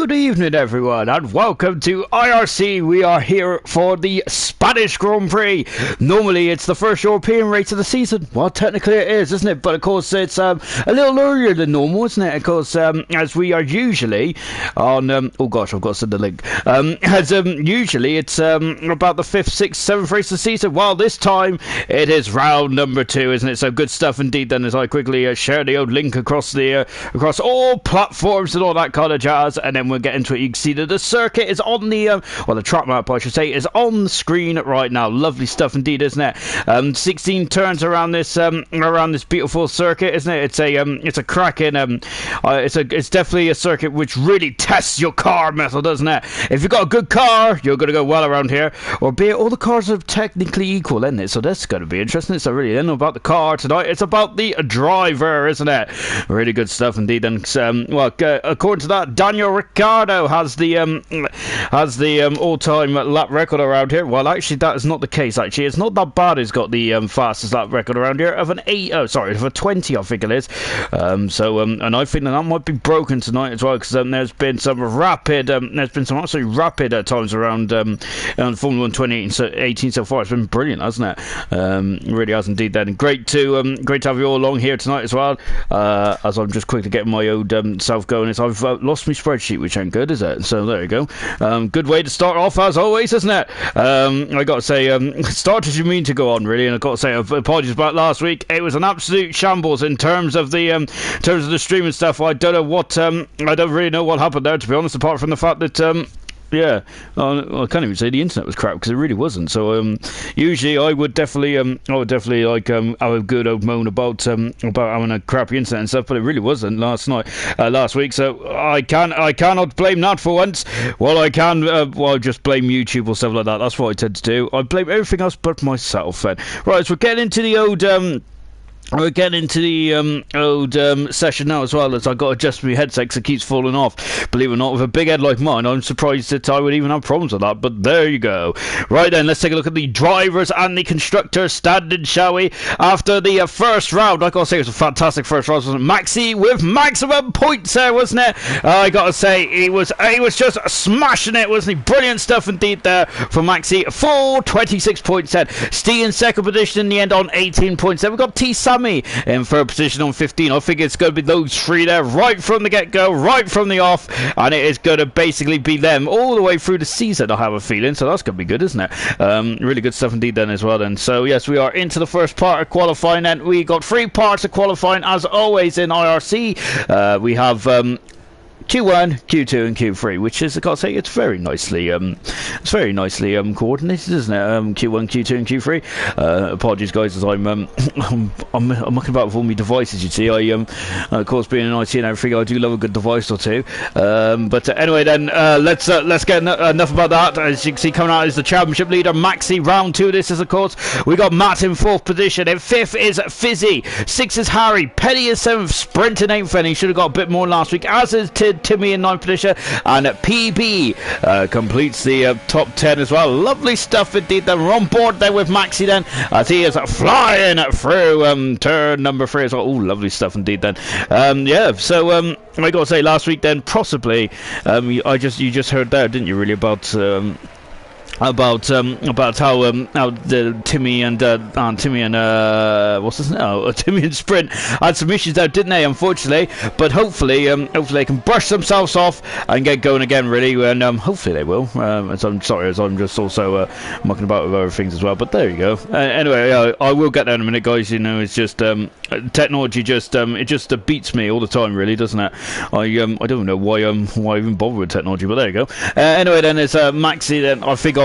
Good evening, everyone, and welcome to IRC. We are here for the Spanish Grand Prix. Normally, it's the first European race of the season. Well, technically it is, isn't it? But of course, it's a little earlier than normal, isn't it? Of course, as we are usually on... oh gosh, I've got to send the link. Usually, it's about the 5th, 6th, 7th race of the season. Well, this time, it is round number 2, isn't it? So good stuff indeed, then, as I quickly share the old link across all platforms and all that kind of jazz. And then we'll get into it. You can see that the circuit is on the well, the track map, I should say, is on the screen right now. Lovely stuff indeed, isn't it? 16 turns around this beautiful circuit, isn't it? It's a cracking it's definitely a circuit which really tests your car metal, doesn't it? If you've got a good car, you're going to go well around here. Or be it all the cars are technically equal, isn't it? So that's going to be interesting. So really, isn't about the car tonight. It's about the driver, isn't it? Really good stuff indeed. And according to that, Daniel Ricciardo has the all-time lap record around here. Well, actually, that is not the case. Actually, it's not that bad. He's got the fastest lap record around here of a 20, I think it is. And I think that might be broken tonight as well, because there's been some absolutely rapid times around Formula 1 2018 so far. It's been brilliant, hasn't it? Really has indeed. Then great to have you all along here tonight as well. As I'm just quickly getting my old self going, is I've lost my spreadsheet, which ain't good, is it? So there you go. Good way to start off, as always, isn't it? I got to say, start as you mean to go on, really. And I got to say, apologies about last week. It was an absolute shambles in terms of the streaming stuff. I don't really know what happened there, to be honest, apart from the fact that yeah, I can't even say the internet was crap, because it really wasn't. So usually I would definitely like have a good old moan about having a crappy internet and stuff, but it really wasn't last week. So I cannot blame that for once. Well, I can just blame YouTube or stuff like that. That's what I tend to do. I blame everything else but myself. Then right, so we're getting into the old. We're getting into the old session now as well, as I got to adjust my headset because it keeps falling off. Believe it or not, with a big head like mine, I'm surprised that I would even have problems with that, but there you go. Right then, let's take a look at the drivers and the constructors standing, shall we? After the first round, I gotta say, it was a fantastic first round, wasn't it? Maxi with maximum points there, wasn't it? I gotta say, he was just smashing it, wasn't he? Brilliant stuff indeed there from Maxi. Full 26 points then. Steve in second position in the end on 18 points. Then we've got T. Sammy in third position on 15. I think it's going to be those three there right from the get-go, right from the off, and it is going to basically be them all the way through the season, I have a feeling. So that's going to be good, isn't it? Really good stuff indeed then as well then. So yes, we are into the first part of qualifying then. We got 3 parts of qualifying as always in IRC. We have Q1, Q2, and Q3, which is, I gotta say, it's very nicely coordinated, isn't it? Q1, Q2, and Q3. Apologies, guys, as I'm mucking about with all my devices. You see, of course, being in IT and everything, I do love a good device or two. But anyway, then let's get enough about that. As you can see, coming out is the championship leader, Maxi. Round 2. This is, of course, we got Matt in 4th position. In 5th is Fizzy. 6th is Harry. Penny is 7th. Sprint in 8th, and he should have got a bit more last week. As is Timmy in 9th position, and PB completes the top 10 as well. Lovely stuff indeed. Then we're on board there with Maxi then, as he is flying through turn number 3 as well. Oh, lovely stuff indeed then. Yeah, so I gotta say, last week then, possibly you just heard there, didn't you, really, about how the Timmy and Timmy and Sprint had some issues there, didn't they, unfortunately? But hopefully they can brush themselves off and get going again, really, and hopefully they will. As I'm just also mucking about with other things as well. But there you go. Anyway, I will get there in a minute, guys. You know, it's just technology it just beats me all the time, really, doesn't it? I don't know why I even bother with technology, but there you go. Anyway, then there's Maxi. Then I think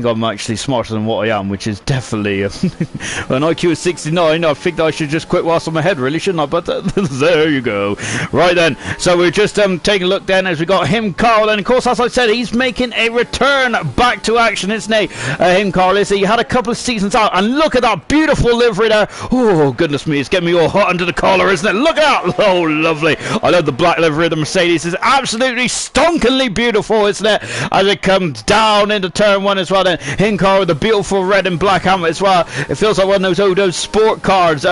I'm actually smarter than what I am, which is definitely an IQ of 69. I think that I should just quit whilst on my head, really, shouldn't I? But there you go. Right then, so we're just taking a look then as we got him, Carl, and of course, as I said, he's making a return back to action, isn't he? Him, Carl, is he had a couple of seasons out, and look at that beautiful livery there. Oh goodness me, it's getting me all hot under the collar, isn't it? Look at that. Oh, lovely. I love the black livery of the Mercedes. It's absolutely stonkingly beautiful, isn't it? As it comes down into turn turn one as well. Then Hinkar with a beautiful red and black helmet as well. It feels like one of those sport cars,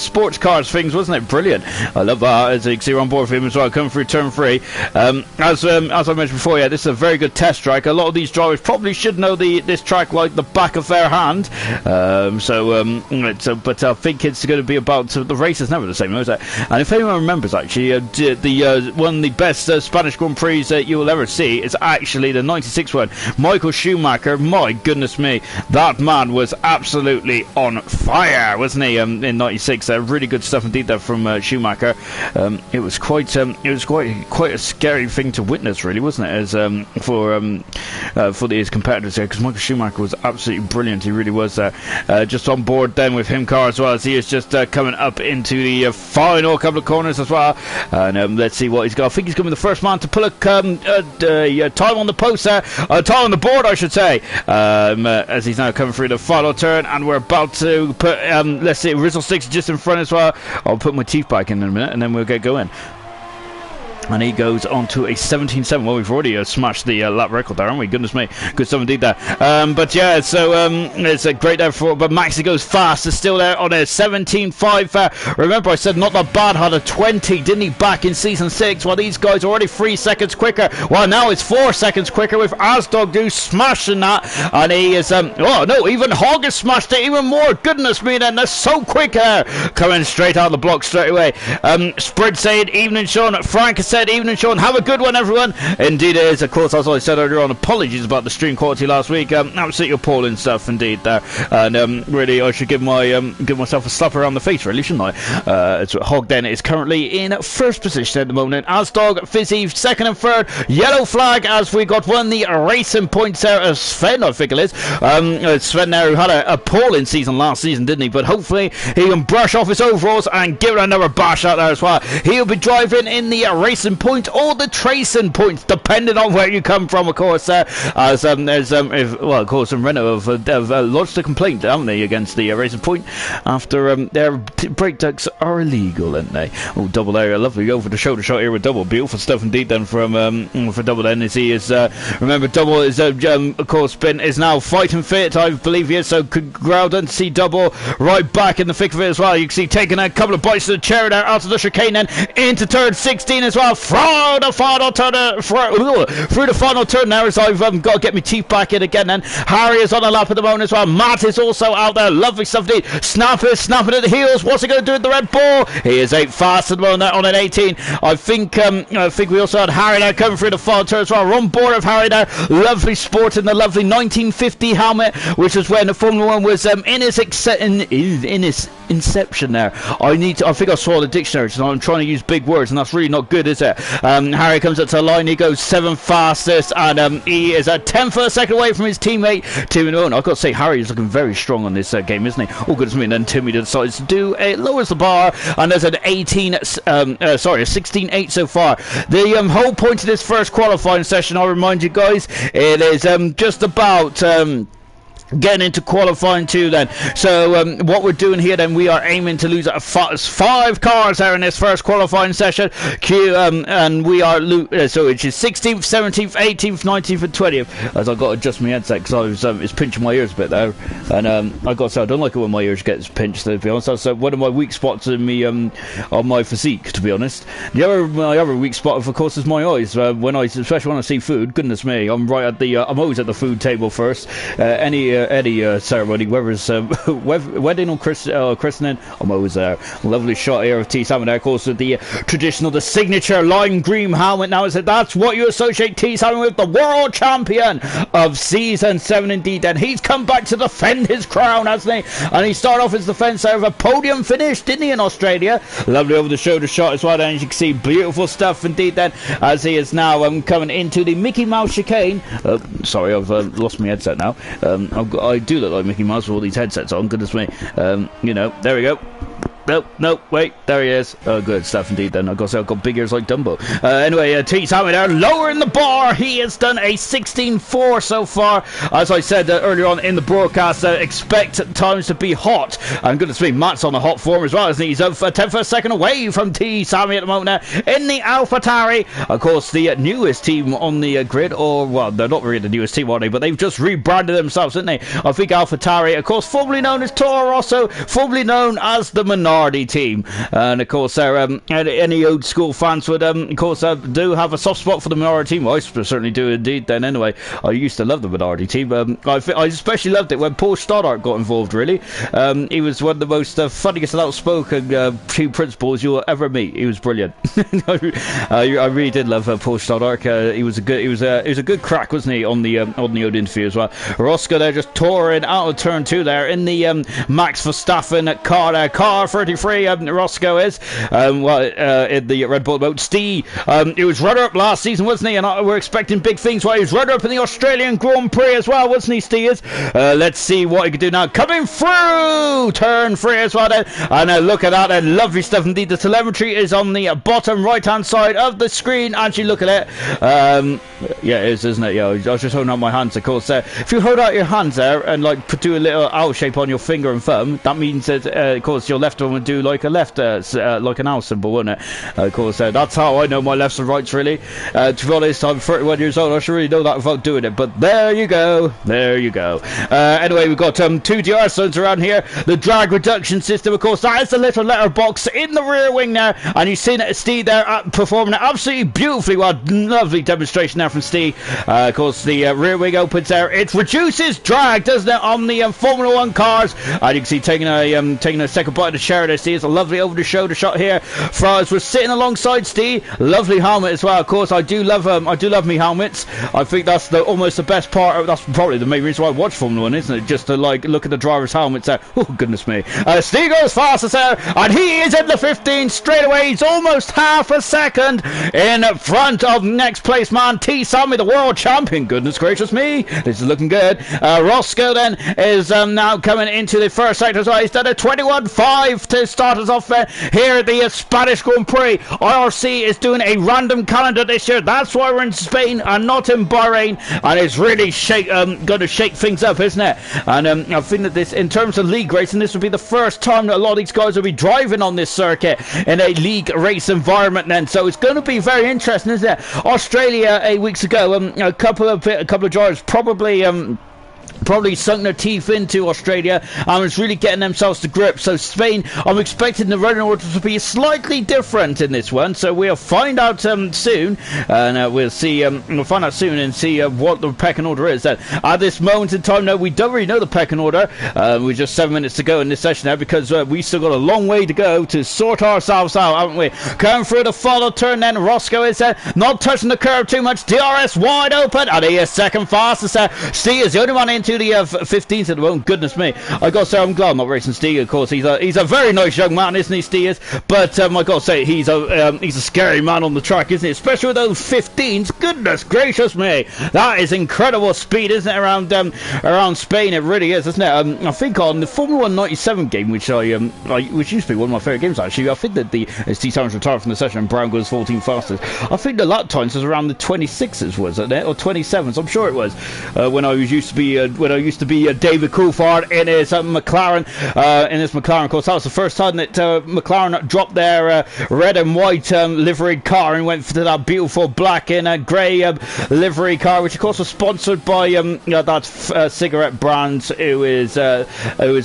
sports cars things, wasn't it? Brilliant. I love that. As you can see, we're on board for him as well. Coming through turn 3. As I mentioned before, yeah, this is a very good test track. A lot of these drivers probably should know this track like the back of their hand. But I think it's going to be about the race is never the same, is it? And if anyone remembers, actually, one of the best Spanish Grand Prix that you will ever see is actually the '96 one. Michael Schumacher. My goodness me, that man was absolutely on fire, wasn't he? In '96, really good stuff indeed there from Schumacher. It was quite a scary thing to witness, really, wasn't it? As for his competitors here, because Michael Schumacher was absolutely brilliant. He really was there. Just on board then with Himcar as well, as he is just coming up into the final couple of corners as well. And let's see what he's got. I think he's going to be the first man to pull a time on the post there, time on the board, I should say. As he's now coming through the final turn, and we're about to put let's see, Rizzle Sticks just in front as well. I'll put my teeth back in a minute, and then we'll get going. And he goes on to a 17.7. Well, we've already smashed the lap record there, haven't we? Goodness me. Good stuff indeed there. But yeah, so it's a great there for... But Maxi goes fast. Is still there on a 17.5. Remember, I said not that bad. Had a 20, didn't he, back in Season 6? Well, these guys are already 3 seconds quicker. Well, now it's 4 seconds quicker with Asdog smashing that. And he is... oh, no, even Hog has smashed it even more. Goodness me, then. They're so quick there. Coming straight out of the block straight away. Spread saying, evening, Sean. Frank has said, evening, Sean. Have a good one, everyone. Indeed it is. Of course, as I said earlier on, apologies about the stream quality last week. Absolutely appalling stuff indeed there. And really, I should give myself a slap around the face, really, shouldn't I? It's Hog then is currently in first position at the moment. Asdog, Fizzy, second and third. Yellow flag as we got one the racing points there as Sven, I think it is. Sven there, who had a appalling season last season, didn't he? But hopefully he can brush off his overalls and give it another bash out there as well. He'll be driving in the racing point or the tracing points, depending on where you come from, of course. As of course, Renault have lodged a complaint, haven't they, against the racing point after their brake ducts are illegal, aren't they? Oh, Double area, lovely over the shoulder shot here with Double. Beautiful stuff indeed then from for Double. Then as he is, remember, Double is of course is now fighting fit, I believe he is. So ground and see Double right back in the thick of it as well. You can see taking a couple of bites to the chair there out of the chicane, then into turn 16 as well. Through the final turn now, as I've got to get my teeth back in again. Then Harry is on the lap at the moment as well. Matt is also out there. Lovely stuff indeed. Snapper snapping at the heels. What's he going to do with the Red Bull? He is 8 fast at the moment on an 18. I think we also had Harry now coming through the final turn as well. We're on board of Harry now. Lovely sporting the lovely 1950 helmet, which was when the Formula 1 was in its inception there. I think I saw the dictionary, so I'm trying to use big words, and that's really not good, is it? Harry comes up to the line. He goes 7th fastest, and he is a 10th of a second away from his teammate Timmy. I've got to say, Harry is looking very strong on this game, isn't he? Oh, goodness me. And then Timmy decides to do it, lowers the bar, and there's an 16.8 so far. The whole point of this first qualifying session, I'll remind you guys, it is just about getting into qualifying 2 then. So what we're doing here then, we are aiming to lose 5 cars there in this first qualifying session. And we are so which is 16th, 17th, 18th, 19th and 20th, as I've got to adjust my headset because I was it's pinching my ears a bit there. And I got to say, I don't like it when my ears gets pinched, to be honest. That's one of my weak spots in me on my physique, to be honest. My other weak spot, of course, is my eyes. Especially when I see food, goodness me, I'm I'm always at the food table first. Any ceremony, whether it's wedding or christening, I'm always there. Lovely shot here of T Salmon there, of course, with the traditional, the signature lime green helmet. Now that's what you associate T Salmon with, the world champion of season 7 indeed. And he's come back to defend his crown, hasn't he? And he started off his defence there with a podium finish, didn't he, in Australia? Lovely over the shoulder shot as well, and as you can see, beautiful stuff indeed then, as he is now coming into the Mickey Mouse chicane. Sorry, I've lost my headset now. I do look like Mickey Mouse with all these headsets on, goodness me. There we go. no, wait, there he is. Oh, good stuff indeed then. I've got to say, I've got big ears like Dumbo. Anyway, T. Sammy there, lowering the bar. He has done a 16.4 so far. As I said earlier on in the broadcast, expect times to be hot. And goodness me, Matt's on a hot form as well, isn't he? He's a tenth of a second away from T. Sammy at the moment now in the AlphaTauri. Of course, the newest team on the grid, or, well, they're not really the newest team, are they? But they've just rebranded themselves, didn't they? I think AlphaTauri, of course, formerly known as Toro Rosso, formerly known as the Minardi team. And, of course, any old school fans would, of course, do have a soft spot for the Minardi team. I certainly do indeed then anyway. I used to love the Minardi team. I especially loved it when Paul Stoddart got involved, really. He was one of the most funniest and outspoken team principals you'll ever meet. He was brilliant. I really did love Paul Stoddart. He was a good crack, wasn't he, on the old interview as well. Roscoe there just touring out of turn 2 there in the Max Verstappen car there. Car 33, Roscoe is in the Red Bull boat. Steve, he was runner-up last season, wasn't he? And we're expecting big things while he was runner-up in the Australian Grand Prix as well, wasn't he, Steve? Let's see what he can do now. Coming through turn 3 as well then. And look at that, lovely stuff indeed. The telemetry is on the bottom right-hand side of the screen. Actually, look at it. Yeah, it is, isn't it? Yeah, I was just holding out my hands, of course. If you hold out your hands there and like do a little L shape on your finger and thumb, that means that, of course, your left one would do like a left, like an L symbol, wouldn't it? Of course, that's how I know my lefts and rights, really. To be honest, I'm 31 years old. I should really know that without doing it. But there you go. There you go. Anyway, we've got 2 DR zones around here. The drag reduction system, of course, that is the little letterbox in the rear wing there. And you've seen Steve there performing it absolutely beautifully well. Lovely demonstration there from Steve. Of course, the rear wing opens there. It reduces drag, doesn't it, on the Formula 1 cars. And you can see taking a second bite of the share there, Steve. It's a lovely over-the-shoulder shot here. As we're sitting alongside Steve, lovely helmet as well. Of course, I do love me helmets. I think that's almost the best part. That's probably the main reason why I watch Formula 1, isn't it? Just to like look at the driver's helmets there. Oh goodness me! Steve goes fastest there, and he is in the 15 straight away. He's almost half a second in front of next place man T. Sammy, the world champion. Goodness gracious me, this is looking good. Roscoe then is now coming into the first sector as well. He's done a 21.5 to start us off here at the Spanish Grand Prix. IRC is doing a random calendar this year. That's why we're in Spain and not in Bahrain, and it's really going to shake things up, isn't it? And I think that this, in terms of league racing, this will be the first time that a lot of these guys will be driving on this circuit in a league race environment then, so it's going to be very interesting, isn't it? Australia 8 weeks ago, a couple of drivers probably sunk their teeth into Australia and was really getting themselves to grip. So Spain, I'm expecting the running order to be slightly different in this one, so we'll find out soon, and we'll find out soon and see what the pecking order is. At this moment in time, no, we don't really know the pecking order. We're just 7 minutes to go in this session now, because we still got a long way to go to sort ourselves out, haven't we? Coming through the final turn then, Roscoe is not touching the curve too much. DRS wide open, and he is second fastest. Steve is the only one into the 15th at the moment. Goodness me, I gotta say, I'm glad I'm not racing Steve. Of course, he's a very nice young man, isn't he, Steve? But I gotta say, he's a scary man on the track, isn't he? Especially with those 15s. Goodness gracious me, that is incredible speed, isn't it? Around Spain, it really is, isn't it? I think on the Formula 1 97 game, which which used to be one of my favourite games actually, I think that as T. Sam's retired from the session and Brown goes 14 fastest, I think the lap times was around the 26s, wasn't it, or 27s? I'm sure it was when I used to be David Coulthard in his McLaren. Of course, that was the first time that McLaren dropped their red and white liveried car and went to that beautiful black and grey livery car, which of course was sponsored by that cigarette brand who is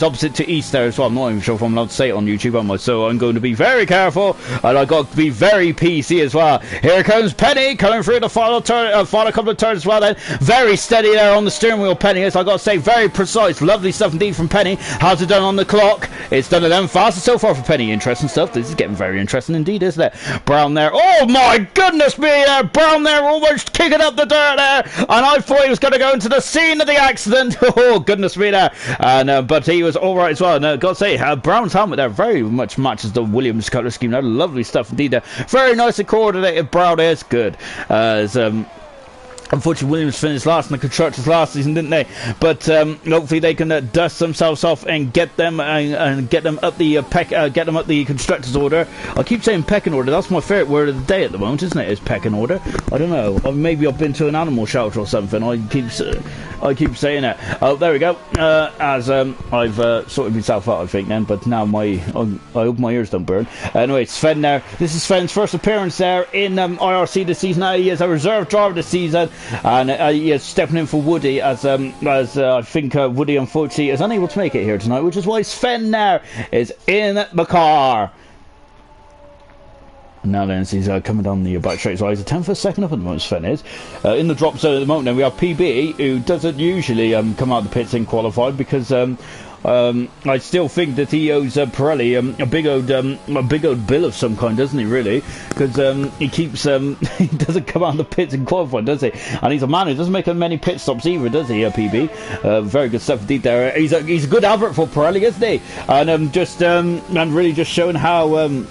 opposite to East there as well. I'm not even sure if I'm allowed to say it on YouTube, am I? So I'm going to be very careful, and I've got to be very PC as well. Here comes Penny coming through the final couple of turns as well then. Very steady there on the steering wheel, Penny is. I've got to say, very precise. Lovely stuff indeed from Penny. How's it done on the clock? It's done 11 fastest so far for Penny. Interesting stuff. This is getting very interesting indeed, isn't it? Brown there. Oh my goodness me! Brown there almost kicking up the dirt there. And I thought he was going to go into the scene of the accident. Oh goodness me there. And but he was all right as well. And I've got to say, Brown's helmet there very much matches the Williams colour scheme there. Lovely stuff indeed there. Very nicely coordinated. Brown is good. Unfortunately, Williams finished last in the constructors last season, didn't they? But hopefully they can dust themselves off and get them and get them up the get them up the constructors order. I keep saying pecking order. That's my favourite word of the day at the moment, isn't it? Is pecking order. I don't know. Maybe I've been to an animal shelter or something. I keep saying it. Oh, there we go. As I've sorted myself out, I think then. But now I hope my ears don't burn. Anyway, Sven there. This is Sven's first appearance there in IRC this season. He is a reserve driver this season. And he is stepping in for Woody as I think Woody unfortunately is unable to make it here tonight, which is why Sven now is in the car. Now then, he's coming down the back straight, so he's a 10th of a second up at the moment, Sven is. In the drop zone at the moment, then we have PB, who doesn't usually come out of the pits in qualified, because I still think that he owes Pirelli a big old bill of some kind, doesn't he? Really, because he keeps he doesn't come out of the pits in qualifying, does he? And he's a man who doesn't make many pit stops either, does he? PB, very good stuff indeed there. He's a good advert for Pirelli, isn't he? And really just showing how.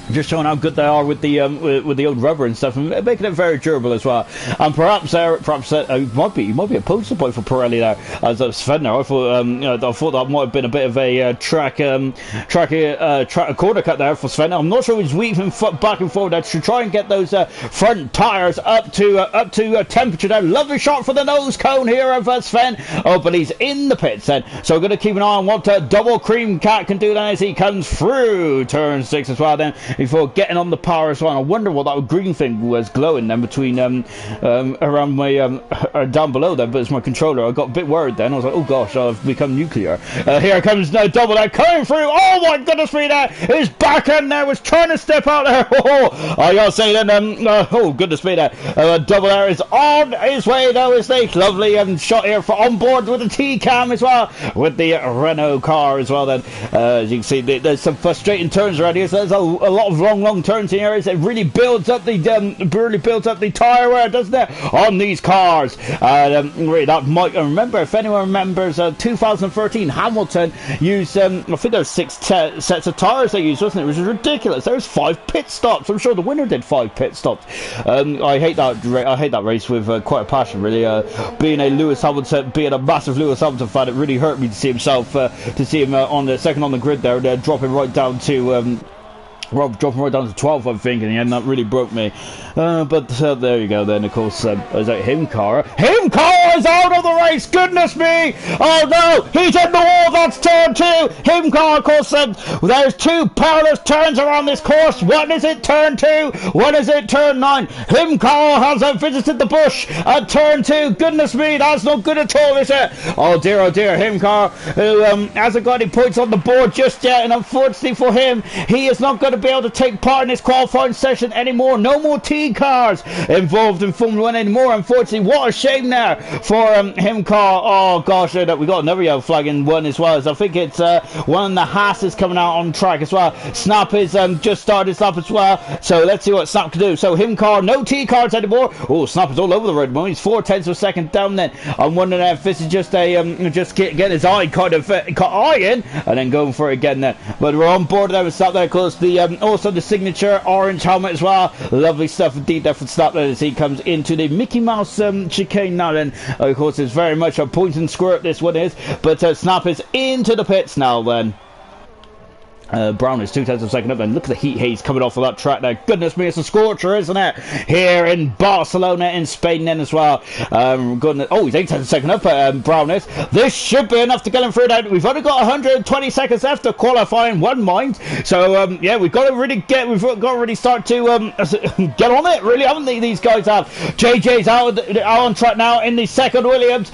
Just showing how good they are with the old rubber and stuff, and making it very durable as well. And perhaps might be a poster boy for Pirelli there as Sven there. I thought that might have been a bit of a track corner cut there for Sven. I'm not sure he's weaving back and forward there to try and get those front tyres up to temperature there. Lovely shot for the nose cone here of Sven. Oh, but he's in the pits then, so we're going to keep an eye on what Double Cream Cat can do then as he comes through turn 6 as well then, before getting on the power as well. And I wonder what that green thing was glowing then between around my down below there, but it's my controller. I got a bit worried then. I was like, oh gosh, I've become nuclear. Here comes now Double there coming through. Oh my goodness me, there his back end there was trying to step out there. I gotta say then, oh goodness me, there Double there is on his way though, is he? Lovely shot here for on board with the T-Cam as well, with the Renault car as well then. As you can see, there's some frustrating turns around here, so there's a lot of long turns in areas. It really builds up the tyre wear, doesn't it, on these cars? Really, that might remember, if anyone remembers 2013 Hamilton used I think there was 6 sets of tyres they used, wasn't it? Which was ridiculous. There was 5 pit stops. I'm sure the winner did 5 pit stops. I hate that race with quite a passion, really. Being a massive Lewis Hamilton fan, it really hurt me to see him on the second on the grid there, dropping right down to dropping right down to 12th, I'm thinking, and that really broke me. But there you go then, of course, is that Himcar is out of the race, goodness me! Oh no, he's in the wall, that's turn 2! Himcar, of course, there's 2 perilous turns around this course. One is it turn 2, one is it turn 9. Himcar has visited the bush at turn 2, goodness me, that's not good at all, is it? Oh dear, Himcar, who hasn't got any points on the board just yet, and unfortunately for him, he is not going to be able to take part in this qualifying session anymore. No more T cars involved in Formula 1 anymore, unfortunately. What a shame there for Himcar. Oh gosh, we got another yellow flag in one as well, as I think it's one of the Haas is coming out on track as well. Snap is just started his lap as well, so let's see what Snap can do. So Himcar, no T cards anymore. Oh, Snap is all over the road. He's 4/10 of a second down then. I'm wondering if this is just a just getting his eye kind of eye in and then going for it again then. But we're on board there with Snap there, because the also the signature orange helmet as well. Lovely stuff indeed there for Snap as he comes into the Mickey Mouse chicane now then. Of course, it's very much a point and squirt, this one is, but Snap is into the pits now then. Brown is 2/10 of a second up, and look at the heat haze coming off of that track there. Goodness me, it's a scorcher, isn't it? Here in Barcelona in Spain then as well. Goodness, he's 8/10 of a second up, Brown is. This should be enough to get him through that. We've only got 120 seconds left to qualify in one mind. So yeah, we've got to really start to get on it, really, haven't they? These guys have. JJ's out on track now in the second Williams.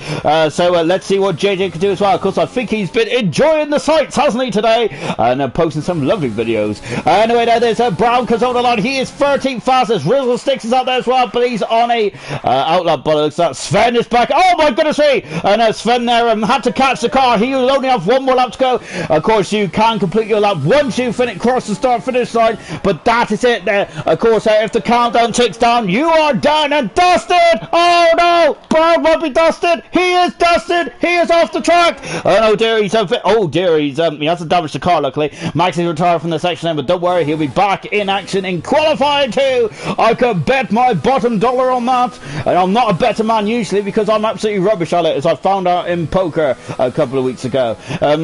So let's see what JJ can do as well. Of course, I think he's been enjoying the sights, hasn't he, today? And posting some lovely videos. Anyway, there's Brown comes on the line. He is 13th fastest. Rizzle Sticks is out there as well, but he's on a outlap. But looks like Sven is back. Oh my goodness me! And Sven there had to catch the car. He will only have one more lap to go. Of course, you can complete your lap once you cross the start-finish line, but that is it there. Of course, if the countdown ticks down, you are done and dusted. Oh no! Brown won't be dusted. He is dusted. He is off the track. Oh dear, he hasn't damaged the car, luckily. Max is retired from the section then, but don't worry, he'll be back in action in qualifying 2. I could bet my bottom dollar on that. And I'm not a better man usually because I'm absolutely rubbish at it, as I found out in poker a couple of weeks ago.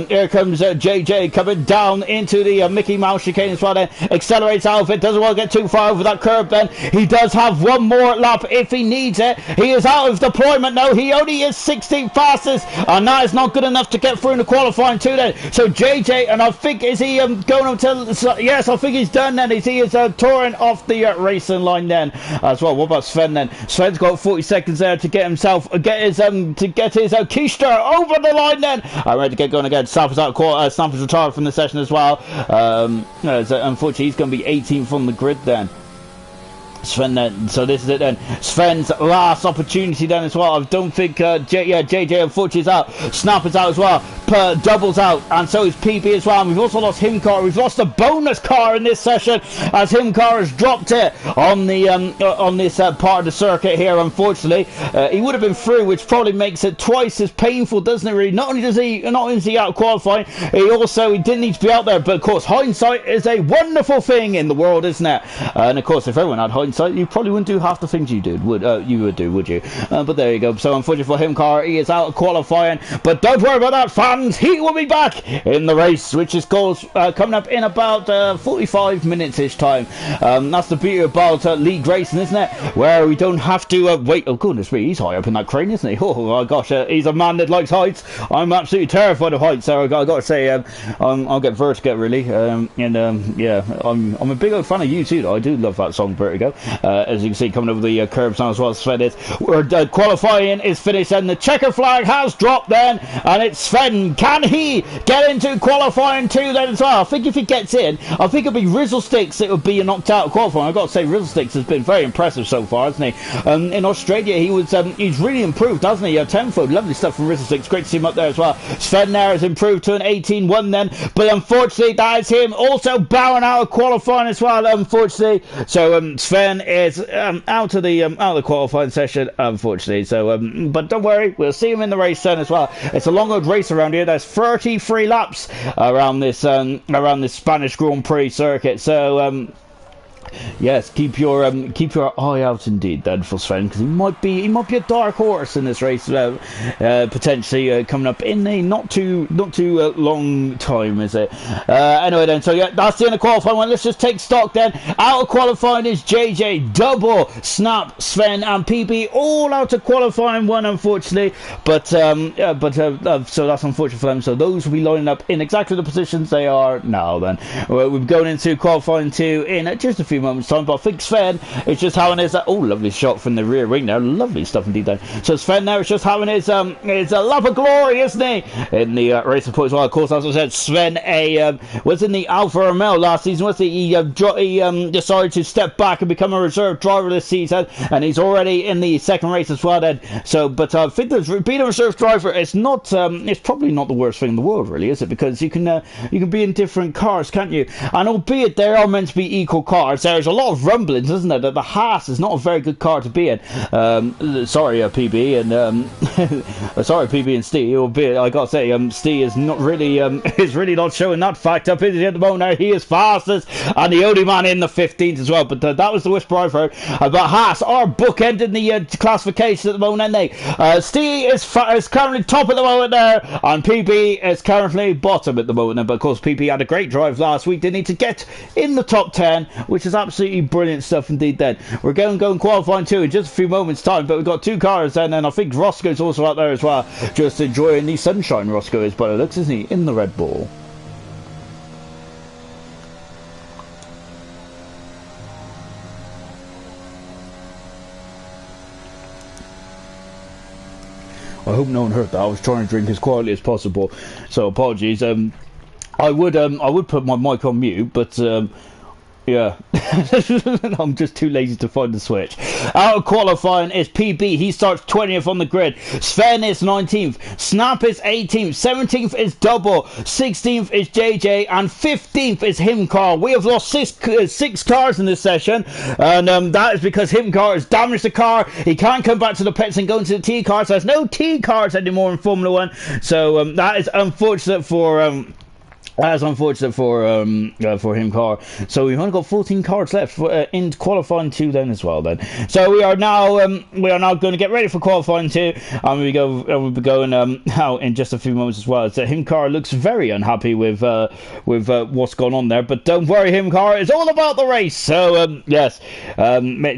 Here comes JJ coming down into the Mickey Mouse chicane as well then. Accelerates out of it, doesn't want to get too far over that curb then. He does have one more lap if he needs it. He is out of deployment now. He only is 16th fastest, and that is not good enough to get through in the qualifying 2 then. So JJ, and I think, is he going until, yes, I think he's done then. He is touring off the racing line then as well. What about Sven then? Sven's got 40 seconds there to get himself, get his Keister over the line then. I'm ready to get going again. Snap is out, Snap is retired from the session as well. So unfortunately he's going to be 18th on the grid then. Sven then, so this is it then. Sven's last opportunity then as well. I don't think JJ unfortunately is out. Snap is out as well. Double's out, and so is PB as well. And we've also lost Himcar. We've lost a bonus car in this session as Himcar has dropped it on the on this part of the circuit here. Unfortunately, he would have been through, which probably makes it twice as painful, doesn't it? Really, not only is he out qualifying, he didn't need to be out there. But of course, hindsight is a wonderful thing in the world, isn't it? And of course, if everyone had hindsight, you probably wouldn't do half the things you did, would you? But there you go. So unfortunately for Himcar, he is out of qualifying. But don't worry about that, fans. He will be back in the race, which is coming up in about 45 minutes ish time. That's the beauty about league racing, isn't it? Where we don't have to wait. Oh goodness me, he's high up in that crane, isn't he? Oh my gosh, he's a man that likes heights. I'm absolutely terrified of heights, so I got to say, I'll get Vertigo really. Yeah, I'm a big old fan of you too, though. I do love that song Vertigo. As you can see, coming over the curbs now as well. Sven is qualifying is finished, and the checker flag has dropped then, and it's Sven. Can he get into qualifying 2 then as well? I think if he gets in, I think it'll be Rizzlesticks that would be knocked out of qualifying. I've got to say, Rizzlesticks has been very impressive so far, hasn't he? In Australia, he's really improved, hasn't he? Tenfold, lovely stuff from Rizzlesticks. Great to see him up there as well. Sven there has improved to an 18-1 then, but unfortunately, that is him also bowing out of qualifying as well, unfortunately. So Sven is out of the qualifying session, unfortunately. So, but don't worry, we'll see him in the race then as well. It's a long old race around here. There's 33 laps around this Spanish Grand Prix circuit. So yes, keep your eye out indeed then for Sven, because he might be a dark horse in this race, potentially coming up in a not too long time, is it? Anyway then, so yeah, that's the end of qualifying one. Let's just take stock then. Out of qualifying is JJ, Double, Snap, Sven and PB, all out of qualifying one, unfortunately. But so that's unfortunate for them. So those will be lining up in exactly the positions they are now then. We're going into qualifying 2 in just a few moments time, but I think Sven is just having his lovely shot from the rear wing there, lovely stuff indeed then. So Sven there is just having his lap of glory, isn't he, in the race report as well. Of course, as I said, Sven was in the Alfa Romeo last season, wasn't he? He decided to step back and become a reserve driver this season, and he's already in the second race as well then. So but I think that being a reserve driver is not it's probably not the worst thing in the world, really, is it? Because you can be in different cars, can't you? And albeit they are meant to be equal cars, there's a lot of rumblings, isn't there, that the Haas is not a very good car to be in. Sorry, PB and sorry, PB and Steve. Albeit I gotta say, Steve is not really is really not showing that fact up, is he, at the moment? Now he is fastest and the only man in the 15th as well. But that was the whisper I've heard about Haas. Are bookending the classification at the moment, and Steve is currently top at the moment there, and PB is currently bottom at the moment. But of course, PB had a great drive last week. Didn't need to get in the top 10, which is absolutely brilliant stuff indeed then. We're going qualifying 2 in just a few moments time, but we've got 2 cars then, and I think Roscoe's also out there as well, just enjoying the sunshine. Roscoe is, but it looks, isn't he, in the Red Bull. I hope no one heard that. I was trying to drink as quietly as possible, so apologies. I would put my mic on mute, but yeah, I'm just too lazy to find the switch. Out of qualifying is PB. He starts 20th on the grid. Sven is 19th. Snap is 18th. 17th is Double. 16th is JJ. And 15th is Himcar. We have lost six cars in this session. And that is because Himcar has damaged the car. He can't come back to the pits and go into the T cars. There's no T cars anymore in Formula 1. So that is unfortunate for That's unfortunate for him, car. So we've only got 14 cards left for, in qualifying 2 then as well. Then, so we are now going to get ready for qualifying 2, and we'll be going out in just a few moments as well. So him, car looks very unhappy with what's going on there, but don't worry, him, car. It's all about the race. So yes,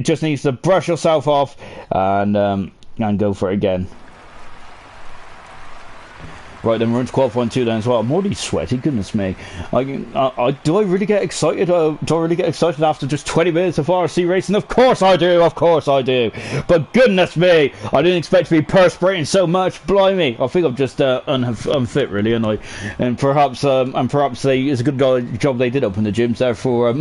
just needs to brush yourself off and go for it again. Right, then we're into qualifying 2 then as well. I'm already sweaty, goodness me. Do I really get excited? Do I really get excited after just 20 minutes of IRC racing? Of course I do, But goodness me, I didn't expect to be perspiring so much. Blimey, I think I'm just unfit, really, and perhaps it's a good job they did open the gyms there for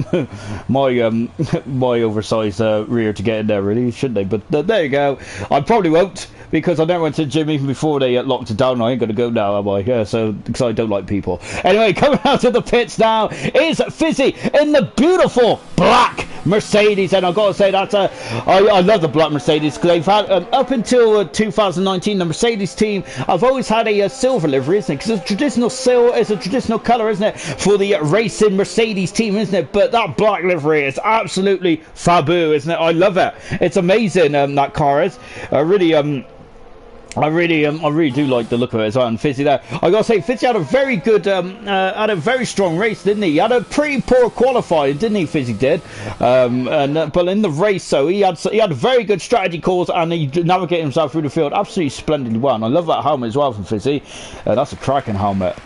my oversized rear to get in there, really, shouldn't they? But there you go. I probably won't, because I never went to the gym even before they locked it down. I ain't going to go now, am I? Yeah, so, because I don't like people. Anyway, coming out of the pits now is Fizzy in the beautiful black Mercedes, and I've got to say I love the black Mercedes, because they've had up until 2019 the Mercedes team have always had a silver livery, isn't it? Because it's a traditional colour, isn't it, for the racing Mercedes team, isn't it? But that black livery is absolutely faboo, isn't it? I love it. It's amazing. That car is I really do like the look of it as well. And Fizzy there, I gotta say, Fizzy had a very good, had a very strong race, didn't he? He had a pretty poor qualifying, didn't he? Fizzy did, but in the race, so he had very good strategy calls, and he navigated himself through the field absolutely splendidly well. And I love that helmet as well from Fizzy. That's a cracking helmet.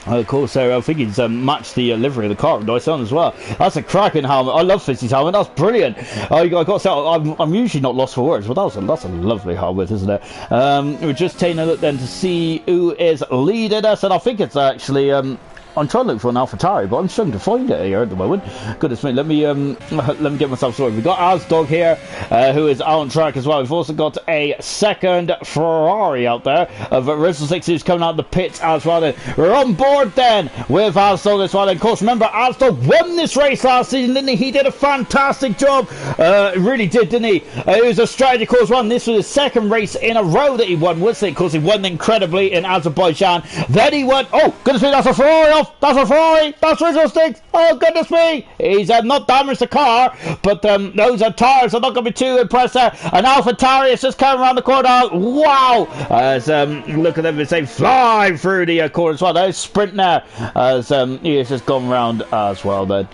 Of course, I think he's matched the livery of the car nice on as well. That's a cracking helmet. I love Fizzy's helmet. That's brilliant. I got to say, I'm usually not lost for words, but that's a lovely helmet, isn't it? We're just taking a look then to see who is leading us, and I think it's actually I'm trying to look for an AlphaTauri, but I'm struggling to find it here at the moment. Goodness me, let me get myself sorted. We've got Asdog here, who is out on track as well. We've also got a second Ferrari out there of Rizzle 6, who's coming out of the pits as well. Then we're on board then with Asdog as well. And of course, remember, Asdog won this race last season, didn't he? He did a fantastic job. Really did, didn't he? It was a strategy course one. This was his second race in a row that he won, wasn't it? Because he won incredibly in Azerbaijan. Then he won. Oh, goodness me, that's a Ferrari off. That's a Ferrari. That's Rizzle Sticks. Oh, goodness me. He's not damaged the car, but those are tires. I'm not going to be too impressed there. An AlphaTauri is just coming around the corner. Wow. As look at them as they fly through the corner as well. There's sprint there as he has just gone round as well then.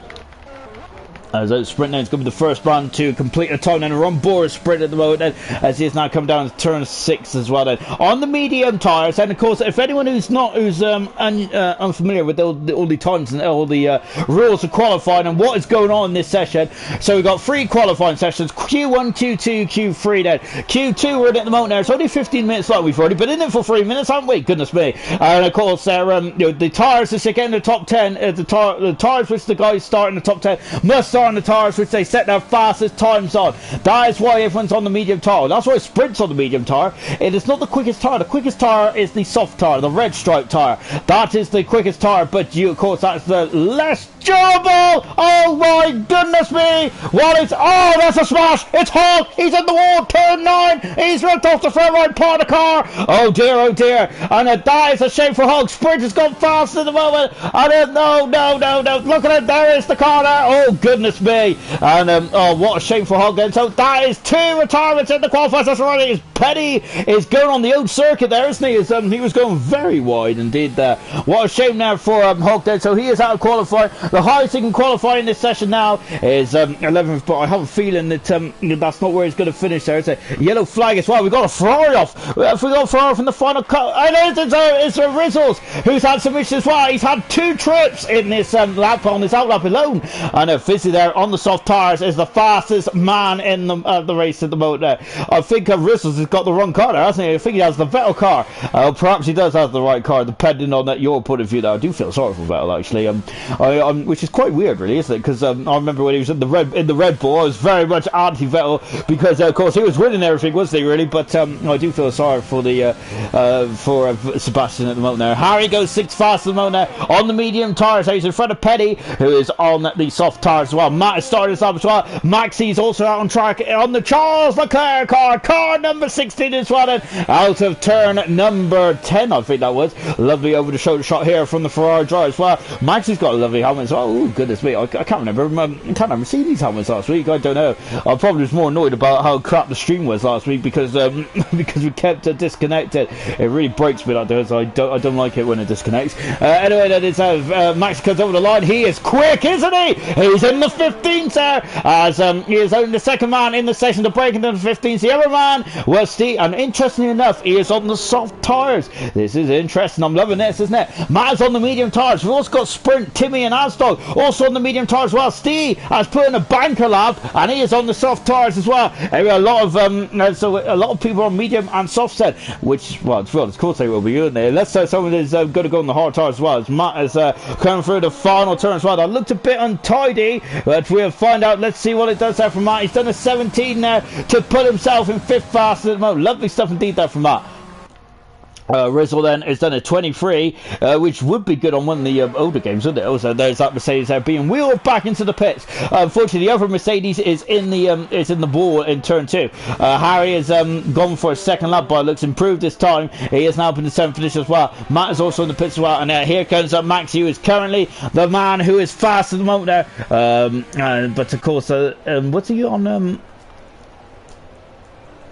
As sprint now, it's going to be the first man to complete a time, and we're on board sprint at the moment, then, as he is now come down to turn 6 as well. Then on the medium tyres, and of course, if anyone who's unfamiliar with all the times and all the rules of qualifying and what is going on in this session, so we've got 3 qualifying sessions: Q1, Q2, Q3. Then Q2 we're in at the moment. There, it's only 15 minutes long. We've already been in it for 3 minutes, haven't we? Goodness me! And of course, the tyres is again the top 10. The tyres which the guys start in the top 10 must start on the tyres which they set their fastest times on. That is why everyone's on the medium tyre. That's why sprint's on the medium tyre. It is not the quickest tyre. The quickest tyre is the soft tyre, the red stripe tyre. That is the quickest tyre, but of course that's the less durable. Oh my goodness me! What is? Oh, that's a smash! It's Hawk. He's in the wall. Turn 9. He's ripped off the front right part of the car. Oh dear, oh dear. And that is a shame for Hawk. Sprint has gone fast at the moment. And no. Look at it. There is the car there. Oh goodness me. And oh, what a shame for Hog then. So that is 2 retirements in the qualifiers. That's right. His Petty is going on the old circuit there, isn't he? He was going very wide indeed there. What a shame now for Hog then. So he is out of qualifying. The highest he can qualify in this session now is 11th, but I have a feeling that that's not where he's going to finish there. It's a yellow flag as well. We've got a Ferrari off. We got a Ferrari from the final cut. And it's Rizzles, who's had some issues as well. He's had 2 trips in this lap, on this outlap alone. And Fizzy there on the soft tyres is the fastest man in the race at the moment there. I think Rizzles has got the wrong car there, hasn't he? I think he has the Vettel car. Perhaps he does have the right car, depending on your point of view there. I do feel sorry for Vettel, actually. which is quite weird, really, isn't it? Because I remember when he was in the Red Bull, I was very much anti-Vettel because, of course, he was winning everything, wasn't he? Really, but I do feel sorry for the Sebastian at the moment. There, Harry goes 6th fast at the moment there on the medium tyres. He's in front of Petty, who is on the soft tyres as well. Matt has started this up as well. Maxi's also out on track on the Charles Leclerc car number 16 as well. Out of turn number 10, I think that was. Lovely over the shoulder shot here from the Ferrari driver as well. Maxi's got a lovely helmet as well. Oh, goodness me. I can't remember. I can't remember seeing these helmets last week. I don't know. I probably was more annoyed about how crap the stream was last week because because we kept disconnected. It really breaks me like this. I don't like it when it disconnects. Anyway, that is Max comes over the line. He is quick, isn't he? He's in the 15th there as he is only the second man in the session to break into the 15th. The other man was Steve, and interestingly enough, he is on the soft tyres. This is interesting. I'm loving this, isn't it? Matt's on the medium tyres. We've also got Sprint, Timmy, and Asdog also on the medium tyres as well. Steve has put in a banker lap, and he is on the soft tyres as well. A lot of people on medium and soft set, which, well, of course they will be, won't they? Let's say someone is going to go on the hard tyres as well. As Matt is coming through the final turn as well. That looked a bit untidy, but we'll find out. Let's see what it does there from Matt. He's done a 17 there to put himself in 5th fast at the moment. Lovely stuff indeed there from Matt. Rizzle then has done a 23, which would be good on one of the older games, wouldn't it? Also, there's that Mercedes there being wheeled back into the pits. Unfortunately, the other Mercedes is in the wall in turn 2. Harry has gone for a second lap, but looks improved this time. He is now up in the 7th position as well. Matt is also in the pits as well, and here comes Max, who is currently the man who is fast at the moment there. But of course, what's he on?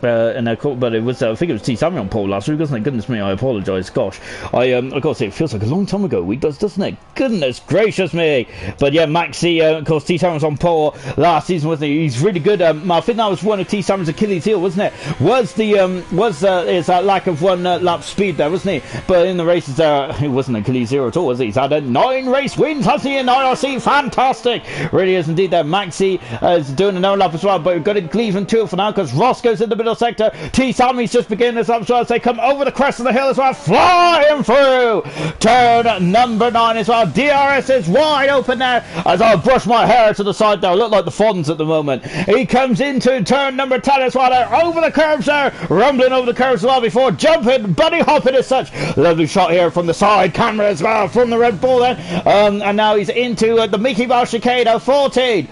But it was I think it was T. Sammy on pole last week, wasn't it? Goodness me, I apologise. Gosh, of course it feels like a long time ago. Doesn't it? Goodness gracious me! But yeah, Maxi, of course, T. Sammy was on pole last season, wasn't he? He's really good. I think that was one of T. Sammy's Achilles heel, wasn't it? Was that lack of one lap speed there, wasn't he? But in the races there, it wasn't Achilles heel at all, was he? He's had 9 race wins, hasn't he? In IRC, fantastic, really is indeed. There, Maxi is doing another lap as well, but we've got to leave him to it for now because Ross goes in the middle sector. T. Sammy's just beginning this up as well as they come over the crest of the hill as well, flying through turn number 9 as well. DRS is wide open there as I brush my hair to the side there. I look like the Fonz at the moment. He comes into turn number 10 as well there, over the curves there, rumbling over the curves as well before jumping, bunny hopping as such. Lovely shot here from the side camera as well from the Red Bull then. And now he's into the Mickey Mouse chicane of 13,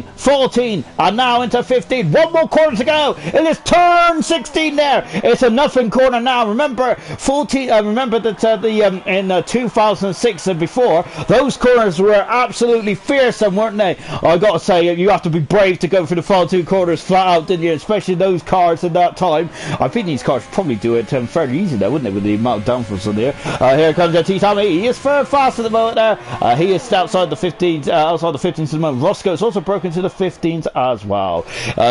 14, and now into 15. One more corner to go. It is turn 16 there. It's a nothing corner now. Remember, 14. Remember that in 2006 and before, those corners were absolutely fearsome, weren't they? I got to say, you have to be brave to go for the final 2 corners flat out, didn't you? Especially those cars at that time. I think these cars probably do it fairly easy there, wouldn't they, with the amount of downforce on there. Here comes T. Sammy. He is fast at the moment there. He is outside the 15s. Outside the 15s at the moment. Roscoe is also broken to the 15s as well.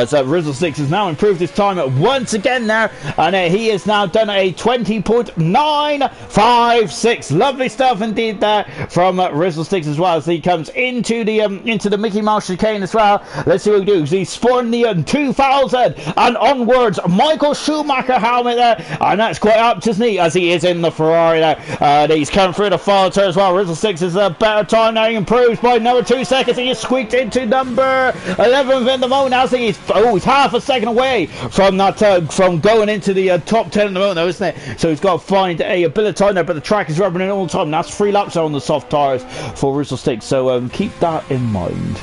So Rizzle 6 has now improved his time once again there, and he has now done a 20.956. Lovely stuff indeed there from Rizzle 6 as well as he comes into the Mickey Mouse chicane as well. Let's see what he does. He's sporting the 2000 and onwards Michael Schumacher helmet there, and that's quite apt, isn't he, as he is in the Ferrari there. He's come through the final turn as well. Rizzle 6 is a better time now. He improves by another 2 seconds. He is squeaked into number 11 in the moment. Now he's half a second away from that from going into the top 10 at the moment though, isn't it? So he's got to find a bit of time there, but the track is rubbing in all the time. That's 3 laps on the soft tyres for Rizzle 6, so keep that in mind.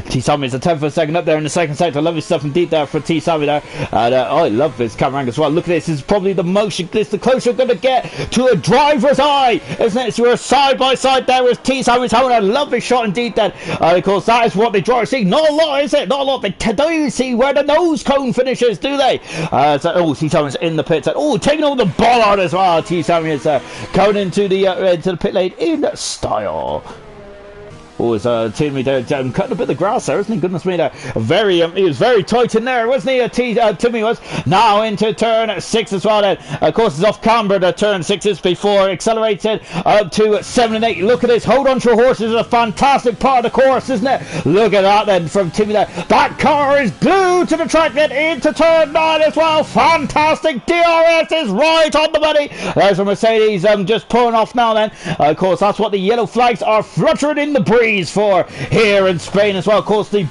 T. Sammy is a 10th of a second up there in the second sector. Lovely stuff indeed there for T. Sammy there. And I love this camera angle as well. Look at this. This is probably the closer you're going to get to a driver's eye, isn't it? So we're side by side there with T. Sammy's having a lovely shot indeed then. Of course, that is what the drivers see. Not a lot, is it? Not a lot. They don't even see where the nose cone finishes, do they? T. Sammy's in the pits. Taking all the ball out as well. T. Sammy is going into the pit lane in style. was Timmy there cutting a bit of grass there, isn't he? Goodness me, there. He was very tight in there, wasn't he? Timmy was. Now into turn 6 as well then. Of course, it's off camber to turn 6s before accelerated up to 7 and 8. Look at this. Hold on to your horses is a fantastic part of the course, isn't it? Look at that then from Timmy there. That car is glued to the track then into turn 9 as well. Fantastic. DRS is right on the money. There's a Mercedes just pulling off now then. Of course, that's what the yellow flags are fluttering in the breeze for here in Spain as well. Of course, the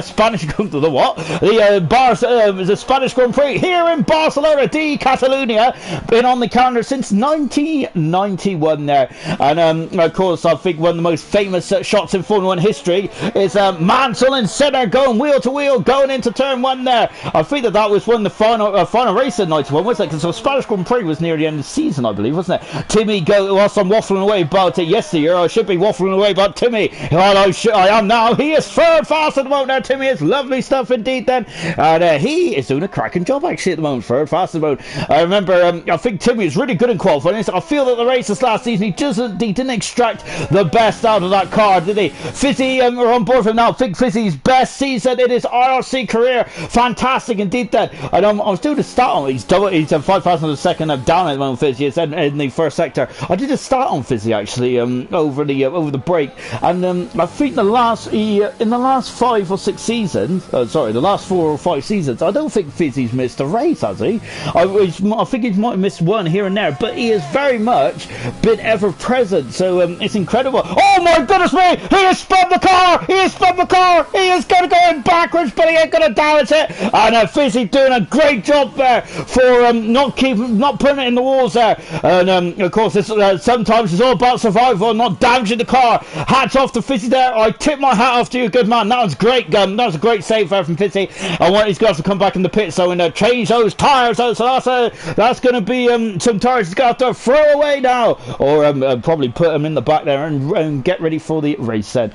Spanish the what? The Spanish Grand Prix here in Barcelona de Catalunya, been on the calendar since 1991 there. And of course, I think one of the most famous shots in Formula 1 history is Mansell in centre going wheel to wheel going into turn 1 there. I think that was one of the final race of 91, wasn't it? Because the Spanish Grand Prix was near the end of the season, I believe, wasn't it? Timmy whilst I'm waffling away about it yesterday, I should be waffling away about Timmy. Well, I am now. He is third fast at the moment now. Timmy is lovely stuff indeed then. And he is doing a cracking job actually at the moment. Third fast at the moment. I remember, I think Timmy is really good in qualifying. I feel that the races last season, he didn't extract the best out of that car, did he? Fizzy, we're on board for him now. I think Fizzy's best season in his IRC career. Fantastic indeed then. And I was doing the start on. He's 5,000 of a second down at the moment. Fizzy is in the first sector. I did a start on Fizzy actually over the break, and I think in the last 5 or 6 seasons, the last 4 or 5 seasons, I don't think Fizzy's missed a race, has he? I think he might have missed one here and there, but he has very much been ever present. So it's incredible. Oh my goodness me! He has spun the car! He has spun the car! He is going to go in backwards, but he ain't going to damage it. And Fizzy doing a great job there for not putting it in the walls there. And of course, sometimes it's all about survival, not damaging the car. Hats off to Fizzy there. I tip my hat off to you, good man. That was great, that was a great save there from Fizzy. I want these guys to come back in the pit so and change those tyres. So that's going to be some tyres he's going to have to throw away now, or probably put them in the back there and get ready for the race then.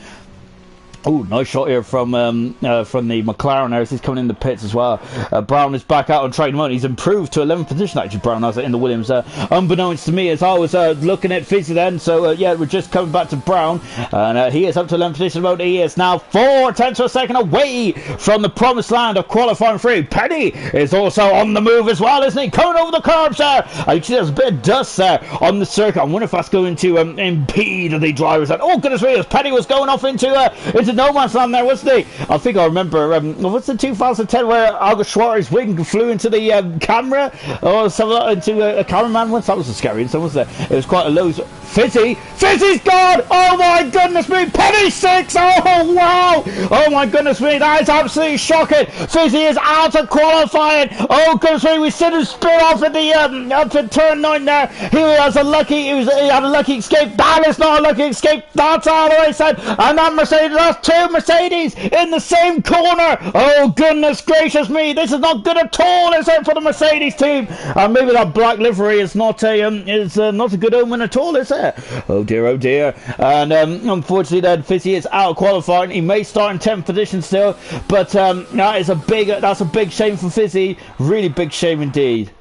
Oh, nice shot here from the McLaren there as he's coming in the pits as well. Brown is back out on track mode. He's improved to 11th position actually, Brown has it in the Williams. Unbeknownst to me as I was looking at Fizzy then. So yeah, we're just coming back to Brown. And he is up to 11th position mode. He is now 4/10 of a second away from the promised land of qualifying 3. Penny is also on the move as well, isn't he? Coming over the curbs there. I see there's a bit of dust there on the circuit. I wonder if that's going to impede the drivers. Oh goodness me, as Penny was going off into no man's land there, wasn't he? I think I remember, what's the 2010 where Alguersuari's wing flew into the camera, or something into a cameraman once? That was a scary incident, wasn't it? It was quite a low. Fizzy's gone! Oh my goodness me! Penny 6! Oh wow! Oh my goodness me! That is absolutely shocking! Fizzy is out of qualifying! Oh goodness me! We see him spin off at the up to turn 9 there. He had a lucky escape. That is not a lucky escape. That's out of the race side. And that Mercedes, that's 2 Mercedes in the same corner. Oh goodness gracious me! This is not good at all, is it, for the Mercedes team? And maybe that black livery is not a good omen at all, is it? Oh dear, oh dear. And unfortunately then Fizzy is out of qualifying. He may start in 10th position still, but that's a big shame for Fizzy. Really big shame indeed.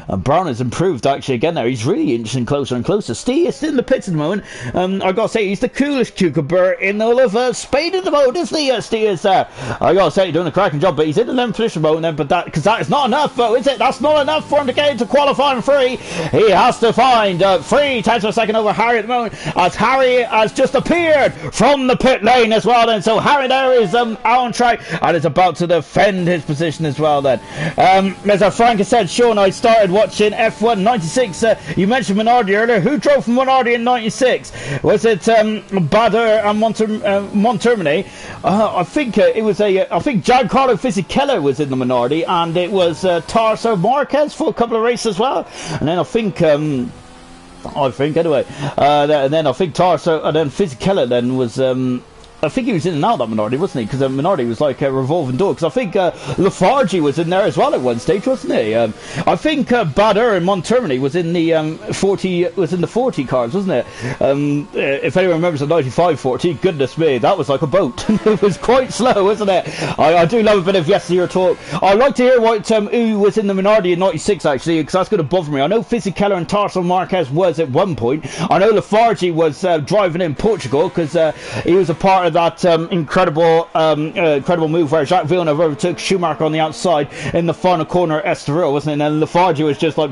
And Brown has improved actually again there. He's really inching closer and closer. Steve is still in the pits at the moment. I gotta say, he's the coolest cucumber in all of Spain at the moment, isn't he? Steve is I gotta say, he's doing a cracking job, but he's in the 11th position moment then, but because that is not enough, though, is it? That's not enough for him to get into qualifying 3. He has to find 3/10 of a second over Harry at the moment, as Harry has just appeared from the pit lane as well then. So Harry there is out on track and is about to defend his position as well then. As Frank has said, Sean, I started watching F1 96. You mentioned Minardi earlier. Who drove from Minardi in 96? Was it Bader and Montermini? I think it was I think Giancarlo Fisichella was in the Minardi, and it was Tarso Marquez for a couple of races as well. And then I think anyway, and then I think Tarso, and then Fisichella then was I think he was in and out of that Minardi, wasn't he? Because Minardi was like a revolving door. Because I think Lafarge was in there as well at one stage, wasn't he? I think Bader and Montermini was in the 40 cars, wasn't it? If anyone remembers the 95 40, goodness me, that was like a boat. It was quite slow, wasn't it? I do love a bit of yesteryear talk. I'd like to hear what who was in the Minardi in 96 actually, because that's going to bother me. I know Fizzy Keller and Tarso Marquez was at one point. I know Lafarge was driving in Portugal because he was a part of that incredible move where Jacques Villeneuve overtook Schumacher on the outside in the final corner at Estoril, wasn't it? And then Lafarge was just like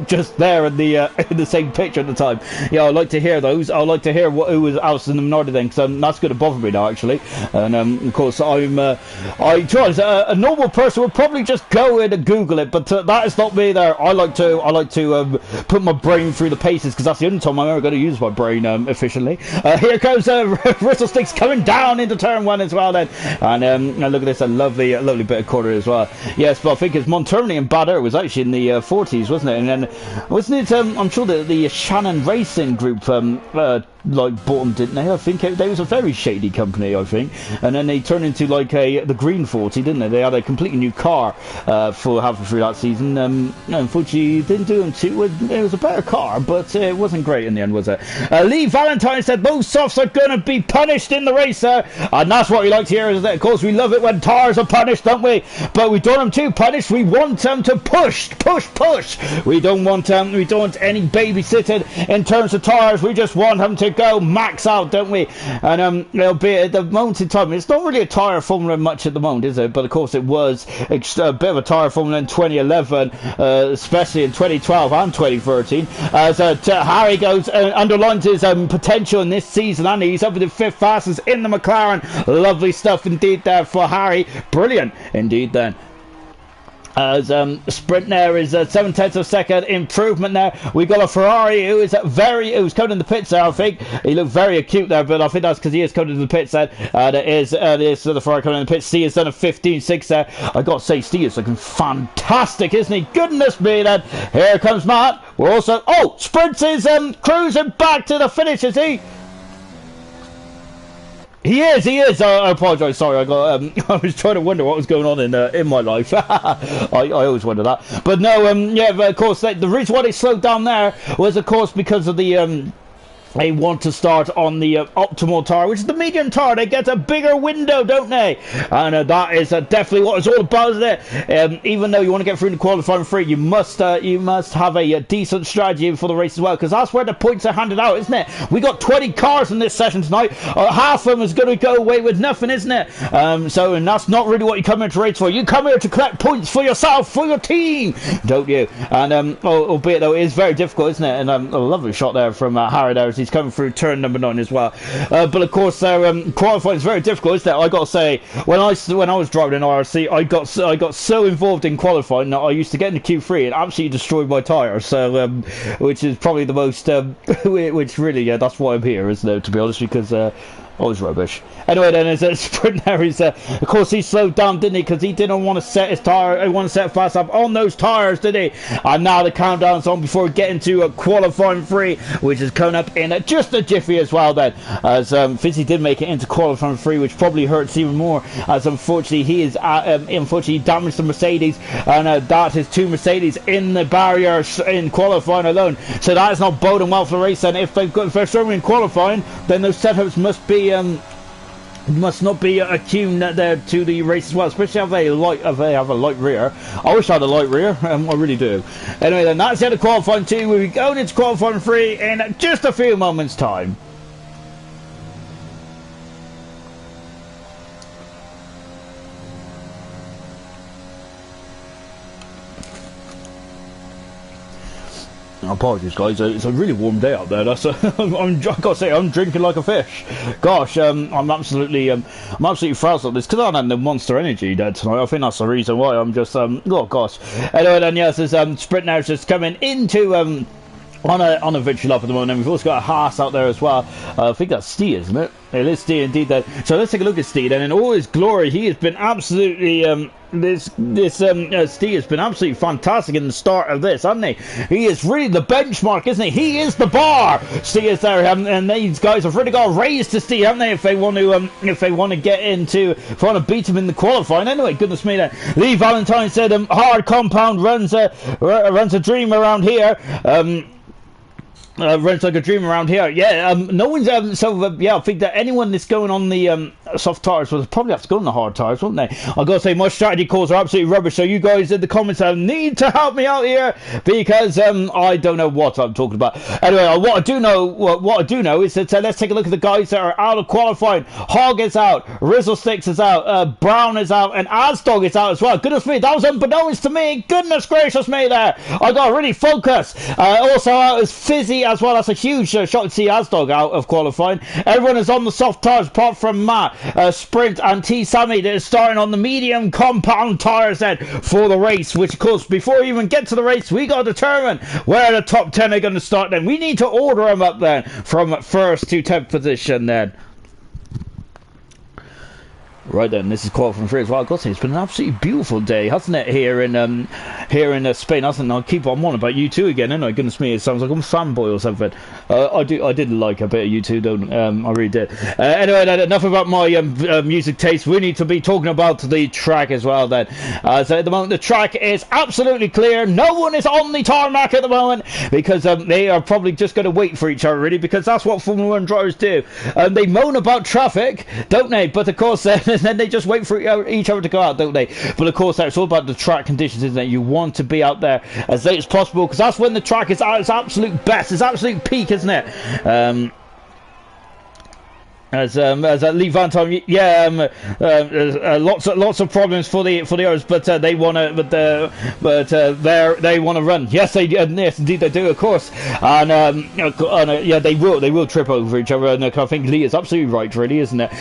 just there in the same picture at the time. Yeah, I'd like to hear those. I'd like to hear who was else in the Minardi then, because that's going to bother me now actually. And of course a normal person would probably just go in and Google it, but that is not me there. I like to put my brain through the paces, because that's the only time I'm ever going to use my brain efficiently. Here comes Bristol Sticks coming down into turn one as well then, and look at this, a lovely bit of quarter as well. Yes, but I think it's Montermini and Bader was actually in the 40s, wasn't it? And then wasn't it? I'm sure that the Shannon Racing Group like bought them, didn't they? I think they was a very shady company, I think, and then they turned into like the Green 40, didn't they? They had a completely new car for halfway through that season. Unfortunately, didn't do them too. It was a better car, but it wasn't great in the end, was it? Lee Valentine said those softs are going to be punished in the race, and that's what we like to hear. Is that, of course, we love it when tires are punished, don't we? But we don't want them too punished. We want them to push. We don't want any babysitting in terms of tires. We just want them to go max out, don't we? And it'll be at the moment in time. It's not really a tyre formula much at the moment, is it? But of course, it was a bit of a tyre formula in 2011, especially in 2012 and 2013. As Harry goes underlines his potential in this season, and he's up to the 5th fastest in the McLaren. Lovely stuff indeed there for Harry. Brilliant indeed then. As sprint there is 7/10 of a second improvement there. We got a Ferrari who's coming in the pits there. I think he looked very acute there, but I think that's because he is coming in the pits there. It is the Ferrari coming in the pits. Steve has done a 15.6 there. I got to say, Steve is looking fantastic, isn't he? Goodness me, then here comes Matt. We're also Sprint is cruising back to the finish, is he? He is. I apologise. Sorry, I was trying to wonder what was going on in my life. I always wonder that. But no, but of course, the reason why they slowed down there was, of course, because of the they want to start on the optimal tyre, which is the medium tyre. They get a bigger window, don't they? And that is definitely what it's all about, isn't it? Even though you want to get through the qualifying free, you must have a decent strategy for the race as well, because that's where the points are handed out, isn't it? We got 20 cars in this session tonight. Half of them is going to go away with nothing, isn't it? And that's not really what you come here to race for. You come here to collect points for yourself, for your team, don't you? And albeit though, it is very difficult, isn't it? And a lovely shot there from Harry there as he's coming through turn number 9 as well. But of course, qualifying is very difficult, isn't it? I got to say, when I was driving in IRC, I got so involved in qualifying that I used to get into Q3 and absolutely destroyed my tyre. So, which is probably the most, which really, that's why I'm here, isn't it? To be honest, because I was rubbish. Anyway, then as a sprint there, of course he slowed down, didn't he? Because he didn't want to set his tyre. He wanted to set fast up on those tyres, did he? And now the countdown's on before we get into a qualifying free, which is coming up in just a jiffy as well. Then, as Fizzy did make it into qualifying free, which probably hurts even more, as unfortunately he damaged the Mercedes, and that is 2 Mercedes in the barrier in qualifying alone. So that is not boding well for the race. And if they're struggling in qualifying, then those setups must not be attuned there to the race as well, especially if they have a light rear. I wish I had a light rear, I really do. Anyway, then that's the end of qualifying 2. We'll be going into qualifying 3 in just a few moments' time. Apologies, guys. It's a really warm day out there. I've got to say, I'm drinking like a fish. Gosh, I'm absolutely frazzled. It's because I had the Monster Energy there tonight. I think that's the reason why. I'm just oh gosh. Anyway, then yes, there's sprint now just coming into on a victory lap at the moment. And we've also got a Haas out there as well. I think that's Steve, isn't it? It is Steve indeed. Then so let's take a look at Steve. And in all his glory, he has been absolutely Steve has been absolutely fantastic in the start of this, hasn't he? He is really the benchmark, isn't he? He is the bar. Steve is there, and these guys have really got to raise to Steve, haven't they? If they want to get into, if they want to beat him in the qualifying. Anyway, goodness me, then Lee Valentine said, "Hard compound runs a dream around here." Runs like a dream around here. Yeah, no one's I think that anyone that's going on the soft tires will probably have to go on the hard tires, won't they? I gotta say, my strategy calls are absolutely rubbish, so you guys in the comments need to help me out here, because I don't know what I'm talking about. Anyway, what I do know is that let's take a look at the guys that are out of qualifying. Hog is out, Rizzle Sticks is out, Brown is out, and Asdog is out as well. Goodness me, that was unbeknownst to me. Goodness gracious me, there I gotta really focus. Also out is Fizzy as well. That's a huge shock to see Asdog out of qualifying. Everyone is on the soft tires apart from Matt, Sprint, and T Sammy that is starting on the medium compound tires then for the race, which of course before we even get to the race we got to determine where the top 10 are going to start. Then we need to order them up then from first to 10th position then. Right then, this is qualifying free as well. I've got to say, it's been an absolutely beautiful day, hasn't it, here in Spain, hasn't it? I keep on about U2 again, isn't I? Goodness me, it sounds like I'm a fanboy or something. I did like a bit of U2, don't I really did. Anyway, enough about my music taste. We need to be talking about the track as well then. So at the moment, the track is absolutely clear. No one is on the tarmac at the moment, because they are probably just going to wait for each other, really, because that's what Formula 1 drivers do. They moan about traffic, don't they? But of course, then they just wait for each other to go out, don't they? But of course, it's all about the track conditions, isn't it? You want to be out there as late as possible, because that's when the track is at its absolute best, its absolute peak, isn't it? As Lee Van Time, lots of problems for the others, but they want to, they want to run. Yes, they yes, indeed they do, of course, and they will trip over each other. And I think Lee is absolutely right, really, isn't it?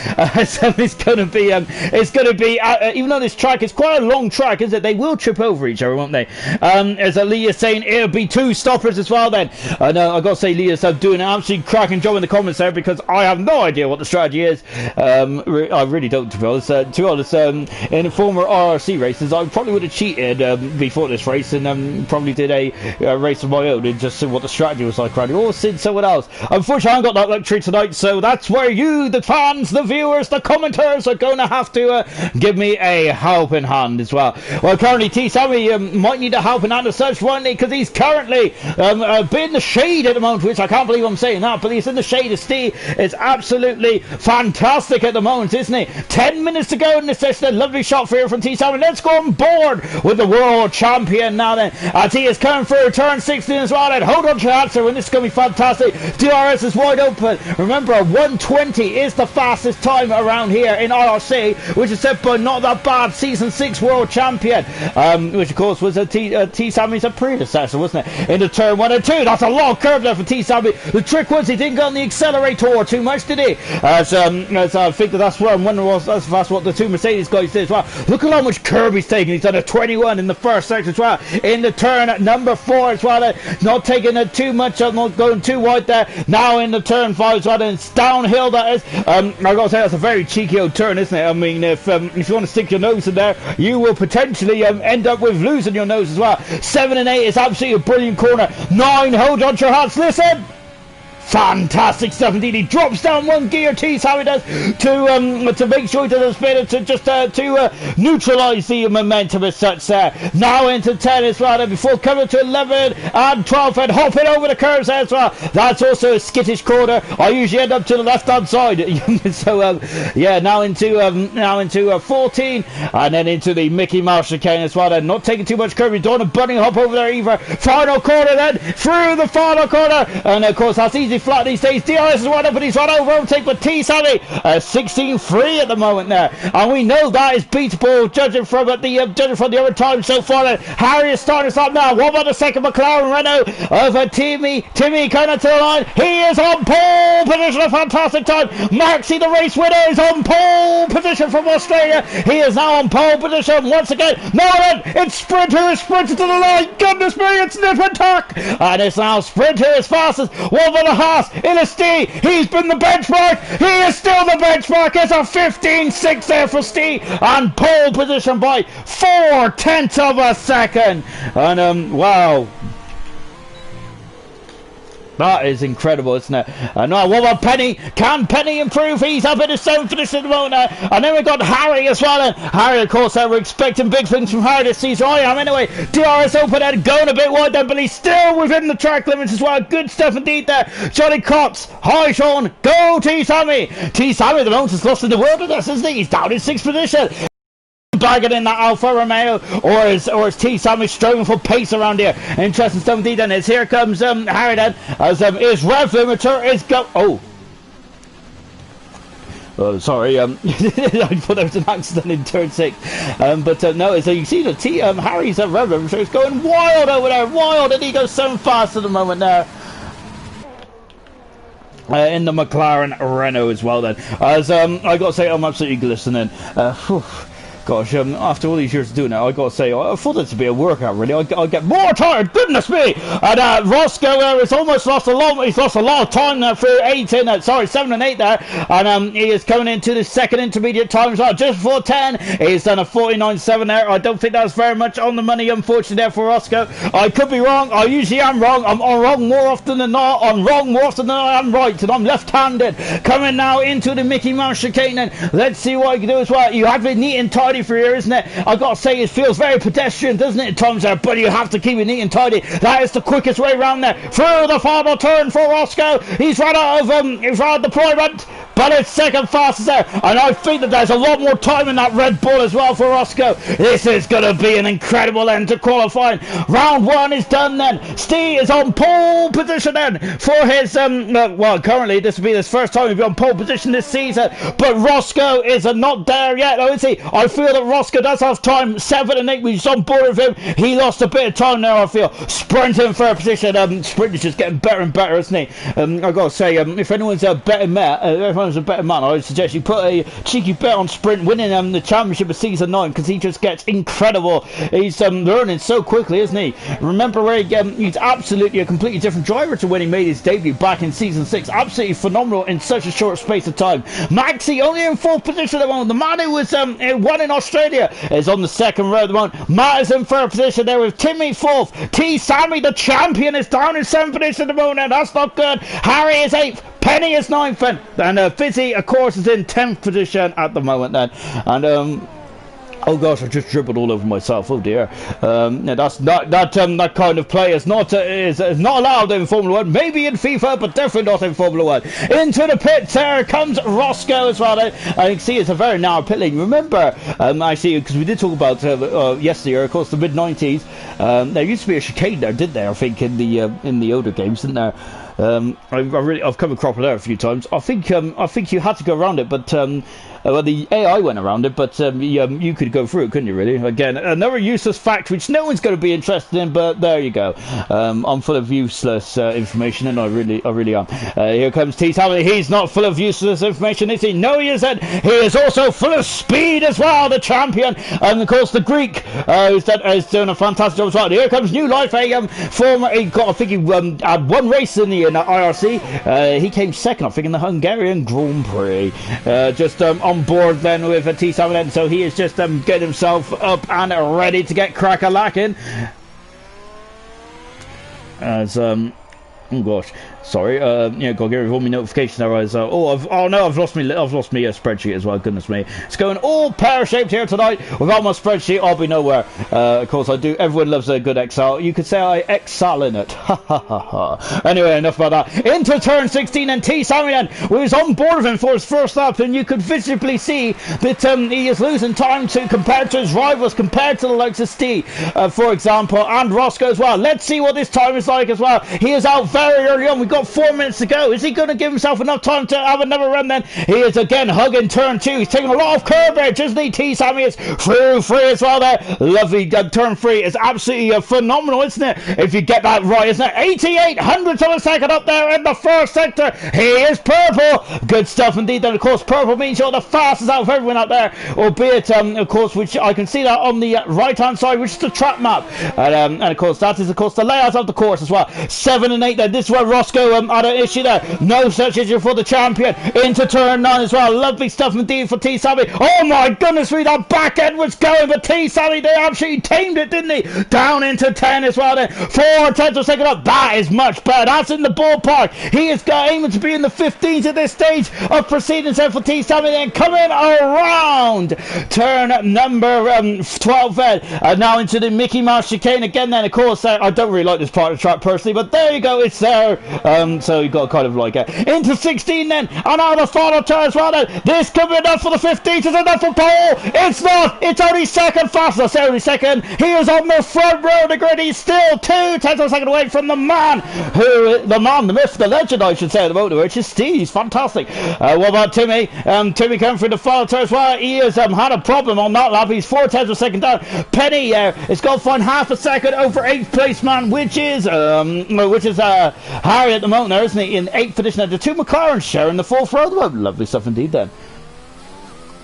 So it's going to be, even though this track is quite a long track, isn't it? They will trip over each other, won't they? As Lee is saying, it'll be 2 stoppers as well. Then, I got to say, Lee is doing an absolutely cracking job in the comments there, because I have no idea what the strategy is. I really don't, to be honest. In former IRC races, I probably would have cheated before this race, and probably did a race of my own and just see what the strategy was like around it, or seen someone else. Unfortunately, I haven't got that luxury tonight, so that's where you, the fans, the viewers, the commenters, are going to have to give me a helping hand as well. Well, currently T Sammy might need a helping hand as such, won't he? Because he's currently a bit in the shade at the moment, which I can't believe I'm saying that, but he's in the shade of Steve. It's absolutely fantastic at the moment, isn't he? 10 minutes to go in this session. A lovely shot for you from T Sammy. Let's go on board with the world champion now then. He is coming for turn 16 as well then. Hold on to your hats, when this is going to be fantastic. DRS is wide open. Remember, 1:20 is the fastest time around here in IRC, which is set by Not That Bad Season 6 world champion, which of course was T Sammy's predecessor, wasn't it? Into turn 1 and 2. That's a long curve there for T Sammy. The trick was he didn't go on the accelerator too much, did he? As I think that's where I'm wondering that's what the 2 Mercedes guys did as well. Look at how much curb he's taking. He's done a 21 in the first section as well. In the turn at number 4 as well. Not taking it too much, not going too wide there. Now in the turn 5 as well. And it's downhill, that is. I gotta say, that's a very cheeky old turn, isn't it? I mean, if you want to stick your nose in there, you will potentially end up with losing your nose as well. 7 and 8 is absolutely a brilliant corner. 9, hold on to your hats, listen! Fantastic stuff indeed. He drops down 1 gear, T Sammy does, to make sure he does a spin, to neutralise the momentum as such there. Now into 10 as well, and before coming to 11 and 12 and hopping over the curves there as well. That's also a skittish corner. I usually end up to the left hand side. So now into 14, and then into the Mickey Mouse chicane as well. Then not taking too much curve. He's doing a bunny hop over there either. Final corner then, through the final corner, and of course that's easy flat these days. DRS is wide open, he's run over, overtake with T Sammy 16-3 at the moment there, and we know that is beatable judging from the other time so far. Then Harry is starting us up now. What about the second McLaren Renault of Timmy coming to the line? He is on pole position, a fantastic time. Maxi, the race winner, is on pole position from Australia. He is now on pole position once again. Now then, it's Sprint who is sprinting to the line. Goodness me, it's Nip and Tuck, and it's now Sprint who is fastest. What about the pass. It is Steve. He's been the benchmark. He is still the benchmark. It's a 15.6 there for Steve. And pole position by 0.4 of a second. And, wow. That is incredible, isn't it? Now, what about Penny? Can Penny improve? He's up in the 7th position at the moment now. And then we've got Harry as well. And Harry, of course, we're expecting big things from Harry this season. I am anyway. DRS open and going a bit wide there, but he's still within the track limits as well. Good stuff indeed there. Johnny Cox. Hi, Sean. Go, T-Sammy. T-Sammy at the moment has lost in the wilderness, isn't he? He's down in 6th position. Bagging in that Alfa Romeo, or is T-Sammy struggling for pace around here? Interesting stuff indeed. And as here comes Harry then, as his rev limiter is go. Oh, sorry. I thought there was an accident in turn 6. But no, so you see the Harry's rev limiter is going wild over there, wild, and he goes so fast at the moment there. In the McLaren Renault as well then. As I got to say, I'm absolutely glistening. Gosh, after all these years of doing it, I got to say, I thought it to be a workout, really. I'd get more tired, goodness me! And Roscoe has almost lost a lot, he's lost a lot of time there through 7 and 8 there. And he is coming into the second intermediate time as well, just before 10. He's done a 49.7 there. I don't think that's very much on the money, unfortunately, there for Roscoe. I could be wrong, I usually am wrong. I'm wrong more often than not, I'm wrong more often than I am right, and I'm left-handed. Coming now into the Mickey Mouse chicane, and let's see what I can do as well. You have been neat and tidy for here, isn't it? I've got to say, it feels very pedestrian, doesn't it, at times there, but you have to keep it neat and tidy. That is the quickest way around there. Through the final turn for Roscoe. He's run out of deployment, but it's second fastest there, and I think that there's a lot more time in that Red Bull as well for Roscoe. This is going to be an incredible end to qualifying. Round 1 is done then. Steve is on pole position then for his well, currently this will be his first time he'll be on pole position this season, but Roscoe is not there yet, though, is he? I feel that Roscoe does have time. 7 and 8, we're just on board with him. He lost a bit of time there, I feel. Sprinting for a position. Sprint is just getting better and better, isn't he? I've got to say, if anyone's a better man, I would suggest you put a cheeky bet on Sprint winning the championship of season 9, because he just gets incredible. He's learning so quickly, isn't he? Remember where he's absolutely a completely different driver to when he made his debut back in season 6. Absolutely phenomenal in such a short space of time. Maxi only in 4th position at the moment. The man who was won in Australia is on the 2nd row at the moment. Matt is in 3rd position there with Timmy 4th. T-Sammy, the champion, is down in 7th position at the moment, and that's not good. Harry is 8th. Penny is 9th, and Fizzy, of course, is in 10th position at the moment then. And oh gosh, I just dribbled all over myself. Oh dear. That's not that kind of play is not allowed in Formula 1. Maybe in FIFA, but definitely not in Formula 1. Into the pits there comes Roscoe as well. I can see it's a very narrow pit lane. Remember, actually, because we did talk about yesterday, of course, the mid-90s. There used to be a chicane there, didn't there? I think in the older games, didn't there? I've come across there a few times. I think you had to go around it, but well, the AI went around it, but you could go through it, couldn't you? Really? Again, another useless fact which no one's going to be interested in, but there you go. I'm full of useless information, and I really am. Here comes T-Sammy. He's not full of useless information, is he? No, he isn't. He is also full of speed as well, the champion, and of course the Greek is doing a fantastic job as well. Here comes New Life, former. I think he had one race in the IRC. He came 2nd, I think, in the Hungarian Grand Prix. Just on board then with a T-Sammy then, so he is just getting himself up and ready to get crack-a-lacking. As oh gosh, sorry. Yeah, gotta get rid of all my notifications. Otherwise, I've lost my spreadsheet as well. Goodness me, it's going all pear-shaped here tonight. Without my spreadsheet, I'll be nowhere. Of course, I do. Everyone loves a good Excel. You could say I excel in it. Ha ha ha ha. Anyway, enough about that. Into turn 16, and T-Sammy then was on board with him for his first lap, and you could visibly see that he is losing time compared to his rivals, compared to the likes of Steve, for example, and Roscoe as well. Let's see what this time is like as well. He is out very early on. We've got 4 minutes to go. Is he going to give himself enough time to have another run then? He is again hugging turn 2. He's taking a lot of curb edge, isn't he? T-Sammy is through 3 as well there. Lovely. Turn 3 is absolutely phenomenal, isn't it? If you get that right, isn't it? 88 hundredths of a second up there in the first sector. He is purple. Good stuff indeed. And of course, purple means you're the fastest out of everyone out there, albeit, of course, which I can see that on the right hand side, which is the track map. And of course, that is, of course, the layout of the course as well. 7 and 8 there. then. This is where Roscoe had an issue there. No such issue for the champion. Into turn 9 as well. Lovely stuff indeed for T Sammy. Oh my goodness me, that back end was going, but T Sammy, they absolutely tamed it, didn't they? Down into 10 as well then. 4/10 of a second up. That is much better. That's in the ballpark. He is aiming to be in the 15s at this stage of proceedings then for T Sammy, then coming around turn number 12 then. Now into the Mickey Mouse chicane again then. Of course, I don't really like this part of the track personally, but there you go, it's there. So you got kind of like it. Into 16 then, and out of the final turn as well then. This could be enough for the 15th. Is enough for pole? It's not. It's only second fast. That's only second. He is on the front row of the grid. He's still 2/10 of a second away from the man, the myth, the legend, I should say, at the moment, which is Steve. He's fantastic. What about Timmy? Timmy coming through the final turn as well. He has had a problem on that lap. He's 4/10 of a second down. Penny has got to find half a second over 8th place man, which is Harry at the moment there, isn't he? In 8th position. The two McLaren sharing the 4th row. Lovely stuff indeed then.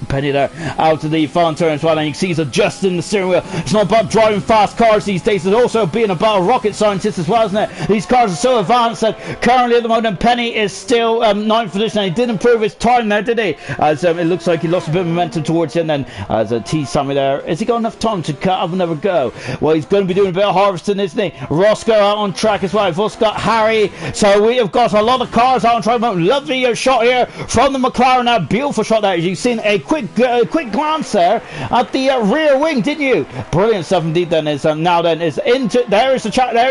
Penny there out to the final turn as well, and you can see he's adjusting the steering wheel. It's not about driving fast cars these days, it's also being about a rocket scientist as well, isn't it? These cars are so advanced that currently at the moment Penny is still 9th position, and he did improve his time there, did he? As it looks like he lost a bit of momentum towards the end then, as T Sammy there. Has he got enough time to have another go? Well, he's going to be doing a bit of harvesting, isn't he? Roscoe out on track as well. We've also got Harry, so we have got a lot of cars out on track. Lovely shot here from the McLaren now. Beautiful shot there. You've seen a quick glance there at the rear wing, didn't you? Brilliant stuff indeed. Then is now then is into there's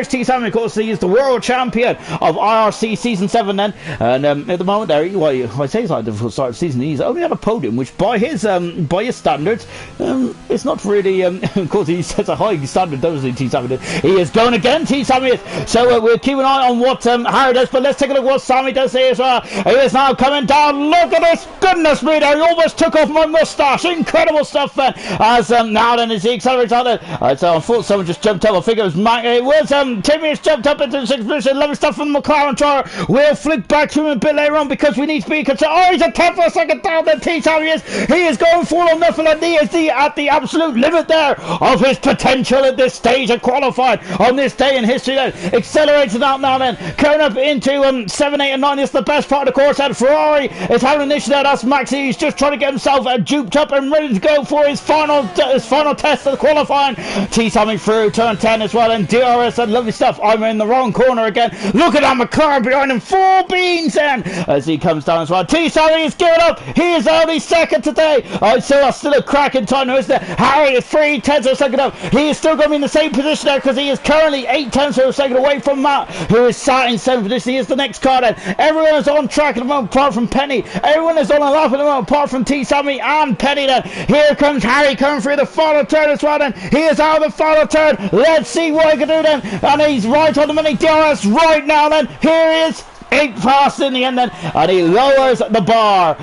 T Sammy. Of course, he is the world champion of IRC season 7. Then and at the moment there, well, I say it's like the start of the season. He's only on a podium, which by his standards, it's not really. Of course, he sets a high standard, doesn't he? T Sammy. He is going again. T Sammy is. So we'll keep an eye on what Harry does, but let's take a look at what Sammy does here as well. He is now coming down. Look at this! Goodness me! There, he almost took off my mustache. Incredible stuff then. As now then as he accelerates on it. So I thought someone just jumped up. I think it was Mike. It was Timmy has jumped up into the 6th position. Lovely stuff from the McLaren driver. We'll flick back to him a bit later on because we need to be concerned. Oh, he's a 10th for a second down. Then T Sammy is. He is going full on nothing, and he is at the absolute limit there of his potential at this stage of qualifying on this day in history. Then accelerated out now then, coming up into 7, 8, and 9. It's the best part of the course. And Ferrari is having an issue there. That's Maxi. He's just trying to get himself duped up and ready to go for his final test of the qualifying. T Sammy through turn 10 as well, and DRS and lovely stuff. I'm in the wrong corner again. Look at that McLaren behind him, 4 beans then as he comes down as well. T Sammy is giving up. He is only second today. That's still a cracking time now, isn't it? Harry is 3/10 of a second up. He is still going to be in the same position there because he is currently 8/10 of a second away from Matt, who is sat in 7th position. He is the next car then. Everyone is on track at the moment apart from Penny. Everyone is on a lap at the moment apart from T Sammy and Penny then. Here comes Harry coming through the final turn as well then. He is out of the final turn. Let's see what he can do then. And he's right on the money. DRS right now then. Here he is. 8 fast in the end then, and he lowers the bar.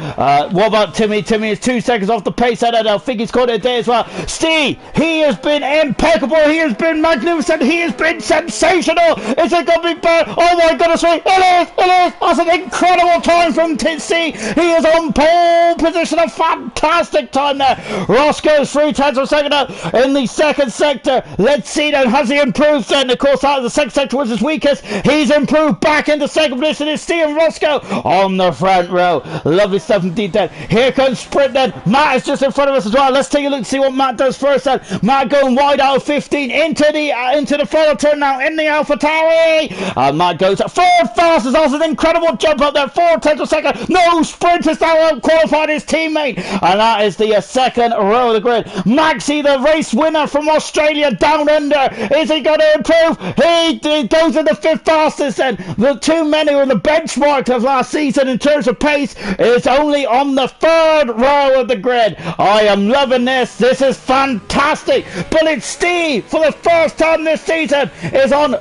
What about Timmy? Timmy is 2 seconds off the pace, and I think he's caught it a day as well. Steve, he has been impeccable. He has been magnificent. He has been sensational. Is it going to be bad? Oh my goodness me. It is. That's an incredible time from Steve. He is on pole position. A fantastic time there. Roscoe's 3/10 of a second up in the second sector. Let's see then. Has he improved then? Of course, out of the second sector was his weakest. He's improved back into second position. Is Steve and Roscoe on the front row. Lovely stuff indeed then. Here comes sprint then. Matt is just in front of us as well. Let's take a look and see what Matt does first then. Matt going wide out of 15 into the final turn now in the AlphaTauri. Matt goes up 4th fast. Is also an incredible jump up there. 4/10 of a second. No sprint has now qualified his teammate. And that is the second row of the grid. Maxi, the race winner from Australia down under. Is he going to improve? He goes in the 5th fastest then. The two men who are the benchmark of last season in terms of pace is only on the 3rd row of the grid. I am loving this. This is fantastic. But it's Steve, for the first time this season, is on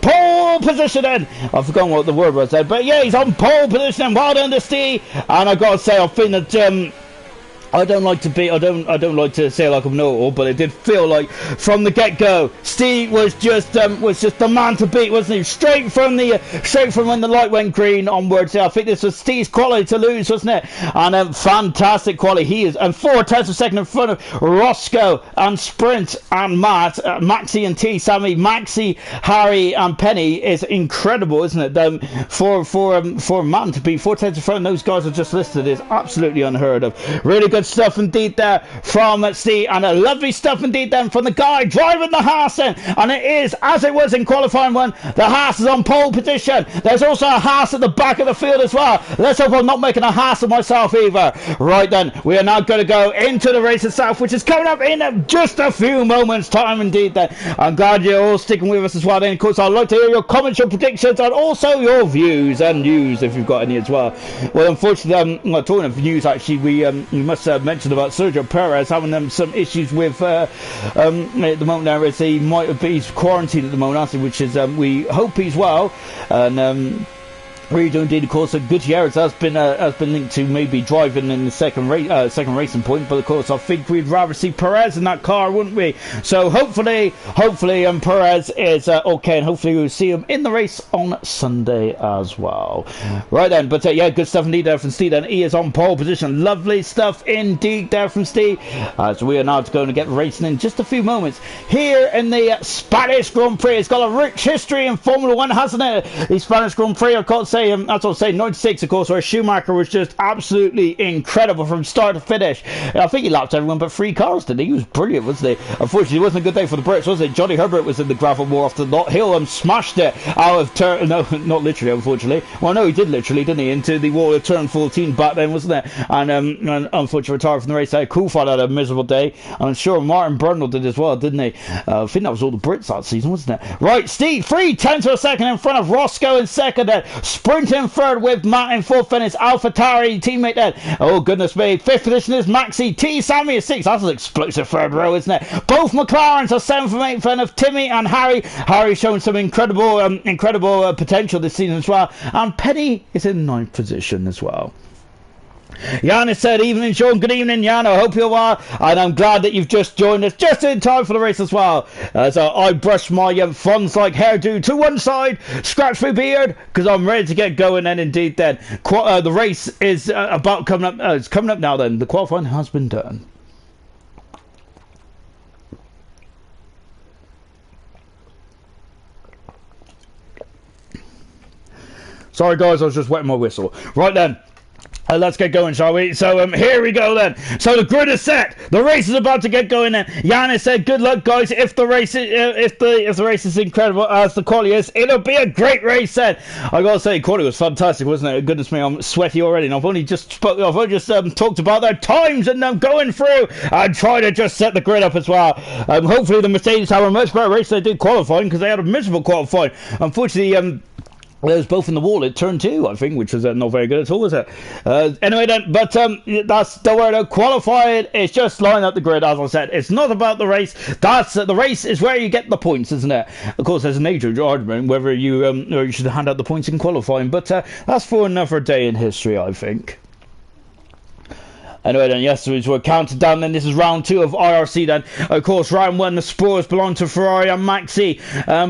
pole position then. I've forgotten what the word was there, but yeah, he's on pole position. Well done to Steve. And I've got to say, I think that I don't like to be. I don't like to say like I'm know-it-all, but it did feel like from the get-go, Steve was just the man to beat, wasn't he? Straight from when the light went green onwards. I think this was Steve's quality to lose, wasn't it? And fantastic quality he is, and 4/10 of a second in front of Roscoe and Sprint and Matt, Maxi and T, Sammy, Maxi, Harry and Penny is incredible, isn't it? For a man to be 4/10 in front of those guys I just listed is absolutely unheard of. Really good stuff indeed there from Steve, and a lovely stuff indeed then from the guy driving the Haas then, and it is as it was in qualifying one. The Haas is on pole position. There's also a Haas at the back of the field as well. Let's hope I'm not making a Haas of myself either. Right then, we are now going to go into the race itself, which is coming up in just a few moments time indeed then. I'm glad you're all sticking with us as well then. Of course, I'd like to hear your comments, your predictions, and also your views and news if you've got any as well. Well, unfortunately, talking of news, actually, we must mention about Sergio Perez having some issues with at the moment there is he's quarantined at the moment, which is we hope he's well, and really do indeed. Of course, Gutierrez has been linked to maybe driving in the second racing point, but of course I think we'd rather see Perez in that car, wouldn't we? So hopefully Perez is okay, and hopefully we'll see him in the race on Sunday as well. Right then, but yeah, good stuff indeed there from Steve, and he is on pole position. Lovely stuff indeed there from Steve, so we are now going to get racing in just a few moments here in the Spanish Grand Prix. It's got a rich history in Formula 1, hasn't it? The Spanish Grand Prix, I can't say that's what I'm saying, 96 of course, where Schumacher was just absolutely incredible from start to finish. I think he lapped everyone but 3 cars, didn't he? He was brilliant, wasn't he? Unfortunately, it wasn't a good day for the Brits, was it? Johnny Herbert was in the gravel more often than not. Hill smashed it out of turn, no, not literally, unfortunately. Well, no, he did literally, didn't he? Into the wall of turn 14 back then, wasn't it? And unfortunately retired from the race. Coulthard had a miserable day, and I'm sure Martin Brundle did as well, didn't he? I think that was all the Brits that season, wasn't it? Right, Steve, 3/10 of a second in front of Roscoe in second then. Sprinting third with Matt in fourth, and it's AlphaTauri teammate then. Oh, goodness me. Fifth position is Maxi. T. Sammy is sixth. That's an explosive third row, isn't it? Both McLarens are 7th and 8th, and of Timmy and Harry. Harry showing some incredible potential this season as well. And Penny is in 9th position as well. Yanis said, evening Sean, good evening Jan, I hope you're well, and I'm glad that you've just joined us just in time for the race as well. So I brushed my Fonz like hairdo to one side, scratched my beard, because I'm ready to get going then indeed then. The race is about coming up, it's coming up now then, the qualifying has been done. Sorry guys, I was just wetting my whistle. Right then. Let's get going, shall we? So here we go then. So the grid is set. The race is about to get going then. Yanis said, "Good luck, guys. If the race is incredible as the quali is, it'll be a great race." Then I gotta say, quali was fantastic, wasn't it? Goodness me, I'm sweaty already. And I've only just talked about their times, and I'm going through and trying to just set the grid up as well. Hopefully the Mercedes have a much better race than they did qualifying, because they had a miserable qualifying. Unfortunately, it was both in the wall at turn 2, I think, which was not very good at all, was it? Anyway, then, but that's the word. Qualified is just line up the grid, as I said. It's not about the race. That's the race is where you get the points, isn't it? Of course, there's an age argument whether you should hand out the points in qualifying, but that's for another day in history, I think. Anyway then, yes, so we're counted down then. This is round 2 of IRC then. Of course, round 1, the spoils belong to Ferrari and Maxi.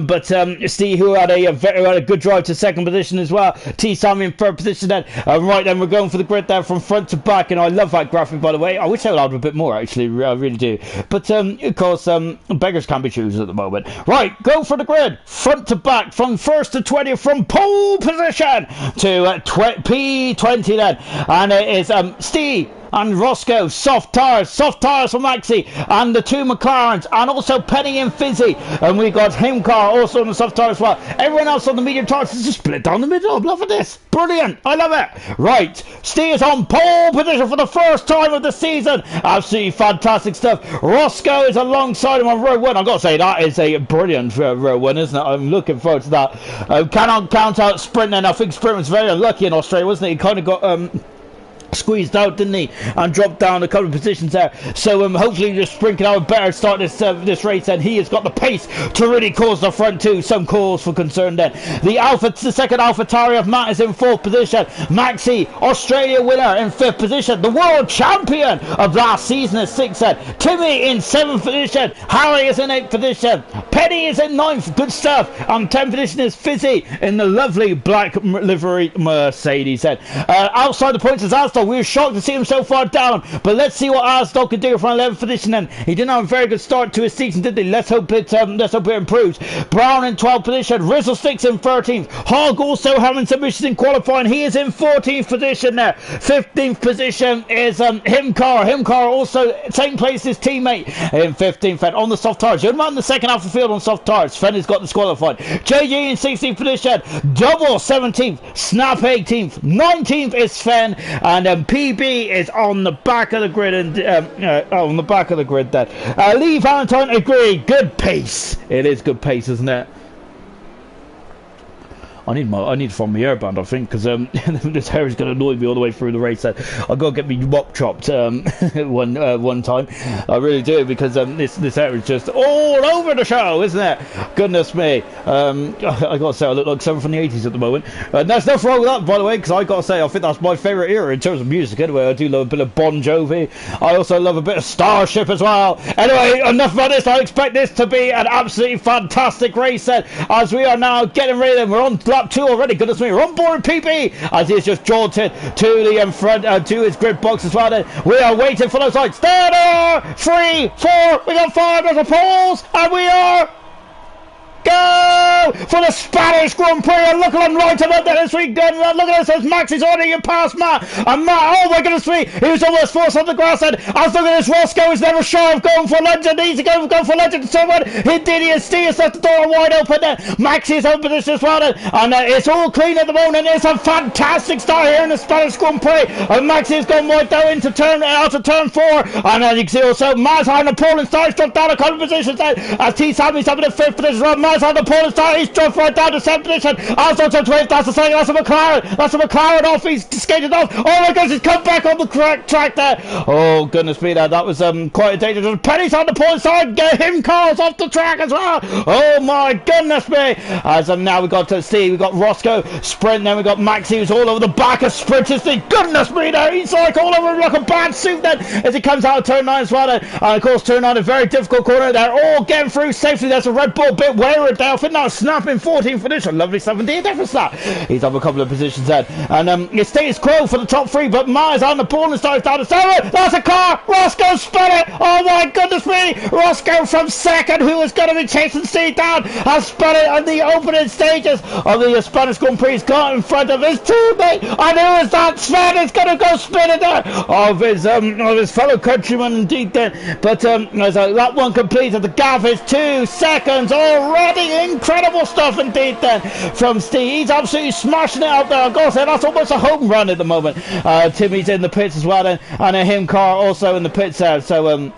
But Steve, who had a good drive to second position as well. T. Sammy in third position then. Right then, we're going for the grid there from front to back. And I love that graphic, by the way. I wish I would have a bit more, actually. I really do. But, of course, beggars can't be choosers at the moment. Right, go for the grid. Front to back, from 1st to 20th, from pole position to P20 then. And it is Steve and Roscoe, soft tires for Maxi, and the 2 McLarens, and also Penny and Fizzy, and we got him car also on the soft tires as well. Everyone else on the medium tires is just split down the middle. I'm loving this. Brilliant. I love it. Right, Steve is on pole position for the first time of the season. Absolutely fantastic stuff. Roscoe is alongside him on row 1. I've got to say, that is a brilliant row 1, isn't it? I'm looking forward to that. Cannot count out Sprint then. I think Sprint was very unlucky in Australia, wasn't it? He kind of got squeezed out, didn't he, and dropped down a couple of positions there. So hopefully just Sprint can have a better start this race, and he has got the pace to really cause the front two some cause for concern. Then the second AlphaTauri of Matt is in 4th position. Maxi, Australia winner, in 5th position. The world champion of last season is 6th then. Timmy in 7th position. Harry is in 8th position. Penny is in 9th. Good stuff. 10th position is Fizzy in the lovely black livery Mercedes then. Outside the points is Aston. We were shocked to see him so far down, but let's see what Aston can do from 11th position. Then he didn't have a very good start to his season, did he? Let's hope it improves. Brown in 12th position. Rizzle Sticks in 13th. Hogg also having some issues in qualifying. He is in 14th position there. 15th position is Himcar also same place as teammate in 15th. And on the soft tires, you're not in the second half of the field on soft tires. Fenn has got disqualified. JG in 16th position. Double 17th. Snap 18th. 19th is Sven, and PB is on the back of the grid, and on the back of the grid then. Lee Valentine agreed. Good pace. It is good pace, isn't it? I need to find my airband, I think, because this hair is going to annoy me all the way through the race. I've got to get me mop chopped one time. I really do, because this hair is just all over the show, isn't it? Goodness me. I got to say, I look like someone from the 80s at the moment. There's nothing wrong with that, by the way, because I got to say, I think that's my favourite era in terms of music. Anyway, I do love a bit of Bon Jovi. I also love a bit of Starship as well. Anyway, enough about this. I expect this to be an absolutely fantastic race then, as we are now getting ready. We're on lap 2 already. Goodness me, we're on board PB as he's just jolted to the front to his grid box as well. Then we are waiting for those lights. There they are. 3, 4, we got 5, there's a pause, and we are go for the Spanish Grand Prix. And look at him right about there this weekend. Look at this, Max is already past Matt, and Matt, oh my goodness me, he was almost forced on the grass. And I look at this, Roscoe is never shy of going for legend. He's going for legend. Someone he did, he has left the door wide open there. Max is in position as well, and it's all clean at the moment. It's a fantastic start here in the Spanish Grand Prix, and Max is going right down into turn 4, and then you can see also Matt's on the pole and starts dropped down a couple of positions there, as T. Sammy's up in the 5th position. Matt's on the pole and start, he's dropped right down to 7th position. Also to 12th, that's the second, that's a McLaren off, he's skated off. Oh my goodness, he's come back on the correct track there. Oh goodness me, that was quite a dangerous. Penny's on the pole and start, get him cars off the track as well. Oh my goodness me. As now we got to see, we got Roscoe sprint, then we got Maxi who's all over the back of sprinters. Goodness me there, he's like all over like a bad suit then as he comes out of turn 9 as well. And of course turn 9 a very difficult corner. They're all getting through safely. There's a Red Bull bit wayward there. I think now Snap in 14th position. Lovely 17th there for Snap. He's up a couple of positions then. And it's status quo for the top 3, but Mars on the pole and starts down to 7. That's a car. Roscoe spun it. Oh my goodness me. Roscoe from 2nd, who was going to be chasing Steve down, has spun it on the opening stages of the Spanish Grand Prix. He's got in front of his teammate. And who is that? Sven is going to go spinning there of his fellow countryman indeed then. But that one completed. The gap is 2 seconds already. Incredible stuff indeed then from Steve. He's absolutely smashing it out there. I've got to say, that's almost a home run at the moment. Timmy's in the pits as well then, and a him car also in the pits there. So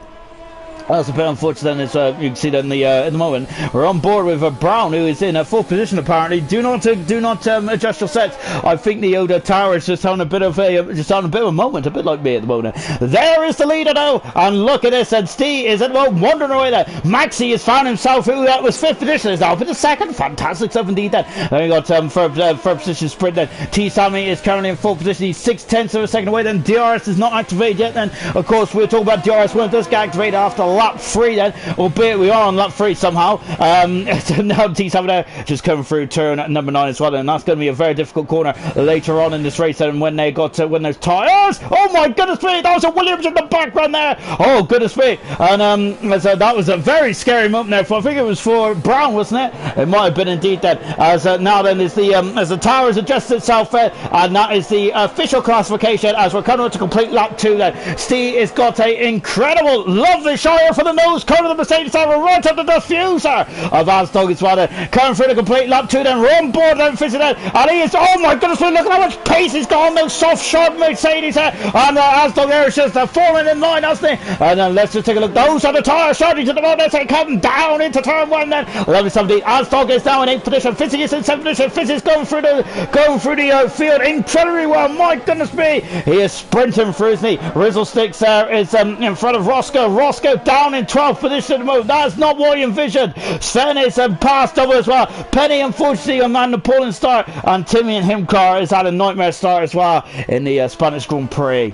that's a bit unfortunate then, as you can see that in the moment. We're on board with Brown, who is in a 4th position apparently. Do not adjust your sets. I think the Oda Tower is just having a bit of a moment, a bit like me at the moment. There is the leader though, and look at this, and Steve is at the moment wandering away there. Maxi has found himself, who that was 5th position, is now up in the 2nd. Fantastic stuff indeed then. Then we got third position sprint then. T. Sammy is currently in 4th position. He's 6/10 of a second away then. DRS is not activated yet then. Of course, we're talking about DRS when it does get activated after lap 3 then, albeit we are on lap 3 somehow. So now T7 there just coming through turn number 9 as well, and that's going to be a very difficult corner later on in this race. And when they got when those tyres, oh my goodness me, that was a Williams in the background there. Oh goodness me, and so that was a very scary moment there. I think it was for Brown, wasn't it? It might have been indeed then. As now then is the as the tower has adjusted itself there, and that is the official classification as we're coming on to complete lap 2 then. Steve has got a incredible, lovely shot there for the nose cone of the Mercedes driver, right up the diffuser of Asdog as well. Coming through the complete lap 2, then on board, then Fizzy then, and he is, oh my goodness, look at how much pace he's got on those soft, sharp Mercedes there, and Asdog there is just falling in line, hasn't he? And then let's just take a look, those are the tyres starting to the road, let's say come down into turn 1 then, 11.17, Asdog is now in 8th position, Fizzy is in 7th position, Fizzy's going through the field incredibly well, my goodness me, he is sprinting through, isn't he? Rizzlesticks there is in front of Roscoe down in 12th position at the moment, that's not what he envisioned. Sven is passed over as well, Penny unfortunately on an appalling start, and Timmy and Himcar has had a nightmare start as well in the Spanish Grand Prix.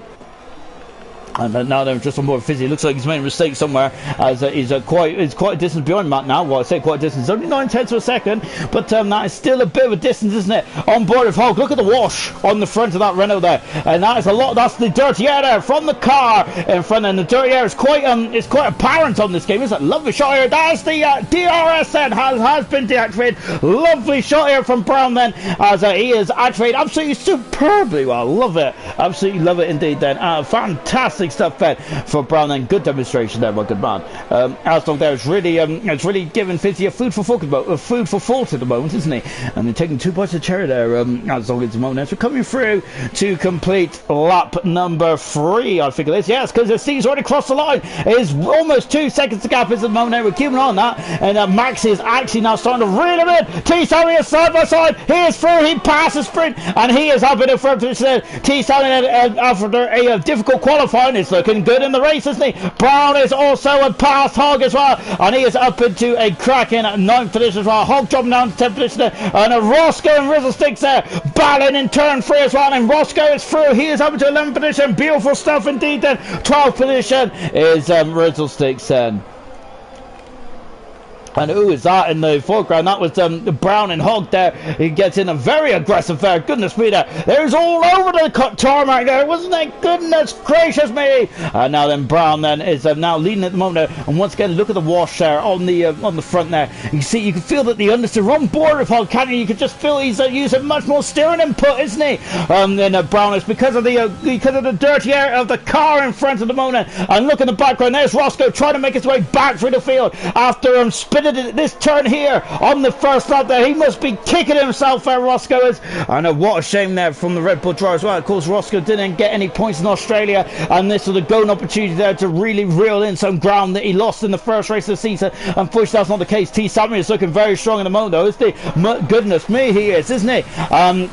And now they're just on board Fizzy. Looks like he's made a mistake somewhere, as he's quite a distance behind Matt now. Well, I say quite a distance, only 9/10 of a second, but that is still a bit of a distance, isn't it? On board of Hulk. Look at the wash on the front of that Renault there, and that is a lot. That's the dirty air there from the car in front, and the dirty air is quite apparent on this game, isn't it? Lovely shot here. That's the DRS then has been deactivated. Lovely shot here from Brown then, as he is activated absolutely superbly well. Love it, absolutely love it indeed. Then fantastic stuff fed for Brown, and good demonstration there by good man. Asdog there is really giving Fizzy a food for thought at the moment, isn't he? And they're taking 2 bites of cherry there, Asdog at the moment. So coming through to complete lap number 3, I think it is. Yes, because Steve's already crossed the line. It is almost 2 seconds to gap at the moment. We're keeping on that, and Max is actually now starting to reel him in. T-Sammy is side by side. He is through. He passes sprint, and he is up in the front position. T-Sammy after a difficult qualifying is looking good in the race, isn't he? Brown is also a past Hog as well, and he is up into a cracking 9th position as well. Hog dropping down to 10th position there, and Roscoe and Rizzlesticks there battling in turn 3 as well, and Roscoe is through. He is up into 11th position. Beautiful stuff indeed then. 12th position is Rizzlesticks then. And who is that in the foreground? That was Brown and Hogg there. He gets in a very aggressive there. Goodness me, there's all over the tarmac there, wasn't it? Goodness gracious me! And now then Brown then is now leading at the moment there. And once again, look at the wash there on the front there. You can feel that the understeer on board of Hogg, can't you? You can just feel he's using much more steering input, isn't he? Then Brown is because of the dirty air of the car in front of the moment. And look in the background, there's Roscoe trying to make his way back through the field after spinning this turn here on the first lap there. He must be kicking himself there, Roscoe is. I know, what a shame there from the Red Bull driver as well. Of course, Roscoe didn't get any points in Australia, and this was a golden opportunity there to really reel in some ground that he lost in the first race of the season. Unfortunately, that's not the case. T. Samuel is looking very strong in the moment, though, isn't he? Goodness me, he is, isn't he?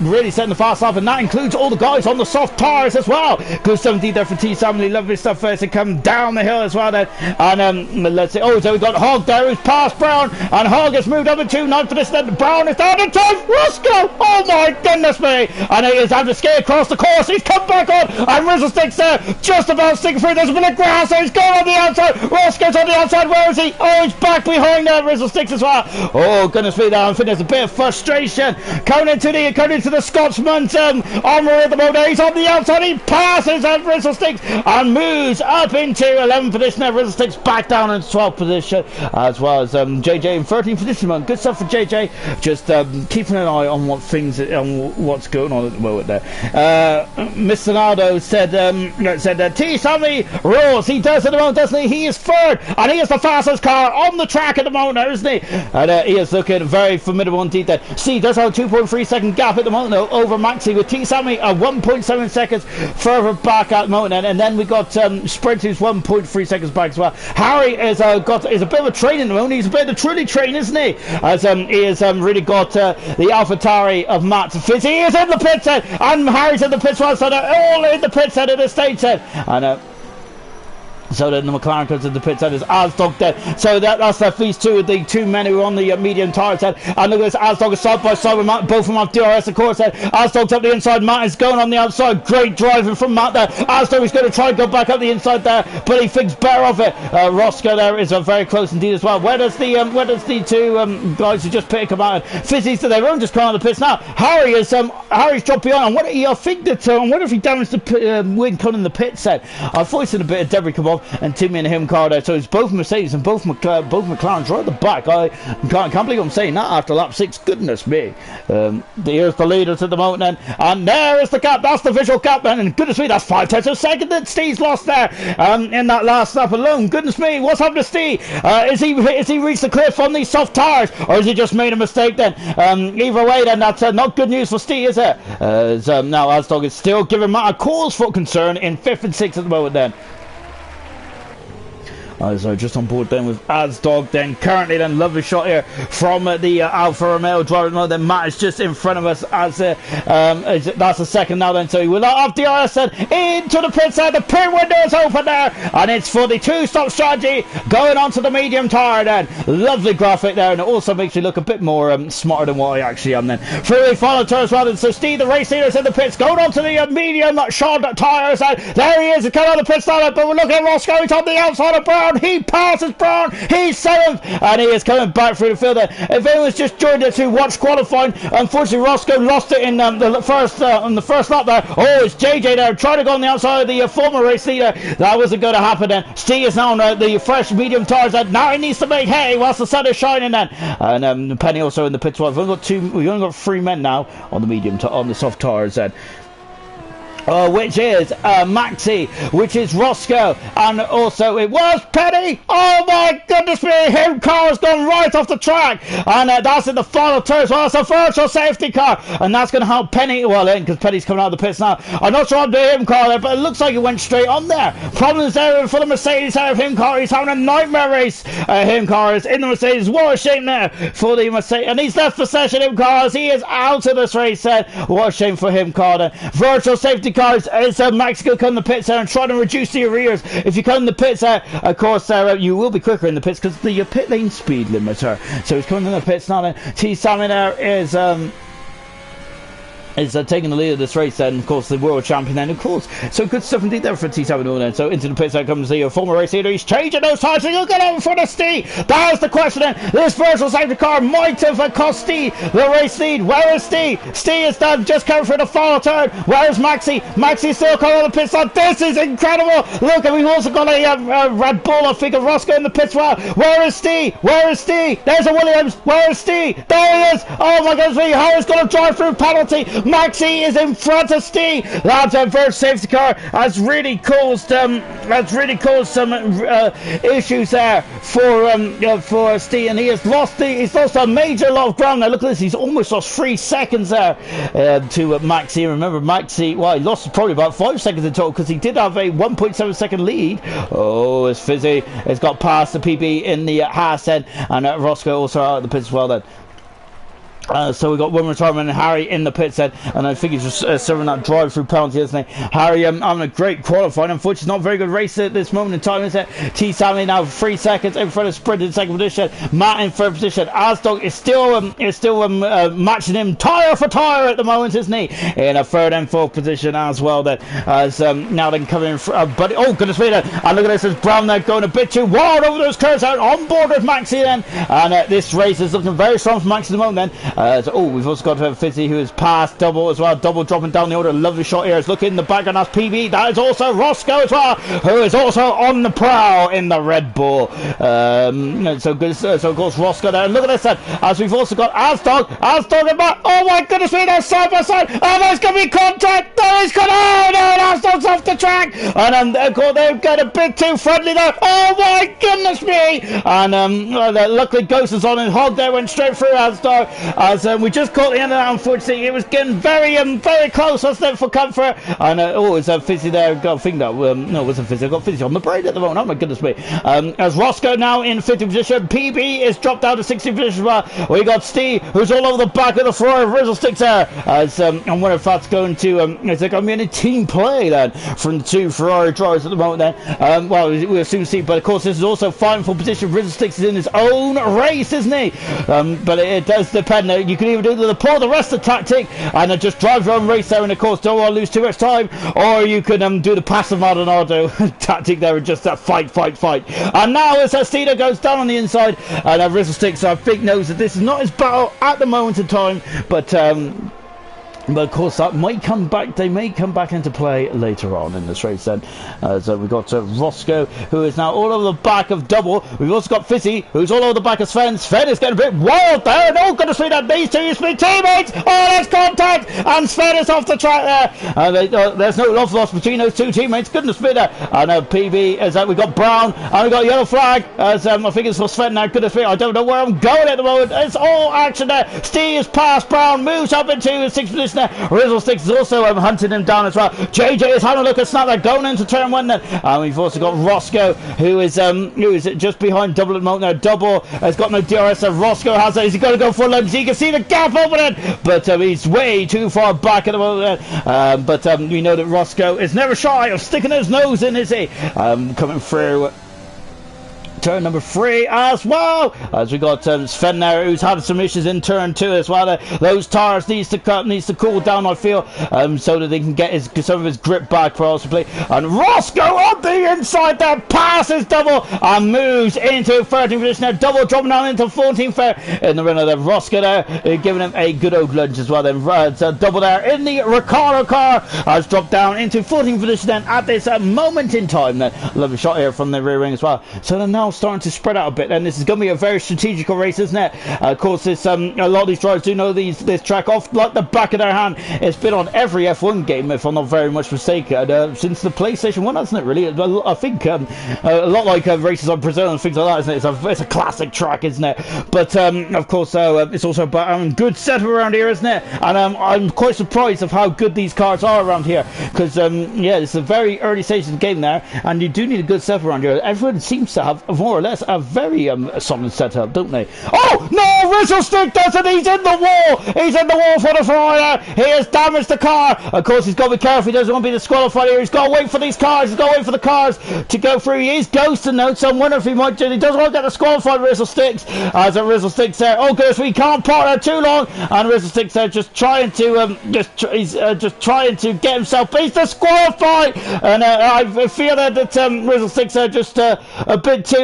Really setting the fast lap, and that includes all the guys on the soft tyres as well. Good 17 there for T. Samuel. Lovely stuff there to come down the hill as well then. And let's see. Oh, so we've got Hogg there who's past Brown. And Hogg has moved over to 9th for this, then Brown is down to 10th. Roscoe! Oh my goodness me! And he is having to skate across the course. He's come back on, and Rizzlesticks there just about sticking through. There's a bit of grass there. He's going on the outside. Roscoe's on the outside. Where is he? Oh, he's back behind there. Rizzlesticks as well. Oh goodness me! There, I think there's a bit of frustration coming into the Scotsman's armoury at the moment. He's on the outside. He passes at Rizzlesticks and moves up into 11th position. There, Rizzlesticks back down in 12th position, as well as JJ in 13th position. Good stuff for JJ. Just keeping an eye on what's going on at the moment there. Mr. Nardo said T. Sammy rules. He does at the moment, doesn't he? He is third, and he is the fastest car on the track at the moment, isn't he? And he is looking very formidable indeed there. C does have a 2.3 second gap at the moment though, over Maxi, with T. Sammy 1.7 seconds further back at the moment, and then we got Sprint who's 1.3 seconds back as well. Harry is a bit of a train in the moment. He's a bit of a truly train, isn't he? As he has really got the AlphaTauri of Matt Fitz. He is in the pit set, and Harry's in the pit set, so they're all in the pit set at the stage set. And so then the McLaren comes to the pit set, is Asdog dead. So that's these two of the two men who are on the medium tyre set. And look at this, Asdog is side by side with Matt, both of them have DRS of course. Asdog's up the inside, Matt is going on the outside. Great driving from Matt there. Asdog is going to try and go back up the inside there, but he thinks better of it. Roscoe there is very close indeed as well. Where does the two guys who just picked come out? Fizzy's to their own just coming on the pits now. Harry is Harry's dropped behind. I think that I wonder if he damaged the wing cut in the pit set. I thought he seen a bit of debris come off, and Timmy and him car there. So it's both Mercedes and both McLaren's right at the back. I can't believe I'm saying that after lap 6. Goodness me. Here's the leaders at the moment then, and there is the gap. That's the visual gap then, and goodness me, that's 5/10 of a second that Steve's lost there in that last lap alone. Goodness me, what's happened to Steve? Is he reached the cliff on these soft tires, or has he just made a mistake then? Either way then, that's not good news for Steve, is it? Now Asdog is still giving Matt a cause for concern in 5th and 6th at the moment then. So just on board then with Asdog then. Currently then, lovely shot here from the Alfa Romeo driver. Then Matt is just in front of us as that's the second now then. So he will off the IRC then into the pit side. The pit window is open there, and it's for the 2-stop strategy going onto the medium tyre then. Lovely graphic there, and it also makes you look a bit more smarter than what I actually am then. Freeway final turn as well then. So Steve, the race leader, is in the pits, going onto the medium short tyres. There he is, he's coming on the pit side, but we're looking at Roscoe. He's on the outside of Brown. He passes Brown. He's 7th, and he is coming back through the field there. If anyone's just joined us to watch qualifying, unfortunately Roscoe lost it in the first lap there. Oh, it's JJ there trying to go on the outside of the former race leader. That wasn't going to happen then. Steve is now on the fresh medium tyres, and now he needs to make hay whilst the sun is shining then. And Penny also in the pits. We've only got 3 men now on the medium on the soft tyres then. Which is Maxi, which is Roscoe, and also it was Penny. Oh my goodness me, him car has gone right off the track, and that's in the final turn as well. It's a virtual safety car, and that's going to help Penny well in, because Penny's coming out of the pits now. I'm not sure on the him car there, but it looks like it went straight on there. Problems there for the Mercedes out of him car. He's having a nightmare race. Him car is in the Mercedes. What a shame there for the Mercedes, and he's left the session. Him car as he is out of this race. What a shame for him car there. Virtual safety cars. It's Max going to come in the pits there and try to reduce the arrears. If you come in the pits there, of course, you will be quicker in the pits because the pit lane speed limiter. So he's coming in the pits now. Then T. Sammy there is taking the lead of this race, and of course the world champion then, of course. So good stuff indeed there for T. Sammy then. So into the pits there comes the former race leader. He's changing those tires, and he'll get out in front of Steve. That is the question then. This virtual safety car might have cost Steve the race lead. Where is Steve? Steve is done, just coming for the final turn. Where is Maxi? Maxi still coming on the pit stop. This is incredible. Look, and we've also got a Red Bull, I think, of Roscoe in the pits. Well, where is Steve? Where is Steve? There's a Williams. Where is Steve? There he is. Oh my goodness me, Harry's going to drive through penalty. Maxi is in front of Steve. That first safety car has really caused some issues there for Steve, and he's lost a major lot of ground. Now look at this, he's almost lost 3 seconds there to Maxi. Remember Maxi, well, he lost probably about 5 seconds in total because he did have a 1.7 second lead. Oh, it's Fizzy. It's got past the PB in the Haas then, and Roscoe also out of the pits as well then. So we got one retirement and Harry in the pit set, and I think he's just serving that drive-through penalty, isn't he? Harry having a great qualifying. Unfortunately, not a very good race at this moment in time, is it? T. Sammy now 3 seconds in front of Sprint in second position. Matt in third position. Asdog is still matching him tyre for tyre at the moment, isn't he? In a third and fourth position as well. Then as now then coming in, but oh goodness me! And look at this, as Brown there going a bit too wild over those curves out on board with Maxi then, and this race is looking very strong for Maxi at the moment then. We've also got Fizzy, who has passed Double as well. Double dropping down the order. Lovely shot here. It's looking in the back, and that's PB. That is also Roscoe as well, who is also on the prowl in the Red Bull. So good. So of course Roscoe there. And look at this then, as we've also got Asdog and back. Oh my goodness me! They're side by side. Oh, there's going to be contact. There is contact. Oh no! Asdog's off the track, and of course they've got a bit too friendly there. Oh my goodness me! And luckily Ghost is on, and Hog there went straight through Asdog. As we just caught the end of that, unfortunately. It was getting very close, wasn't it, for comfort? And it's Fizzy there. I think that no, it wasn't Fizzy. I got Fizzy on the brain at the moment. Oh my goodness me! As Roscoe now in 50th position, PB is dropped down to 60th position as well. We got Steve, who's all over the back of the Ferrari Rizzle sticks there. As I wonder if that's going to is there going to be any team play then from the two Ferrari drivers at the moment then? Well, we'll soon see. But of course, this is also fighting for position. Rizzle sticks is in his own race, isn't he? But it does depend. You can either do the pull the rest of the tactic and just drive your own race there, and of course don't want to lose too much time, or you can do the passive Maldonado tactic there and just fight. And now as Estino goes down on the inside, and Rizzle Sticks I think knows that this is not his battle at the moment in time, but But of course, that might come back. They may come back into play later on in this race. Then, so we've got Roscoe, who is now all over the back of Double. We've also got Fizzy, who's all over the back of Sven. Sven is getting a bit wild there. No, goodness me, that these two used to be teammates. Oh, there's contact, and Sven is off the track there. There's no love lost between those two teammates. Goodness me there. And PB is that we've got Brown, and we've got yellow flag. As I think it's for Sven now. Goodness me, I don't know where I'm going at the moment. It's all action there. Steve is past Brown, moves up into the 6th position. Rizzlesticks is also hunting him down as well. JJ is having a look at Snap there, going into turn 1 then. And we've also got Roscoe, who is just behind Double at the moment now. Double has got no DRS, so Roscoe has it. He's got to go full length, so you can see the gap opening, but he's way too far back at the moment. But we know that Roscoe is never shy of sticking his nose in, is he? Coming through turn number 3 as well, as we got Sven there, who's had some issues in turn 2 as well. Those tires needs to cool down, I feel, so that they can get some of his grip back possibly. And Roscoe on the inside there, passes Double and moves into 13th position there. Double dropping down into 14th there in the runner there. Roscoe there giving him a good old lunge as well. Then Double there in the Ricardo car has dropped down into 14th position then at this moment in time. Then lovely shot here from the rear wing as well. So they're now starting to spread out a bit, and this is going to be a very strategical race, isn't it? Of course, this a lot of these drivers do know this track off like the back of their hand. It's been on every F1 game, if I'm not very much mistaken, since the PlayStation 1, hasn't it, really? I think a lot like races on Brazil and things like that, isn't it? It's a classic track, isn't it? But of course, it's also about good setup around here, isn't it? And I'm quite surprised of how good these cars are around here, because yeah, it's a very early stage of the game there, and you do need a good setup around here. Everyone seems to have more or less a very solid setup, don't they? Oh no, Rizzlestick does it. He's in the wall. He's in the wall for the Ferrari. He has damaged the car. Of course, he's got to be careful. He doesn't want to be disqualified here. He's got to wait for these cars. He's got to wait for the cars to go through. He is ghosting though, so I wonder if he might do. He doesn't want to get disqualified. Rizzlesticks, as a Rizzlesticks there. Oh goodness, we can't park there too long. And Rizzlesticks there just trying to just trying to get himself. But he's disqualified. And I feel that Rizzlesticks are just a bit too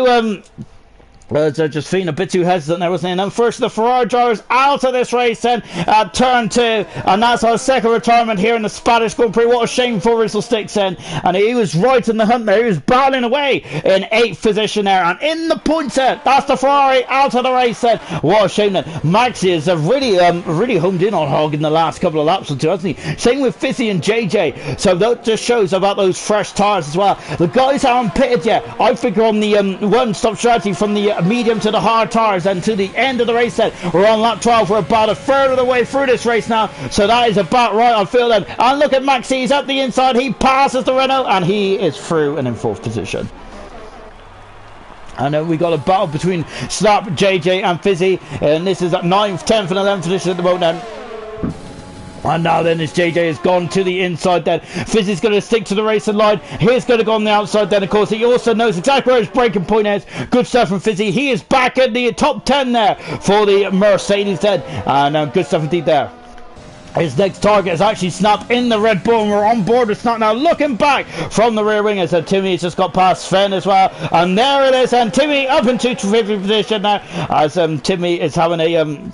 just feeling a bit too hesitant there, wasn't he? And then first the Ferrari drivers out of this race then at turn 2, and that's our second retirement here in the Spanish Grand Prix. What a shame for Rizzlesticks then, and he was right in the hunt there. He was battling away in 8th position there, and in the points there, that's the Ferrari out of the race then. What a shame then. Maxi has really homed in on Hogg in the last couple of laps or two, hasn't he? Same with Fizzy and JJ, so that just shows about those fresh tyres as well. The guys haven't pitted yet. I figure on the one-stop strategy from the medium to the hard tires, and to the end of the race set, we're on lap 12. We're about a third of the way through this race now, so that is about right, I feel then. And look at Maxi, he's at the inside, he passes the Renault, and he is through and in 4th position. And we got a battle between Snap, JJ and Fizzy, and this is at 9th, 10th and 11th position at the moment. And now then, as JJ has gone to the inside then, Fizzy's going to stick to the racing line. He's going to go on the outside then, of course. He also knows exactly where his braking point is. Good stuff from Fizzy. He is back in the top 10 there for the Mercedes then. And good stuff indeed there. His next target is actually Snap in the Red Bull, and we're on board with Snap now, looking back from the rear wing as Timmy has just got past Sven as well. And there it is, and Timmy up into 50th position now, as Timmy is having a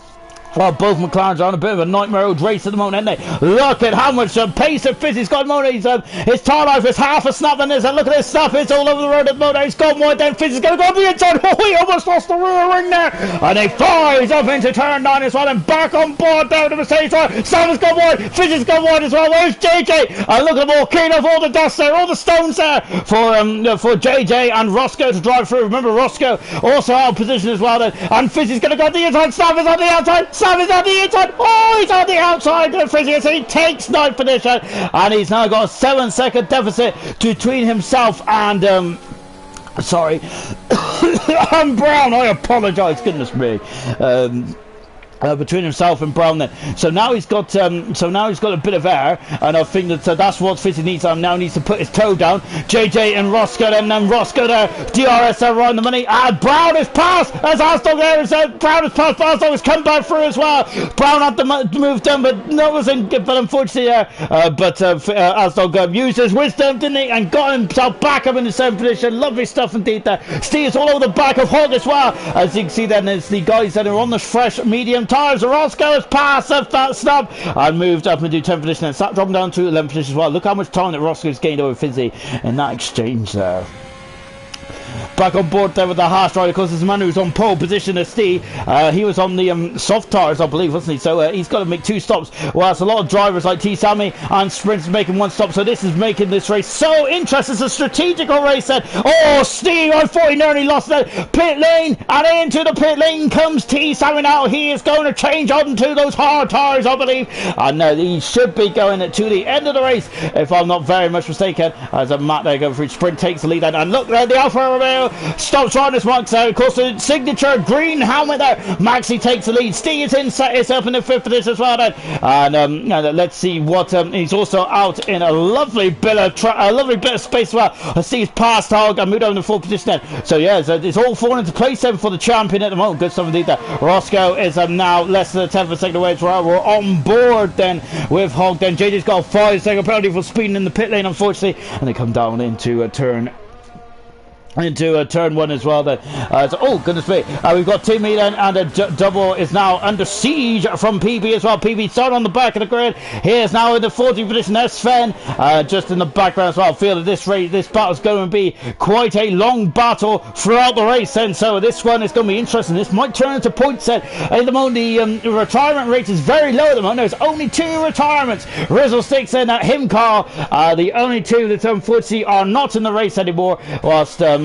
well, both McLarens are on a bit of a nightmare old race at the moment, aren't they? Look at how much pace and Fizzy's got at the moment. His tire life is half a Snap than this, and look at this Snap, it's all over the road at the moment. He's gone wide, then Fizzy's going to go on the inside. Oh, he almost lost the rear wing there, and he flies up into turn 9 as well, and back on board down to Mercedes. Snap has gone wide, Fizzy's gone wide as well. Where's JJ? And look at them all clean off all the dust there, all the stones there for JJ and Roscoe to drive through. Remember, Roscoe also out of position as well then, and Fizzy's going to go on the inside. Snap is on the outside. Sam is on the inside. Oh, he's on the outside of Fizzy, so he takes 9th position, and he's now got a 7-second deficit between himself and sorry and Brown. I apologise, goodness me. Between himself and Brown then. So now he's got a bit of air, and I think that that's what Fizzy needs. Now needs to put his toe down. JJ and Roscoe then Roscoe there. DRS there around the money. And Brown is past as Asdog there is Brown is past, but Asdog has come back through as well. Brown had to move down, but no, wasn't good, but unfortunately Asdog used his wisdom, didn't he, and got himself back up in the 7th position. Lovely stuff indeed there. Steve's all over the back of Hogg as well, as you can see then. There's the guys that are on the fresh medium tires. Roscoe has passed up that stop and moved up into 10th position and sat dropping down to 11th position as well. Look how much time that Roscoe's gained over Fizzy in that exchange there. Back on board there with the harsh ride. Of course, there's a man who's on pole position as Steve. He was on the soft tires, I believe, wasn't he? So he's got to make 2 stops. Whilst a lot of drivers like T. Sammy and Sprint's making 1 stop. So this is making this race so interesting. It's a strategical race then. Oh, Steve, I thought he nearly lost the pit lane. And into the pit lane comes T. Sammy now. He is going to change onto those hard tires, I believe. And he should be going to the end of the race, if I'm not very much mistaken. As a Matt there going through. Sprint takes the lead then. And look there, the Alfa Romeo stops right this Max there. Of course, the signature green helmet there. Maxi takes the lead. Steve is in, set himself in the 5th position as well then. And let's see what he's also out in a lovely bit of space as well. Steve's past Hog and moved over to the 4th position then. So yeah, it's all falling into place then for the champion at the moment. Good stuff indeed there. Roscoe is now less than a 10th of a second away as well. We're on board then with Hog then. JJ's got a 5-second penalty for speeding in the pit lane, unfortunately, and they come down into a turn turn 1 as well then. So, oh goodness me, we've got Timmy then, and a double is now under siege from PB as well. PB started on the back of the grid. He is now in the 40th position. There's Sven just in the background as well. I feel that this battle is going to be quite a long battle throughout the race then. So this one is going to be interesting. This might turn into points then. At the moment the retirement rate is very low at the moment. There's only 2 retirements. Rizzle Sticks and Himcar, the only 2 that unfortunately are not in the race anymore, whilst unfortunately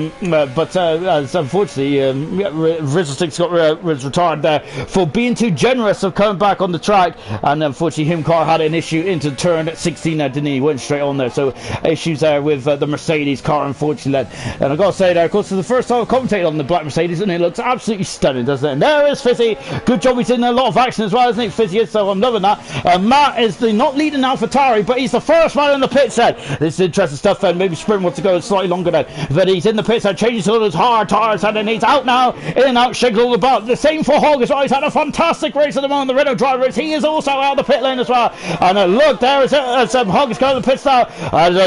Rizzlestick's was retired there for being too generous of coming back on the track, and unfortunately Himcar had an issue into turn 16 there, didn't he? He went straight on there, so issues there with the Mercedes car, unfortunately. And I've got to say there, of course, it's the first time I've commentated on the black Mercedes, and it looks absolutely stunning, doesn't it? And there is Fizzy. Good job, he's in a lot of action as well, isn't he, Fizzy? So I'm loving that. Matt is not leading AlphaTauri, but he's the first man in the pit set. This is interesting stuff, and maybe Sprint wants to go slightly longer then, but he's in the pit set, changes to those hard tires, and then he's out now, in and out, shaking all about. The same for Hog as well. He's had a fantastic race at the moment. The Renault driver is, he is also out of the pit lane as well. And look, there is Hog is going to the pit stop.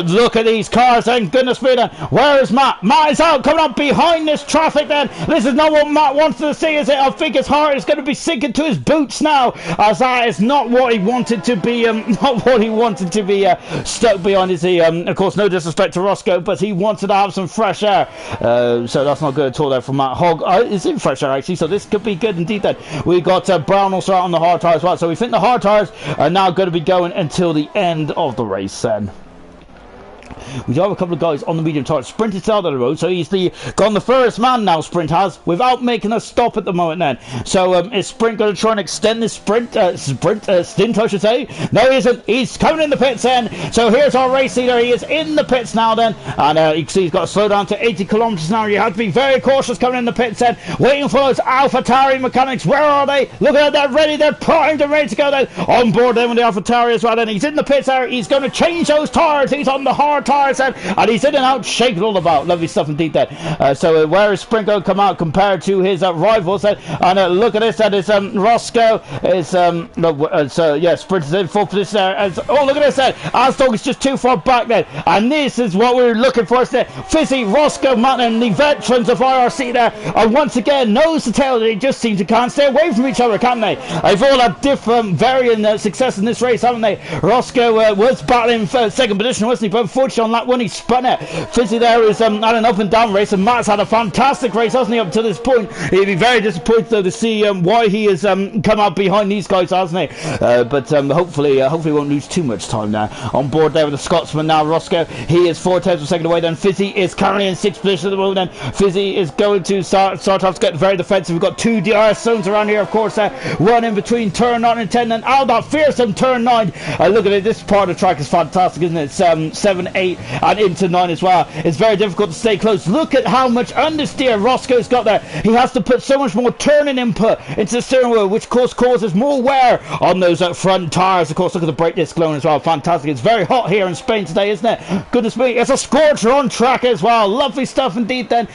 Look at these cars, and goodness me then. Where is Matt? Matt is out, coming up behind this traffic then. This is not what Matt wants to see, is it? I think his heart is going to be sinking to his boots now, as that is not what he wanted to be, stuck behind, is he? Of course, no disrespect to Roscoe, but he wanted to have some fresh air. So that's not good at all there from Matt. Hog is in fresh air actually, so this could be good indeed then. We got Brown also out on the hard tires as well, so we think the hard tires are now going to be going until the end of the race then. We do have a couple of guys on the medium tires. Sprint is out of the road, so he's gone the first man now, Sprint has, without making a stop at the moment then. So is Sprint going to try and extend this stint, I should say? No, he isn't. He's coming in the pits then. So here's our race leader. He is in the pits now then, and you can see he's got to slow down to 80 kilometers an hour. You have to be very cautious coming in the pits then, waiting for those AlphaTauri mechanics. Where are they? Look at that, they're ready, they're primed and ready to go then. On board then with the AlphaTauri as well then. He's in the pits there. He's going to change those tires. He's on the hard tires then, and he's in and out, shaking all about. Lovely stuff indeed then. So where is Sprint going to come out compared to his rivals then? And look at this, that is Roscoe is so yeah, Sprint is in 4th position there. Oh, look at this then. Asdog is just too far back then, and this is what we were looking for. Fizzy, Roscoe, Matt, and the veterans of IRC there are once again nose to tail. They just seem to can't stay away from each other, can they? They've all had different varying success in this race, haven't they? Roscoe was battling for 2nd position, wasn't he? But unfortunately on that one he spun it. Fizzy there is had an up and down race, and Matt's had a fantastic race, hasn't he, up to this point? He'd be very disappointed though to see why he has come out behind these guys, hasn't he? But hopefully he won't lose too much time now. On board there with the Scotsman now, Roscoe. He is 4 tenths of a second away then. Fizzy is currently in 6th position at the moment then. Fizzy is going to start off to get very defensive. We've got 2 DRS zones around here, of course, one in between turn 9 and 10, and that fearsome turn 9. Look at it, this part of the track is fantastic, isn't it? 7, 8 and into 9 as well. It's very difficult to stay close. Look at how much understeer Roscoe's got there. He has to put so much more turning input into the steering wheel, which of course causes more wear on those front tires. Of course, look at the brake disc glowing as well. Fantastic. It's very hot here in Spain today, isn't it? Goodness me, it's a scorcher on track as well. Lovely stuff indeed then.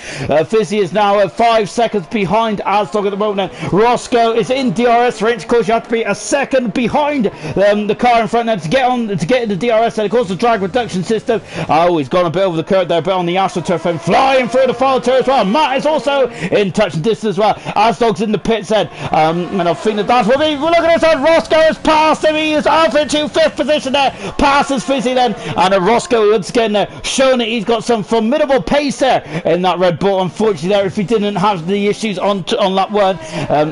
Fizzy is now 5 seconds behind Asdog at the moment then. Roscoe is in DRS range. Of course, you have to be a second behind the car in front then to get into DRS. And of course, the drag reduction system Oh, he's gone a bit over the curve there, but on the AstroTurf and flying through the final turn as well. Matt is also in touch and distance as well. Asdog's in the pits then, and I think that will be. Look at this, Roscoe has passed him. He is off into 5th position there, passes Fizzy then, and Roscoe once again showing that he's got some formidable pace there in that Red Bull. Unfortunately there, if he didn't have the issues on lap 1,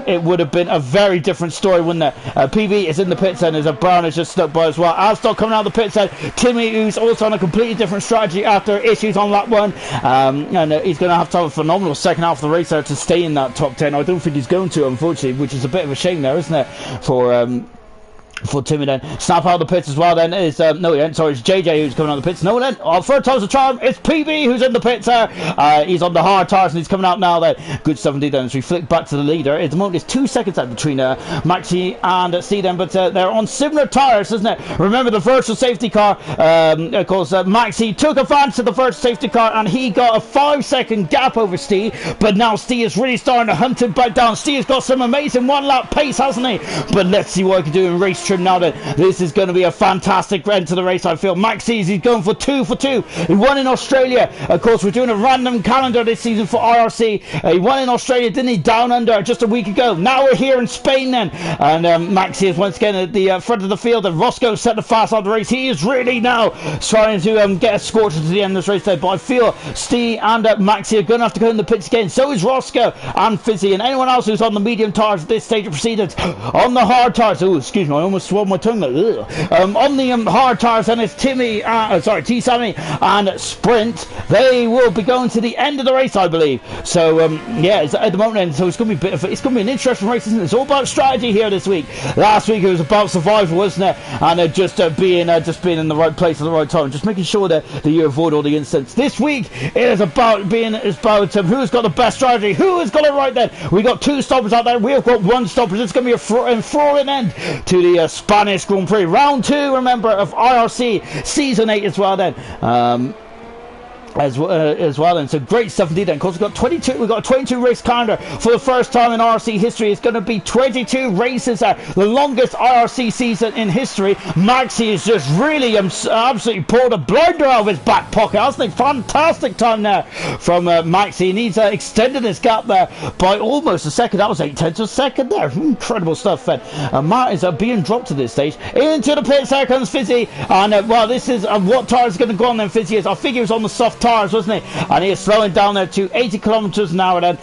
it would have been a very different story, wouldn't it? PB is in the pits then, as Brown is just stuck by as well. Asdog coming out of the pits then, Timmy, who's also on a completely different strategy after issues on lap 1, and he's going to have a phenomenal second half of the race there to stay in that top 10. I don't think he's going to, unfortunately, which is a bit of a shame there, isn't it, for Timmy then. Snap out of the pits as well then is no, he ain't, sorry, it's JJ who's coming out of the pits. No, then third time's a charm, it's PB who's in the pits there. He's on the hard tires and he's coming out now then. Good stuff indeed then, as we flick back to the leader. At the moment it's 2 seconds out between Maxi and C then, but they're on similar tires, isn't it? Remember the virtual safety car, of course Maxi took advantage of the virtual safety car and he got a 5-second gap over Steve, but now Steve is really starting to hunt him back down. Steve has got some amazing 1-lap pace, hasn't he? But let's see what he can do in race trim now. That this is going to be a fantastic end to the race, I feel. Max Easy, he's going for 2 for 2. He won in Australia. Of course, we're doing a random calendar this season for IRC. He won in Australia, didn't he? Down under just a week ago. Now we're here in Spain then, and Maxi is once again at the front of the field, and Roscoe set the fast on the race. He is really now trying to get a scorcher to the end of this race there, but I feel Steve and Maxi are going to have to go in the pits again. So is Roscoe and Fizzy and anyone else who's on the medium tires at this stage of proceedings. On the hard tires, oh excuse me, I almost swallowed my tongue. On the hard tires, and it's Timmy, T Sammy and Sprint. They will be going to the end of the race, I believe. So yeah, it's at the moment, and so it's going to be it's going to be an interesting race, isn't it? It's all about strategy here this week. Last week it was about survival, wasn't it? And just being in the right place at the right time, just making sure that you avoid all the incidents. This week it is about who's got the best strategy, who has got it right. Then we got 2 stoppers out there. We've got 1 stopper. It's going to be a enthralling end to the Spanish Grand Prix. Round 2, remember, of IRC Season 8 as well then. As well, and so great stuff indeed. And of course, we've got a 22 race calendar for the first time in IRC history. It's going to be 22 races, the longest IRC season in history. Maxi is just really absolutely pulled a blinder out of his back pocket, hasn't he? Fantastic time there from Maxi, and he's extended his gap there by almost a second. That was 8/10 of a second there. Incredible stuff. Matt is being dropped to this stage. Into the pits, there comes Fizzy, and well, this is what tire is going to go on then. Fizzy is, I think he was on the soft tires, wasn't he? And he is slowing down there to 80 kilometers an hour then.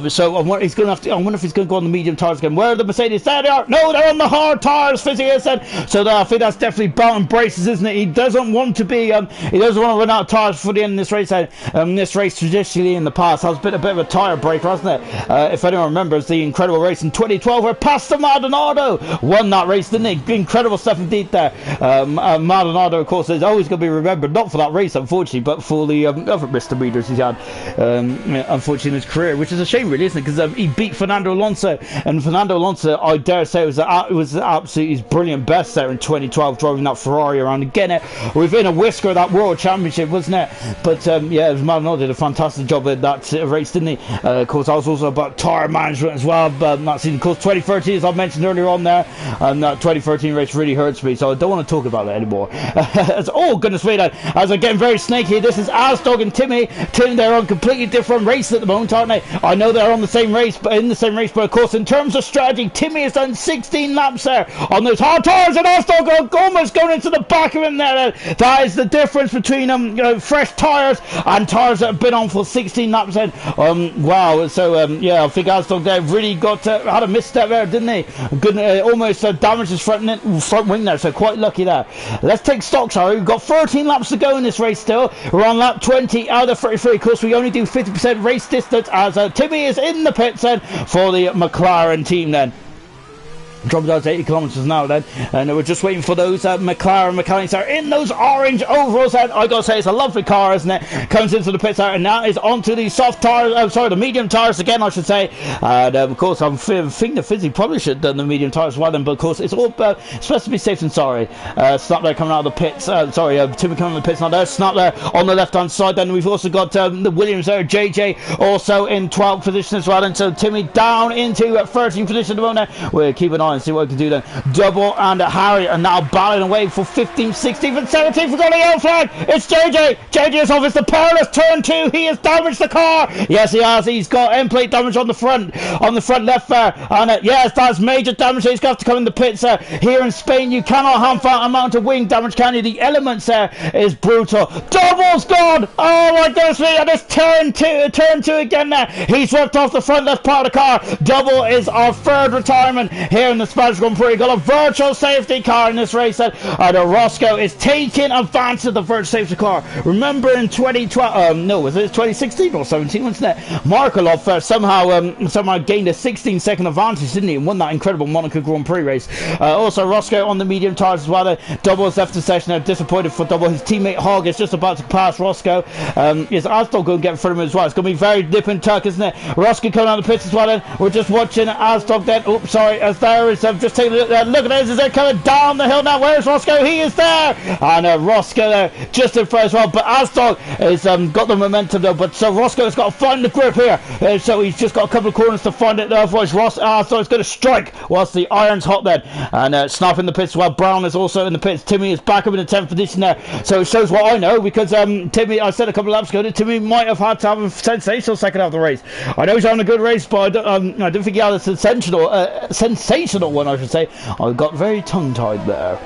So I wonder if he's going to go on the medium tires again. Where are the Mercedes? There they are. No, they're on the hard tires. Fizzy is then. So I think that's definitely Barton braces, isn't it? He doesn't want to be. He doesn't want to run out of tires for the end of this race. This race traditionally in the past has been a bit of a tire breaker, hasn't it? If anyone remembers the incredible race in 2012 where Pastor Maldonado won that race, didn't he? Incredible stuff indeed there. Maldonado, of course, is always going to be remembered not for that race, unfortunately, but for the other misdemeanors he's had, unfortunately, in his career, which is a shame, really, isn't it? Because he beat Fernando Alonso, and Fernando Alonso, I dare say, was absolutely his brilliant best there in 2012, driving that Ferrari around and getting it within a whisker of that World Championship, wasn't it? But yeah, Maldonado did a fantastic job at that race, didn't he? Of course, I was also about tyre management as well, but that season, of course, 2013, as I mentioned earlier on there, and that 2013 race really hurts me, so I don't want to talk about that anymore. Oh, goodness me, as I'm getting very snaky, this is Asdog and Timmy. They're on completely different races at the moment, aren't they? I know they're on the same race, but of course, in terms of strategy, Timmy has done 16 laps there on those hard tires, and Asdog almost going into the back of him there. That is the difference between fresh tires and tires that have been on for 16 laps. Then, wow. So yeah, I think Asdog there really had a misstep there, didn't he? Good, almost damaged his front wing there. So quite lucky there. Let's take stock, sorry. We've got 13 laps to go in this race still. We're on lap 20 out of 33. Of course, we only do 50% race distance as Timmy is in the pits then for the McLaren team then. Dropping down to 80 kilometers an hour then, and we're just waiting for those McLaren mechanics that are in those orange overalls. And I gotta say, it's a lovely car, isn't it? Comes into the pits there, and now is onto the soft tires. The medium tires again, I should say. And of course, I'm thinking the Fizzy probably should have done the medium tires as well. Then, but of course, it's all supposed to be safe and sorry. Snap there coming out of the pits. Timmy coming out of the pits now. There's Snap there on the left hand side. Then we've also got the Williams there, JJ also in 12th position as well. And so Timmy down into 13th position at the moment. We're keeping an eye try and see what we can do then. Double and Harry are now battling away for 15th, 16th and 17th. We've got a yellow flag. It's JJ. JJ is off. It's the perilous turn 2. He has damaged the car. Yes, he has. He's got end plate damage on the front left there. And yes, that's major damage. He's going to have to come in the pits here in Spain. You cannot have that amount of wing damage, can you? The elements there is brutal. Double's gone. Oh my goodness me. And it's turn 2 again there. He's swept off the front left part of the car. Double is our third retirement here in the Spanish Grand Prix. Got a virtual safety car in this race, and Roscoe is taking advantage of the virtual safety car. Remember in 2012, no, was it 2016 or 17, wasn't it? Markelov somehow gained a 16-second advantage, didn't he, and won that incredible Monaco Grand Prix race. Also, Roscoe on the medium tires as well. Double has left the session. They're disappointed for Double. His teammate Hogg is just about to pass Roscoe. Is Asdog going to get in front of him as well? It's going to be very dip and tuck, isn't it? Roscoe coming out of the pits as well. Then we're just watching Asdog then. Oops, sorry, as there is just taking a look there. Look at this as they're coming down the hill now. Where's Roscoe? He is there, and Roscoe there just in front as well. But Asdog has got the momentum though. But so Roscoe has got to find the grip here. So he's just got a couple of corners to find it. Otherwise, Asdog is going to strike whilst the iron's hot then. And Snap in the pits as well. Brown is also in the pits. Timmy is back up in the 10th position there. So it shows what I know, because Timmy, I said a couple of laps ago that Timmy might have had to have a sensational second half of the race. I know he's having a good race, but I don't think he had a sensational one, I should say. I got very tongue-tied there.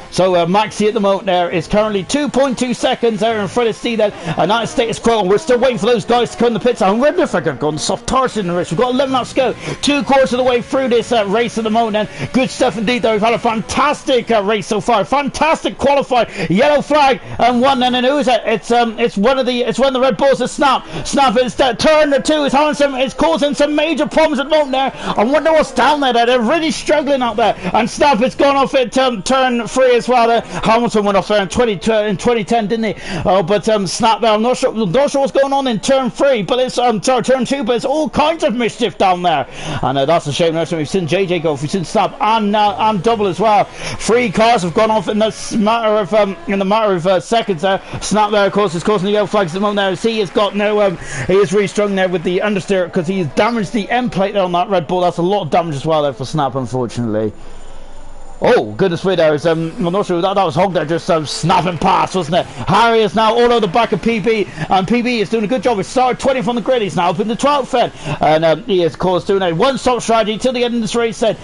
So Maxi at the moment there is currently 2.2 seconds there in front of Steve then, and that is status quo. We're still waiting for those guys to come in the pits. I wonder if I could have gone soft tarts in the race. We've got 11 laps to go, 2/4 of the way through this race at the moment then. Good stuff indeed though. We've had a fantastic race so far, fantastic qualified. Yellow flag and one, and then who is it? It's one of the Red Bulls that Snap is turn 2 is having it's causing some major problems at the moment there. I wonder what's down there. They're really struggling out there, and Snap has gone off at turn 3 as well. Hamilton went off there in 2010, didn't he? Oh, but Snap there. I'm not sure what's going on in turn 3, but it's turn 2, but it's all kinds of mischief down there, and that's a shame. We've seen JJ go, we've seen Snap and Double as well. 3 cars have gone off in the matter of seconds there. Snap there, of course, is causing the yellow flags at the moment there. As he has got he is really strung there with the understeer because he's damaged the end plate there on that Red Bull. That's a lot of damage as well there for Snap, unfortunately. Oh, goodness me, there is, I'm not sure, that was Hogg there just snapping past, wasn't it? Harry is now all over the back of PB, and PB is doing a good job. He started 20th on the grid, he's now up in the 12th then, and he is, of course, doing a one-stop strategy till the end of this race then.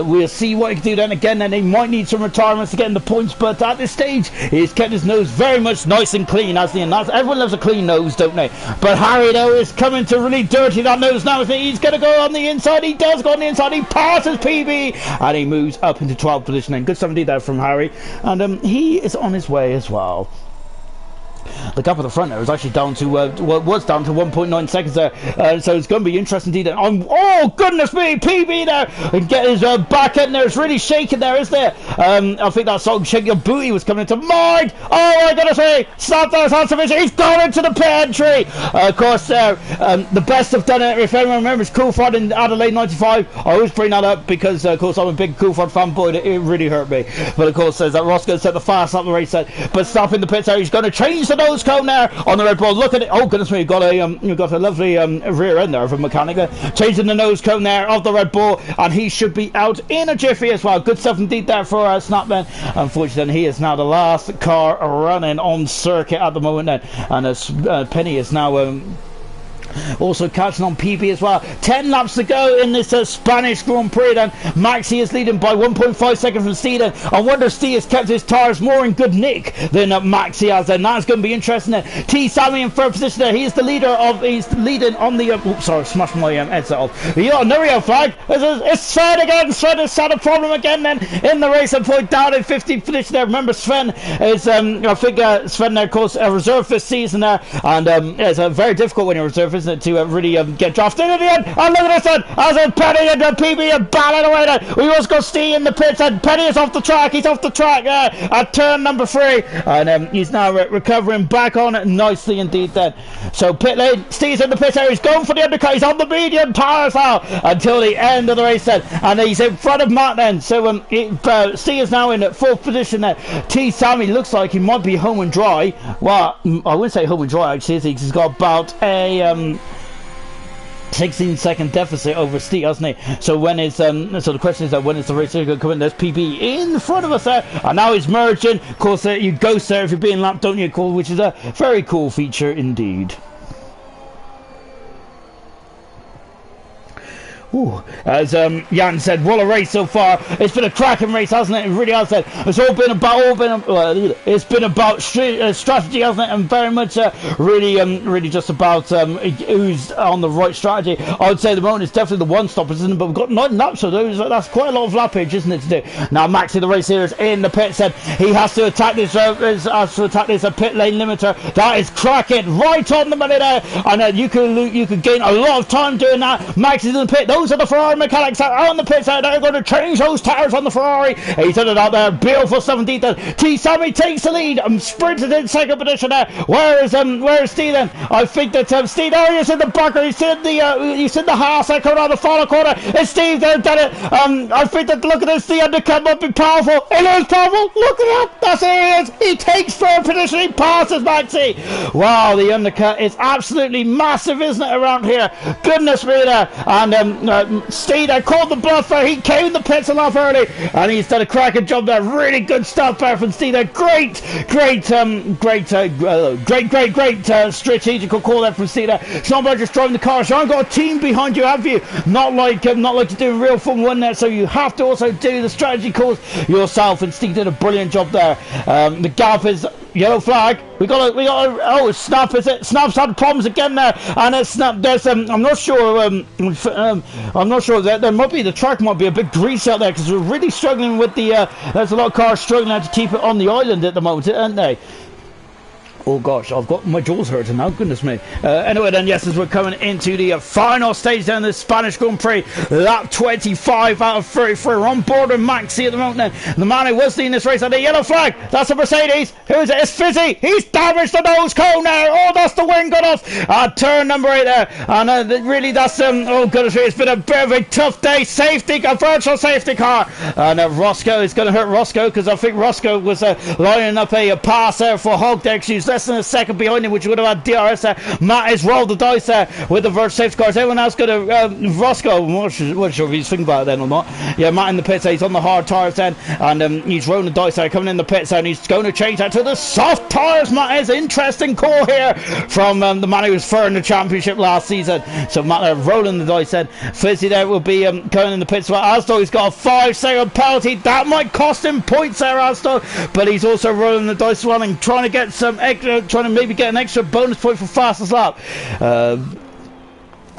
We'll see what he can do then again, and he might need some retirements to get in the points, but at this stage, he's kept his nose very much nice and clean, hasn't he? And everyone loves a clean nose, don't they? But Harry, though, is coming to really dirty that nose now. He's going to go on the inside, he does go on the inside, he passes PB, and he moves up into 12th position, and good stuff indeed there from Harry, and he is on his way as well. The gap at the front there is actually down to was down to 1.9 seconds there, so it's going to be interesting indeed. Oh goodness me, PB there, and get his back end there. It's really shaking there, isn't it? I think that song "Shake Your Booty" was coming into mind. Oh my goodness me, Snap there's hands division. He's gone into the pit entry. Of course, the best have done it. If anyone remembers Coulthard in Adelaide '95, I always bring that up because of course I'm a big Coulthard fanboy. It really hurt me. But of course, says that Roscoe set the fast up the race set, but Snap in the pits there. He's going to change the nose cone there on the Red Bull. Look at it. Oh goodness me, you've got a lovely rear end there of a mechanic there. Changing the nose cone there of the Red Bull, and he should be out in a jiffy as well. Good stuff indeed there for Snap then. Unfortunately, he is now the last car running on circuit at the moment then, and Penny is now also catching on PB as well. 10 laps to go in this Spanish Grand Prix then. Maxi is leading by 1.5 seconds from Steve. I wonder if Steve has kept his tyres more in good nick than Maxi has, and that's going to be interesting. T Sammy in third position there. He's leading on the oops, sorry, smashed my headset off. You got another yellow flag. It's Sven again. Sven has had a problem again then in the race and point down in 15th position there. Remember, Sven is I think Sven there, of course, a reserve this season there, and it's very difficult when you're a reserve, isn't it, to really get drafted in the end. And look at this then, as Penny and PB are battling away then. We must go Steve in the pits, and Penny is off the track. He's off the track at turn number 3, and he's now recovering back on it nicely indeed then. So pit lane, Steve's in the pit area. He's going for the undercut. He's on the medium tires now until the end of the race then, and he's in front of Matt then. So Steve is now in 4th position there. T Sammy looks like he might be home and dry. Well, I wouldn't say home and dry actually, is he? 'Cause he's got about a 16-second deficit over Steve, hasn't he? So when is so the question is that when is the race going to come in? There's PB in front of us there, and now he's merging. Of course, you ghost there if you're being lapped, don't you? Cool, which is a very cool feature indeed. Ooh, as Jan said, what a race so far. It's been a cracking race, hasn't it? It really has. It's all been about it's been about strategy, hasn't it? And very much really just about who's on the right strategy. I would say the moment is definitely the one stoppers, isn't it? But we've got 9 laps, so that's quite a lot of lappage, isn't it, to do? Now Maxi, the race here, is in the pit. Said he has to attack this pit lane limiter. That is cracking right on the money there, and you could gain a lot of time doing that. Maxi's in the pit. Those are the Ferrari mechanics out on the pits out. They're going to change those tires on the Ferrari. He's in it out there. Beautiful 17th. T. Sammy takes the lead. Sprinted in second position there. Where is Steve then? I think that Steve there is in the backer. He's in the Haas coming out the final corner. It's Steve there done it. I think that look at this. The undercut might be powerful. It is powerful. Look at that. That's where he is. He takes third position. He passes Maxi. Wow, the undercut is absolutely massive, isn't it, around here? Goodness me there. And Steve, I called the bluff there. He came in the pits a lot early, and he's done a cracking job there. Really good stuff there from Steve. Great strategical call there from Steve. It's not about just driving the car. So I've got a team behind you, have you? Not like you're doing real Formula 1 there. So you have to also do the strategy calls yourself. And Steve did a brilliant job there. The gap is yellow flag. We got oh, Snap, is it? Snap's had problems again there, and it's Snap. There's I'm not sure that there might be, the track might be a bit greasy out there because we're really struggling with the there's a lot of cars struggling to keep it on the island at the moment, aren't they? Oh gosh, I've got my jaws hurting now, goodness me. Anyway then, yes, as we're coming into the final stage down the Spanish Grand Prix, lap 25 out of 33. We're on board with Maxi at the moment then. The man who was leading this race had a yellow flag. That's a Mercedes. Who is it? It's Fizzy. He's damaged the nose cone there. Oh, that's the wing got off. Turn number 8 there. And really that's, oh goodness me, it's been a bit of a tough day. Safety, a virtual safety car. And Roscoe is going to hurt Roscoe because I think Roscoe was lining up a pass there for Hog there. She's less than a second behind him, which would have had DRS there. Matt has rolled the dice there with the virtual safety cars. Everyone else got a Roscoe. I'm not sure if he's thinking about it then or not. Yeah, Matt in the pits. He's on the hard tires then, and he's rolling the dice there, coming in the pits, and he's going to change that to the soft tires. Matt is interesting call here from the man who was third in the championship last season. So Matt rolling the dice then. Fizzy there will be going in the pits. Well, Astor, he's got a 5-second penalty. That might cost him points there, Astor, but he's also rolling the dice as well and trying to get some extra, trying to maybe get an extra bonus point for fastest lap.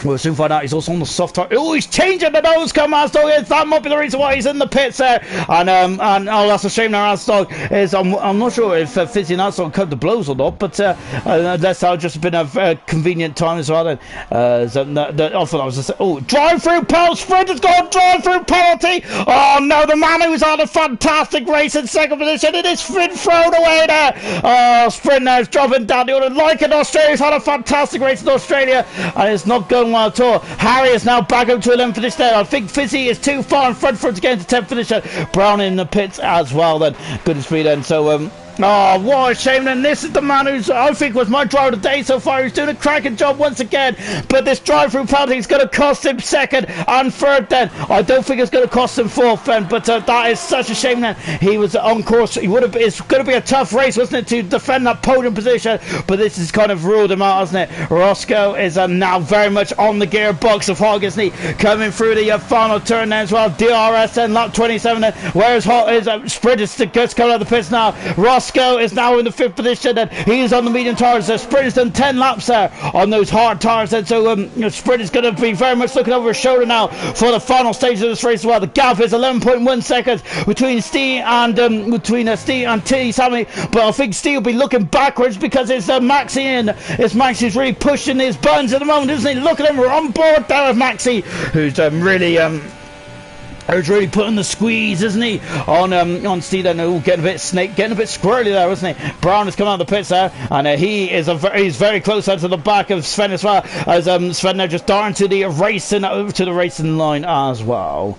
We'll soon find out. He's also on the soft tire. Oh, he's changing the nose cone, Asdog. That might be the reason why he's in the pits there. And oh, that's a shame now, Asdog. I'm not sure if Fizzy and Asdog cut the blows or not, but that's just been a convenient time as well. Then I thought that was drive-through penalty. Sprint has got a drive-through penalty. Oh no, the man who's had a fantastic race in second position, it is been thrown away there. Oh, Sprint now is dropping down the order. Like in Australia, he's had a fantastic race in Australia, and it's not going well at all. Harry is now back up to 11 finish there. I think Fizzy is too far in front for him to get into 10th finish. Brown in the pits as well then. Good speed then. So oh, what a shame then. This is the man who's, I think, was my driver of the day so far. He's doing a cracking job once again, but this drive-through penalty is going to cost him second and third then. I don't think it's going to cost him fourth then, but that is such a shame then. He was on course. He would have. It's going to be a tough race, wasn't it, to defend that podium position, but this has kind of ruled him out, hasn't it? Roscoe is now very much on the gearbox of Hog, isn't he? Coming through the final turn then as well. DRS then, lap 27 then. Where's Hog? Sprint is just coming out of the pits now. Roscoe is now in the 5th position and he is on the medium tires. Sprint has done 10 laps there on those hard tires, and so Sprint is going to be very much looking over his shoulder now for the final stage of this race as well. The gap is 11.1 seconds between Steve and Steve and T. Sammy, but I think Steve will be looking backwards because it's Maxi in. It's Maxi's really pushing his buttons at the moment, isn't he? Look at him, we're on board there with Maxi, who's He's really putting the squeeze, isn't he, on Steve? Getting a bit squirrely there, wasn't he? Brown has come out of the pits there, and he's very close out to the back of Sven as well, as Sven now just darting to the racing line as well.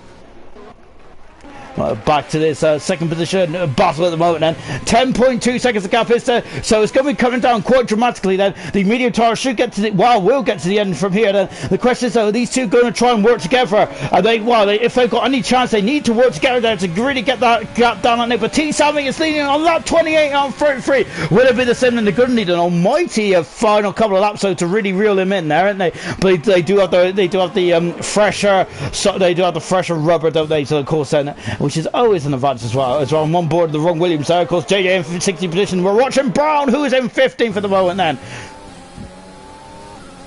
Back to this second position battle at the moment then. 10.2 seconds the gap is there, so it's going to be coming down quite dramatically then. The medium tire should get to the, will get to the end from here then. The question is though, are these two going to try and work together? And if they've got any chance, they need to work together there to really get that gap down on it. But T Sammy is leading on lap 28 on 33. Will it be the same? And they're going to need an almighty final couple of laps so to really reel him in there, aren't they? But they do have the fresher, so they do have the fresher rubber, don't they? So of course then, which is always an advantage as well. I'm on board the Ron Williams there. Of course, JJ in 60th position. We're watching Brown, who is in 15th for the moment then.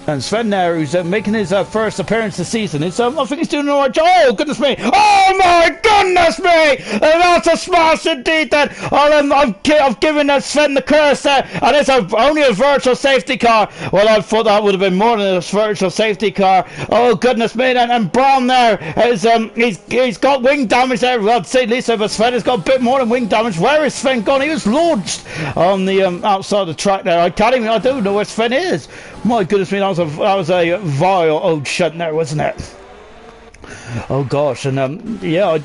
And Sven there, who's making his first appearance this season, I think he's doing an alright job. Oh, goodness me. Oh, my goodness me. And that's a smash indeed then. I've given Sven the curse there. And it's only a virtual safety car. Well, I thought that would have been more than a virtual safety car. Oh, goodness me. And Brown there, he's got wing damage there. Well, I'd say Lisa, but Sven has got a bit more than wing damage. Where is Sven gone? He was launched on the outside the track there. I don't know where Sven is. My goodness me, that was a vile old shunt there, wasn't it? Oh gosh, and yeah,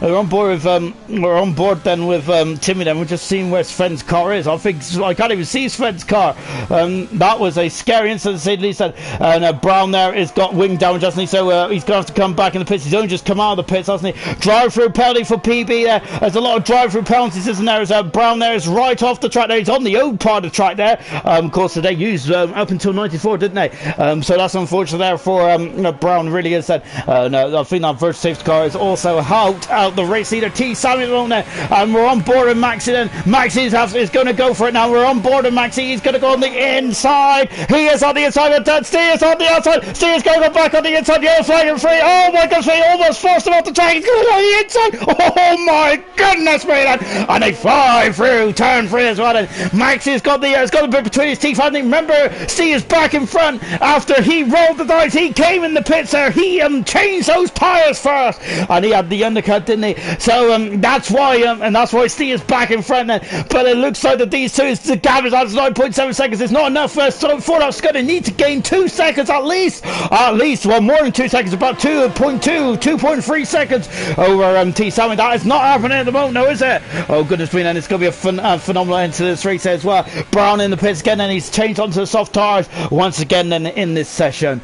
we're on board then with Timmy. Then we're just seeing where Sven's car is. I can't even see Sven's car. That was a scary incident, to say the least. And Brown there has got wing damage, hasn't he? So he's going to have to come back in the pits. He's only just come out of the pits, hasn't he? Drive-through penalty for PB there. There's a lot of drive-through penalties, isn't there? As Brown there is right off the track there. He's on the old part of the track there. Of course, they used up until 94, didn't they? So that's unfortunate there for Brown. Really is that. No, I think that virtual safety car is also out the race leader T Sammy on there, and we're on board with Maxi then. Maxi is going to go for it now. We're on board with Maxi. He's going to go on the inside. He is on the inside, and Steve is on the outside. Steve is going to go back on the inside. Yellow flag and free. Oh my goodness, he almost forced him off the track. He's going on the inside. Oh my goodness me, and they fly through turn 3 as well. And Maxi's got the bit between his teeth. I think, remember, Steve is back in front after he rolled the dice. He came in the pits there. He changed those tires first, and he had the undercut, didn't he? So that's why Steve is back in front then. But it looks like that these two, the gap is 9.7 seconds. It's not enough for that's going to need to gain 2 seconds at least. Well, more than 2 seconds, about 2.3 seconds over T Sammy. That is not happening at the moment, no, is it? Oh goodness me, and it's going to be a phenomenal end to this race as well. Brown in the pits again, and he's changed onto the soft tires once again then in this session.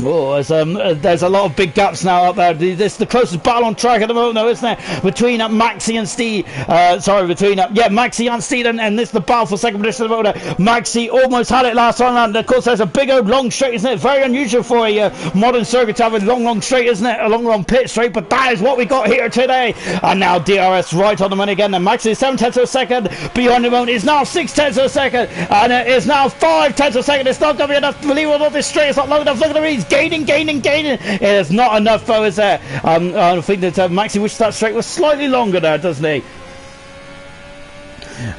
Oh, there's a lot of big gaps now out there. This is the closest battle on track at the moment, though, isn't it? Between Maxi and Steve. Maxi and Steve, and this is the battle for second position at the moment. Maxi almost had it last time round. Of course, there's a big old long straight, isn't it? Very unusual for a modern circuit to have a long straight, isn't it? A long pit straight, but that is what we got here today. And now DRS right on the money again. And Maxi is 7/10 of a second behind the moment. Is now 6/10 of a second, and it is now 5/10 of a second. It's not going to be enough. Believe it or not, this straight is not long enough. Look at him, he's gaining. It is not enough, though, is there? I think that Maxi wishes that straight was slightly longer there, doesn't he?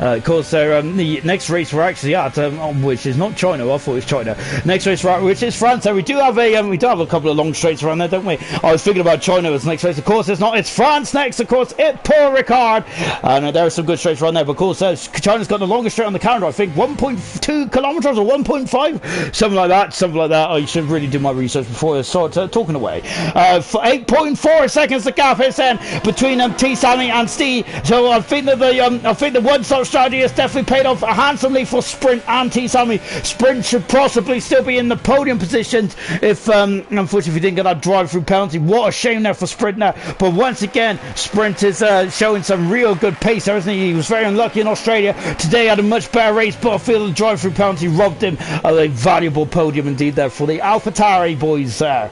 Of course, the next race we're actually at, which is not China. I thought it was China. Next race we're at, which is France. So we do have a couple of long straights around there, don't we? I was thinking about China as next race. Of course, it's not. It's France next. Of course, Paul Ricard. And there are some good straights around there. But of course, China's got the longest straight on the calendar. I think 1.2 kilometers or 1.5, something like that. I should really do my research before I start talking away. 8.4 seconds the gap is then between T Sammy and Steve. So I think that the one-stop strategy has definitely paid off handsomely for Sprint and T Sammy. Sprint should possibly still be in the podium positions if unfortunately if he didn't get that drive-through penalty. What a shame there for Sprint now. But once again, Sprint is showing some real good pace there, isn't he? He was very unlucky in Australia. Today had a much better race, but I feel the drive-through penalty robbed him of a valuable podium indeed there for the AlphaTauri boys there.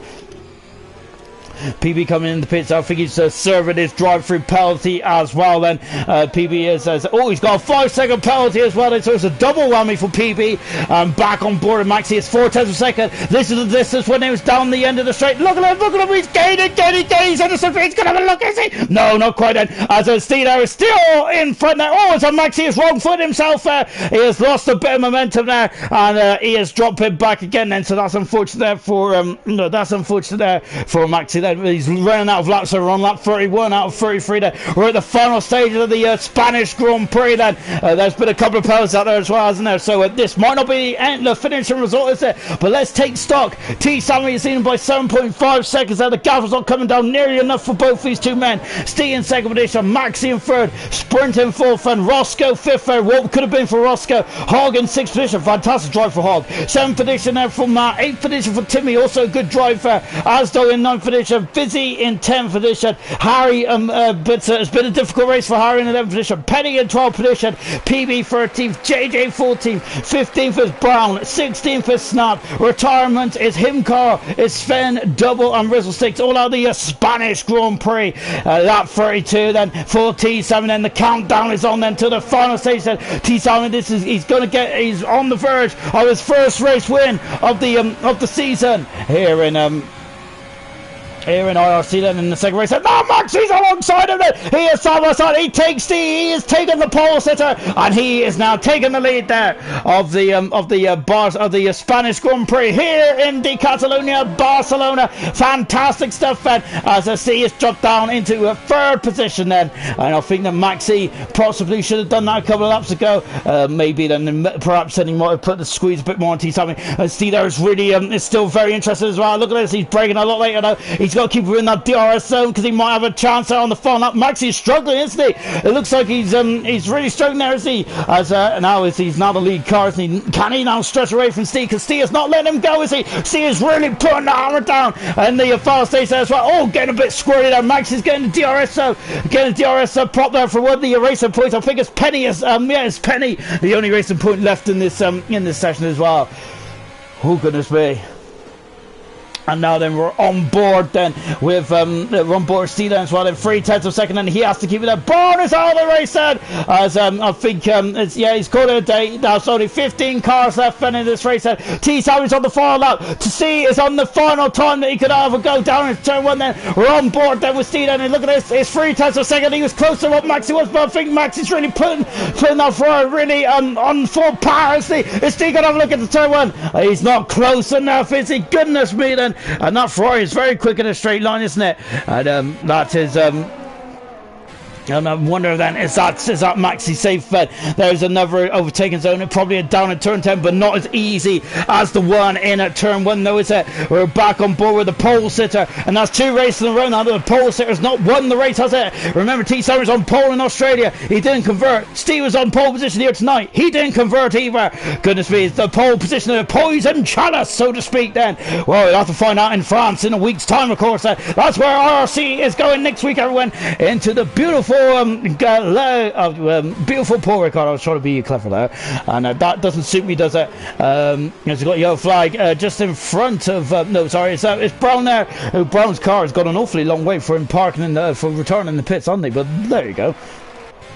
PB coming in the pits. I think he's serving his drive-through penalty as well then. PB he's got a 5-second penalty as well, so it's a double whammy for PB. Back on board with Maxi. It's 4/10 of a second. This is the distance when he was down the end of the straight. Look at him, he's gaining. He's in the center. He's going to have a look, is he? No, not quite then. As Steve there is still in front there. Oh, so Maxi has wrong foot himself there. He has lost a bit of momentum there, and he has dropped him back again then, so that's unfortunate there for Maxi there. then. He's running out of laps, so we're on lap 31 out of 33 then. We're at the final stage of the Spanish Grand Prix then. There's been a couple of powers out there as well, hasn't there? So this might not be the finishing result, is it? But let's take stock. T. Sammy is leading by 7.5 seconds there. The gap is not coming down nearly enough for both these two men. Steve in second position, Maxi in third, Sprint in fourth, and Roscoe fifth there. What could have been for Roscoe? Hogg in sixth position. Fantastic drive for Hogg. Seventh position there from Matt. Eighth position for Timmy. Also a good drive there. Asdo in ninth position. Fizzy in 10th position. Harry, it's been a difficult race for Harry in 11th position. Penny in 12th position. PB 13th. JJ 14th. 15th is Brown. 16th is Snap. Retirement is Himcar. Is Sven, Double, and Rizzle Sticks. All out of the Spanish Grand Prix. Lap 32 then for T7. Then the countdown is on then to the final stage. Then T7, he's on the verge of his first race win of the season here in IRC then in the second race. No, Max, he's alongside him then. He is side by side. He is taking the pole sitter, and he is now taking the lead there of the Spanish Grand Prix here in the Catalonia, Barcelona. Fantastic stuff then, as I see is dropped down into a third position then. And I think that Maxi possibly should have done that a couple of laps ago. Maybe then perhaps then he might have put the squeeze a bit more on T7. And Steve there is really is still very interested as well. Look at this, he's braking a lot later now. He's got to keep her in that DRS zone because he might have a chance there on the final lap. Maxi's struggling, isn't he? It looks like he's really struggling there, isn't he? As he's now the lead car, isn't he? Can he now stretch away from Steve? Because Steve is not letting him go, is he? Steve is really putting the hammer down, and the final stage there as well. Oh, getting a bit squirrely there. Max is getting the DRS zone, getting the DRS prop there for one of the racing points. I think it's Penny. It's Penny, the only racing point left in this session as well. Oh goodness me. And now then we're on board then with we're on board Steve as well in 3/10 of a second, and he has to keep it there. Bourne is out of the race then, as I think he's called it a day. There's only 15 cars left in this race then. T Savage on the final lap. To see is on the final time that he could have a go down in turn one then. We're on board then with Steve, and look at this, it's 3/10 of a second. He was close to what Maxi was, but I think Maxi's really putting that forward really on full power. Is Steve gonna have a look at the turn one? He's not close enough, is he? Goodness me then. And that Ferrari is very quick in a straight line, isn't it? And that is and I wonder then, is that Maxi safe bet? There's another overtaking zone, probably a down at turn 10, but not as easy as the one in at turn 1 though, is it? We're back on board with the pole sitter, and that's 2 races in a row now. The pole sitter's not won the race, has it? Remember, T Summers on pole in Australia, he didn't convert. Steve was on pole position here tonight, he didn't convert either. Goodness me, it's the pole position of the poison chalice, so to speak then. Well, we'll have to find out in France in a week's time, of course. That's where IRC is going next week, everyone, into the beautiful beautiful pole record. I was trying to be clever there, and that doesn't suit me, does it? It's got a yellow flag just in front of no, sorry, it's Brown there. Brown's car has got an awfully long way for him parking for returning the pits, hasn't he? But there you go.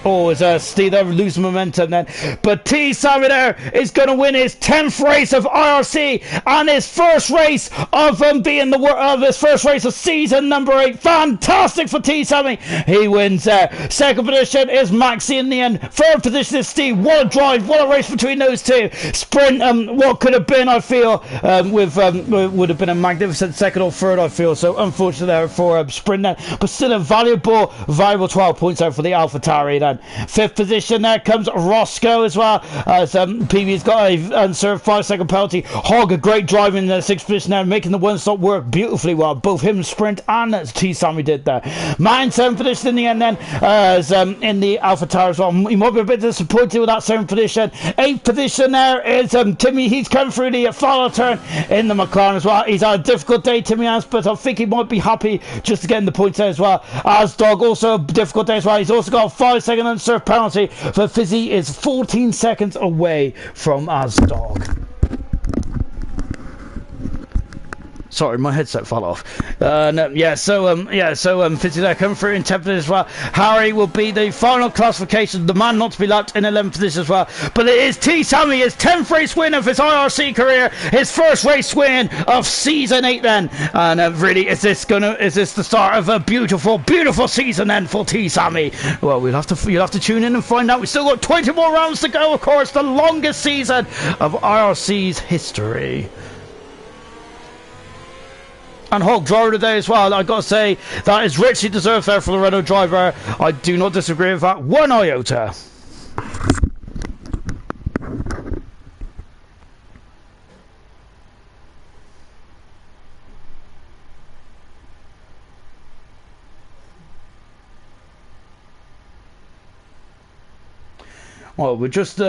Oh, is Steve there losing momentum then? But T Sammy there is going to win his 10th race of IRC and his first race of being his first race of season number 8. Fantastic for T Sammy. He wins there. Second position is Maxi in the end. Third position is Steve. What a drive! What a race between those two. Sprint. What could have been, I feel, would have been a magnificent second or third, I feel. So unfortunately there for Sprint there, but still a valuable 12 points there for the AlphaTauri then. 5th position there comes Roscoe as well, as PB's got a unserved 5-second penalty. Hogg, a great drive in the 6th position there, making the one-stop work beautifully well. Both him, Sprint, and T Sammy did there. Mine 7th position in the end then, as in the AlphaTauri as well. He might be a bit disappointed with that 7th position. 8th position there is Timmy. He's come through the final turn in the McLaren as well. He's had a difficult day, Timmy has, but I think he might be happy just to get in the points there as well. As Dog, also a difficult day as well. He's also got a 5-second unserved penalty, for Fizzy is 14 seconds away from Asdog. Sorry, my headset fell off. Fizzy there coming through in 10th position as well. Harry will be the final classification, the man not to be lapped in 11th position as well. But it is T Sammy, his 10th race win of his IRC career, his first race win of season 8 then. And really, is this the start of a beautiful, beautiful season then for T Sammy? Well, you'll have to tune in and find out. We've still got 20 more rounds to go, of course, the longest season of IRC's history. And Hog driver today as well. I've got to say, that is richly deserved there for the Renault driver. I do not disagree with that one iota. Well, we're just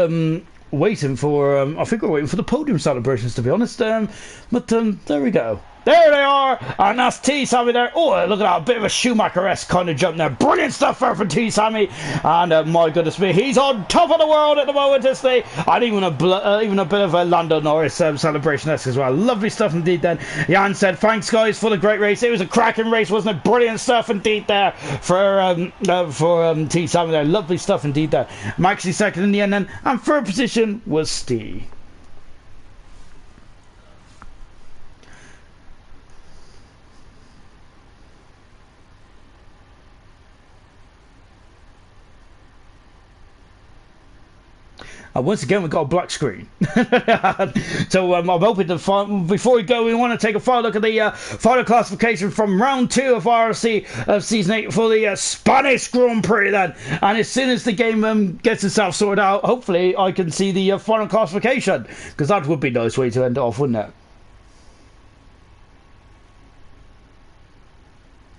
waiting for, I think we're waiting for the podium celebrations, to be honest. But there we go. There they are, and that's T Sammy there. Oh, look at that, a bit of a Schumacher-esque kind of jump there. Brilliant stuff there from T Sammy, and my goodness me, he's on top of the world at the moment, isn't he? And even a bit of a Lando Norris celebration-esque as well. Lovely stuff indeed. Then Jan said, "Thanks guys for the great race. It was a cracking race, wasn't it? Brilliant stuff indeed there for T Sammy there. Lovely stuff indeed there." Maxi second in the end then, and third position was Steve. Once again, we've got a black screen. So I'm hoping to find, before we go, we want to take a final look at the final classification from round 2 of IRC of season 8 for the Spanish Grand Prix then. And as soon as the game gets itself sorted out, hopefully I can see the final classification, because that would be a nice way to end it off, wouldn't it?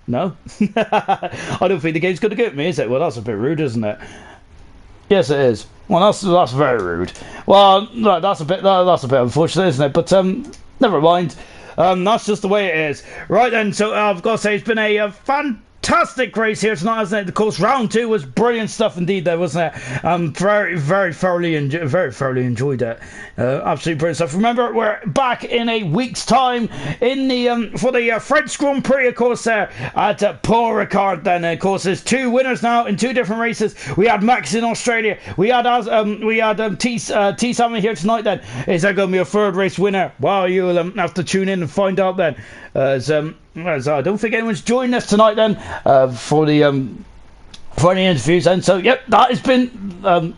No? I don't think the game's going to get me, is it? Well, that's a bit rude, isn't it? Yes, it is. Well, that's very rude. Well, no, that's a bit unfortunate, isn't it? But never mind. That's just the way it is. Right then. So I've got to say, it's been a fantastic race here tonight, hasn't it? Of course, round 2 was brilliant stuff indeed, there, wasn't it? Very thoroughly enjoyed it. Absolutely brilliant stuff. Remember, we're back in a week's time in the for the French Grand Prix, of course, there at Paul Ricard. Then, of course, there's 2 winners now in 2 different races. We had Max in Australia. We had T Sammy here tonight. Then, is there going to be a 3rd race winner? Well, you'll have to tune in and find out then. As I don't think anyone's joining us tonight then for the interviews. And so, yep, that has been